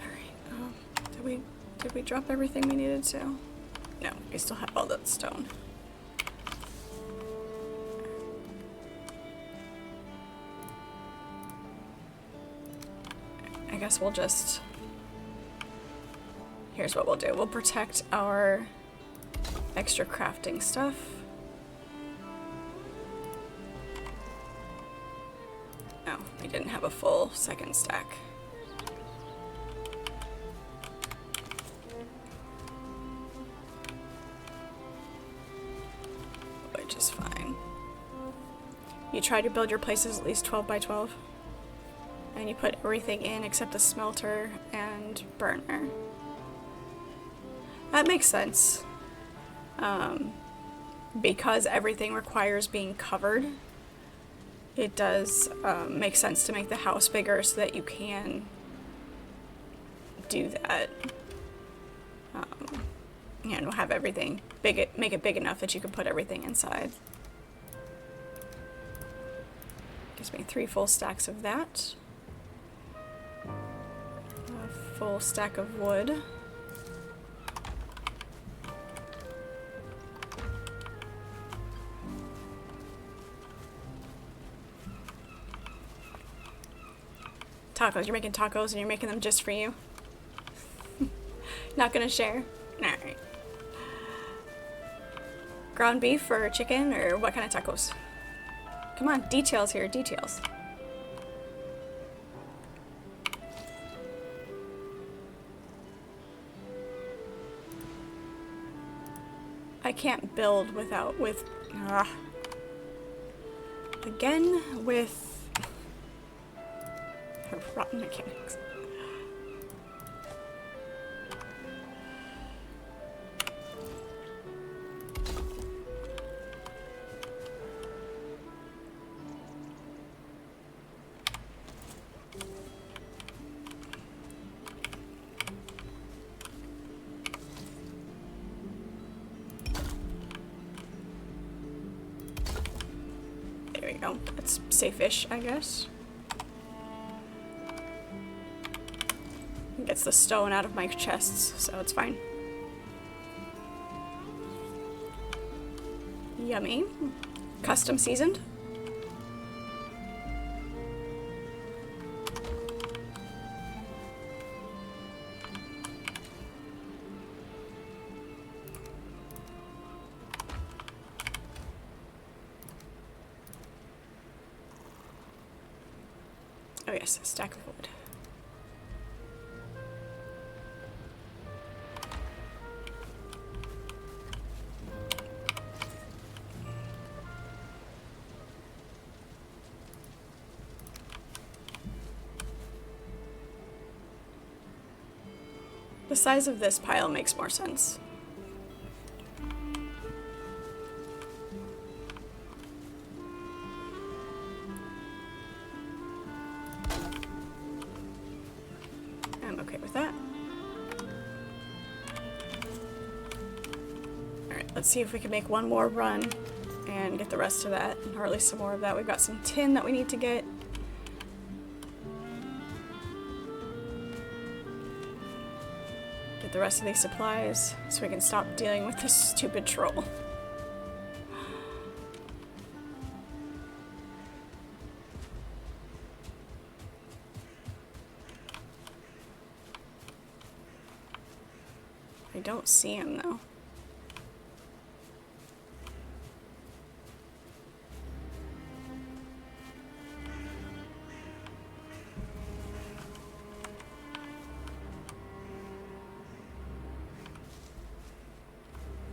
Alright, did we drop everything we needed to? No, we still have all that stone. I guess we'll just... Here's what we'll do. We'll protect our extra crafting stuff. Oh, we didn't have a full second stack. Which is fine. You try to build your places at least 12 by 12. And you put everything in except the smelter and burner. That makes sense. Because everything requires being covered, it does make sense to make the house bigger so that you can do that. And have everything big, make it big enough that you can put everything inside. Gives me 3 full stacks of that. A full stack of wood. Tacos. You're making tacos and you're making them just for you. Not gonna share? Alright. Ground beef or chicken or what kind of tacos? Come on, details here, details. I can't build again with rotten mechanics. There we go. That's safe-ish, I guess. Gets the stone out of my chests, so it's fine. Yummy. Custom seasoned. Oh yes, a stack of wood. The size of this pile makes more sense. I'm okay with that. Alright, let's see if we can make one more run and get the rest of that, or at least some more of that. We've got some tin that we need to get. Get the rest of these supplies so we can stop dealing with this stupid troll. I don't see him though.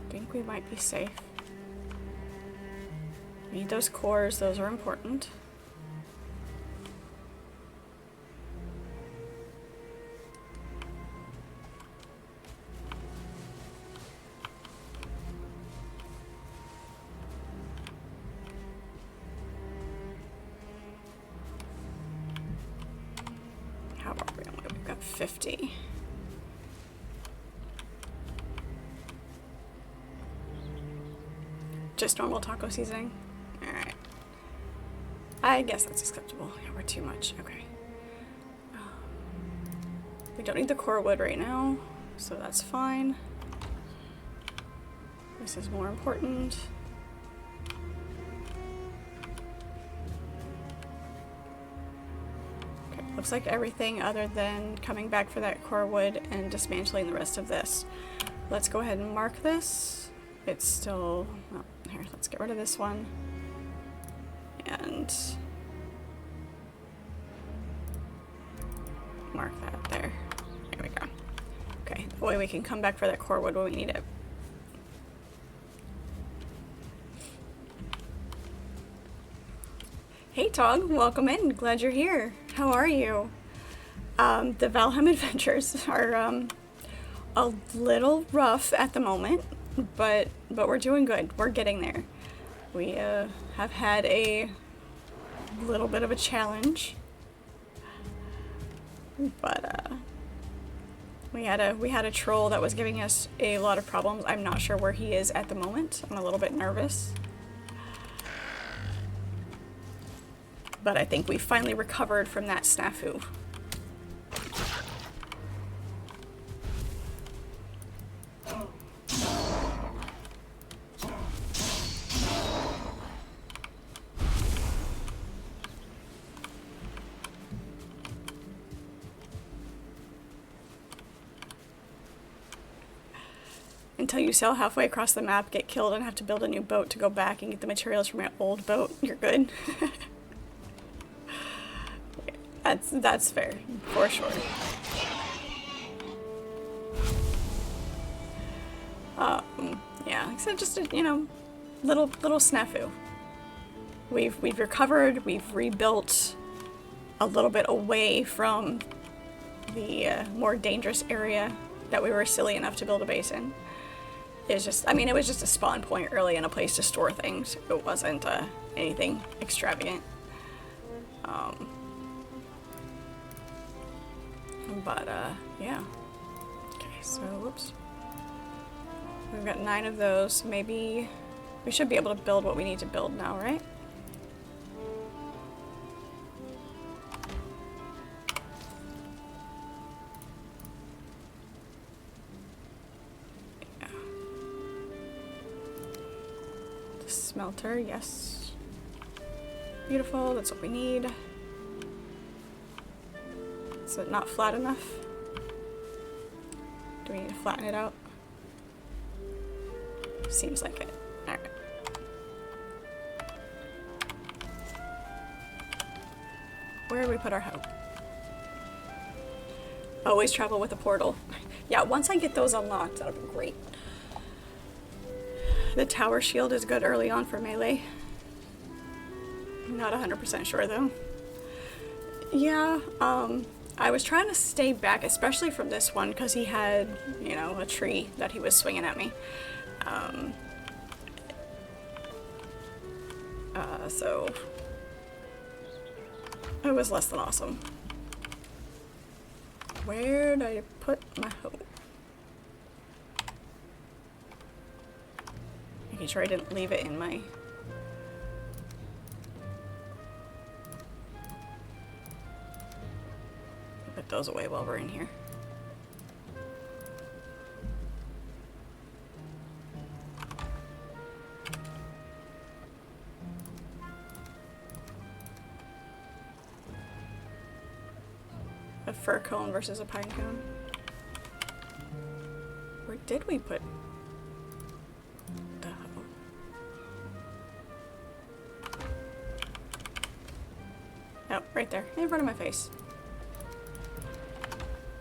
I think we might be safe. Need those cores, those are important. How are we? We've got 50. Just normal taco seasoning? Alright. I guess that's acceptable. Yeah, we're too much. Okay. We don't need the core wood right now, so that's fine. This is more important. Okay, looks like everything other than coming back for that core wood and dismantling the rest of this. Let's go ahead and mark this. It's still... Oh, here, let's get rid of this one. And... mark that there. There we go. Okay, that way we can come back for that core wood when we need it. Hey Tog, welcome in. Glad you're here. How are you? The Valheim adventures are a little rough at the moment, but we're doing good. We're getting there. We have had a a little bit of a challenge. But we had a troll that was giving us a lot of problems. I'm not sure where he is at the moment. I'm a little bit nervous. But I think we finally recovered from that snafu. Until you sail halfway across the map, get killed, and have to build a new boat to go back and get the materials from your old boat, you're good. That's fair, for sure. Yeah, like I said, just a, you know, little snafu. We've recovered, we've rebuilt a little bit away from the more dangerous area that we were silly enough to build a base in. It's just, I mean, it was just a spawn point early and a place to store things. It wasn't anything extravagant. Yeah. Okay, so, whoops. We've got 9 of those. Maybe we should be able to build what we need to build now, right? Yeah. The smelter, yes. Beautiful, that's what we need. Is it not flat enough? Do we need to flatten it out? Seems like it. Alright. Where do we put our hope? Always travel with a portal. Yeah, once I get those unlocked, that'll be great. The tower shield is good early on for melee. I'm not 100% sure though. Yeah, I was trying to stay back, especially from this one, because he had, you know, a tree that he was swinging at me. So it was less than awesome. Where did I put my hope? Making sure I didn't leave it in my... Put those away while we're in here. A fir cone versus a pine cone. Where did we put the hoe? Oh, right there, in front of my face.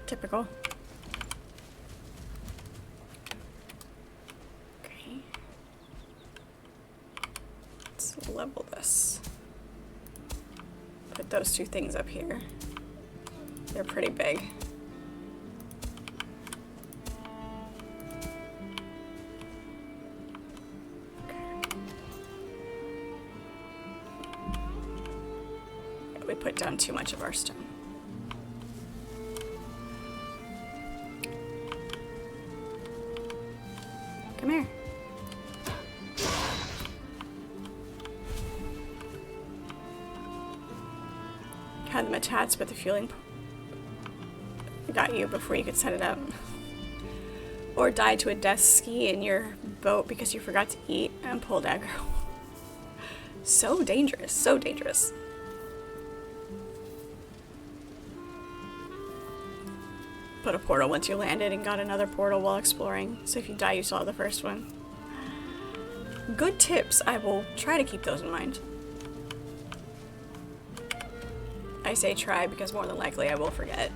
Typical. Okay. Let's level this. Put those 2 things up here. They're pretty big. Okay. Yeah, we put down too much of our stone. Come here. Had them attached, but the fueling got you before you could set it up. Or died to a death ski in your boat because you forgot to eat and pulled aggro. So dangerous, so dangerous. Put a portal once you landed and got another portal while exploring. So if you die, you saw the first one. Good tips. I will try to keep those in mind. I say try because more than likely I will forget.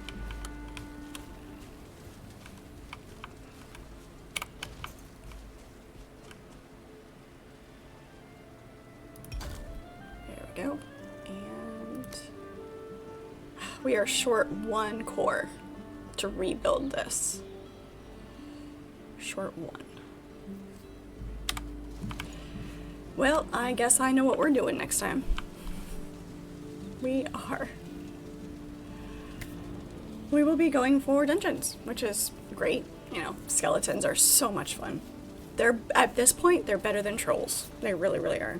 There we go. And we are short 1 core to rebuild this. Short 1. Well, I guess I know what we're doing next time. we will be going for dungeons, which is great. You know, skeletons are so much fun. At this point, they're better than trolls. They really, really are.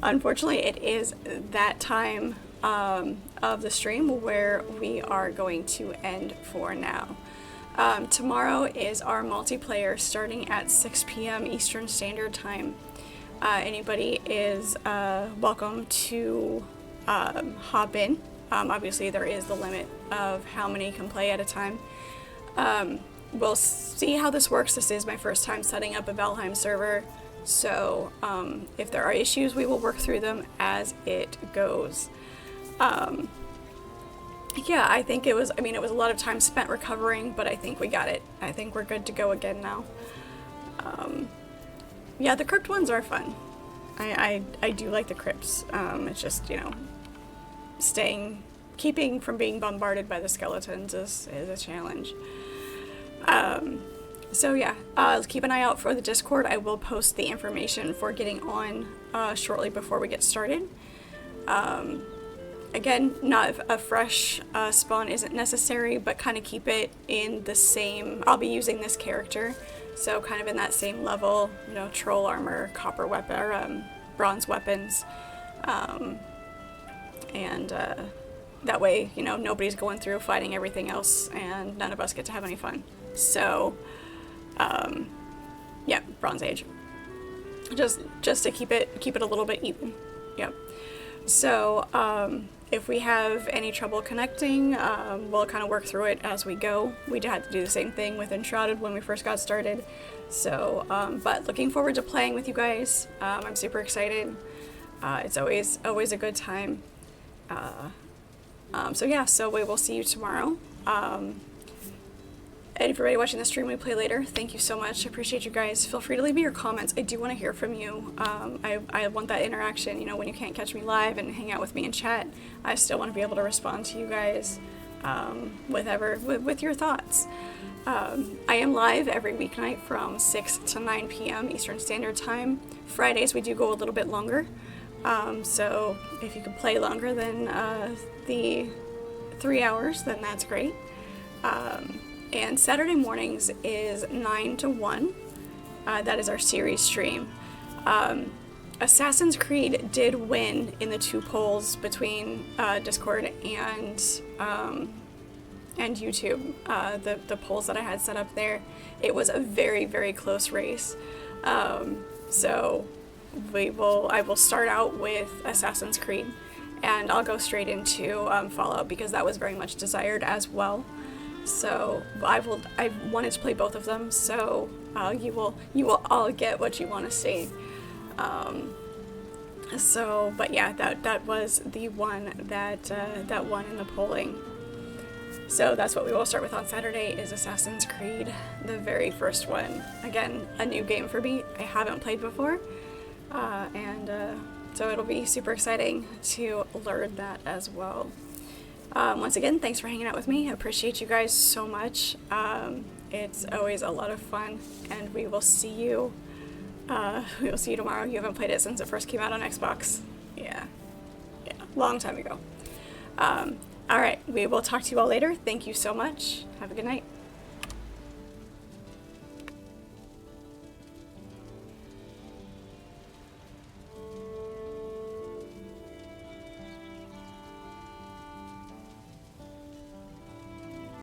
Unfortunately, it is that time of the stream where we are going to end for now. Tomorrow is our multiplayer starting at 6 p.m. Eastern Standard Time. Anybody is welcome to hop in. Obviously, there is the limit of how many can play at a time. We'll see how this works. This is my first time setting up a Valheim server, so if there are issues, we will work through them as it goes. Yeah, I think it was a lot of time spent recovering, but I think we got it. I think we're good to go again now. Yeah, the crypt ones are fun. I do like the crypts. It's just, you know, keeping from being bombarded by the skeletons is a challenge. So yeah, keep an eye out for the Discord. I will post the information for getting on shortly before we get started. Again, not a fresh spawn isn't necessary, but kind of keep it in the same. I'll be using this character, so kind of in that same level, you know, troll armor, copper weapon, or bronze weapons, and that way, you know, nobody's going through fighting everything else, and none of us get to have any fun. So, yeah, Bronze Age. Just to keep it a little bit even. Yep. So, if we have any trouble connecting, we'll kind of work through it as we go. We had to do the same thing with Enshrouded when we first got started. So, but looking forward to playing with you guys. I'm super excited. It's always a good time. So yeah, so we will see you tomorrow. And everybody watching the stream we play later, thank you so much. I appreciate you guys. Feel free to leave me your comments. I do want to hear from you. I want that interaction. You know, when you can't catch me live and hang out with me and chat, I still want to be able to respond to you guys with your thoughts. I am live every weeknight from 6 to 9 p.m. Eastern Standard Time. Fridays we do go a little bit longer. So if you can play longer than the 3 hours, then that's great. And Saturday mornings is 9 to 1. That is our series stream. Assassin's Creed did win in the 2 polls between Discord and YouTube. The polls that I had set up there. It was a very, very close race. So I will start out with Assassin's Creed, and I'll go straight into Fallout because that was very much desired as well. So I wanted to play both of them, so you will all get what you want to see. But yeah, that was the one that won in the polling. So that's what we will start with on Saturday is Assassin's Creed, the very first one. Again, a new game for me. I haven't played before, so it'll be super exciting to learn that as well. Once again, thanks for hanging out with me. I appreciate you guys so much. It's always a lot of fun, and we will see you tomorrow. You haven't played it since it first came out on Xbox. Yeah, long time ago. All right, we will talk to you all later. Thank you so much. Have a good night.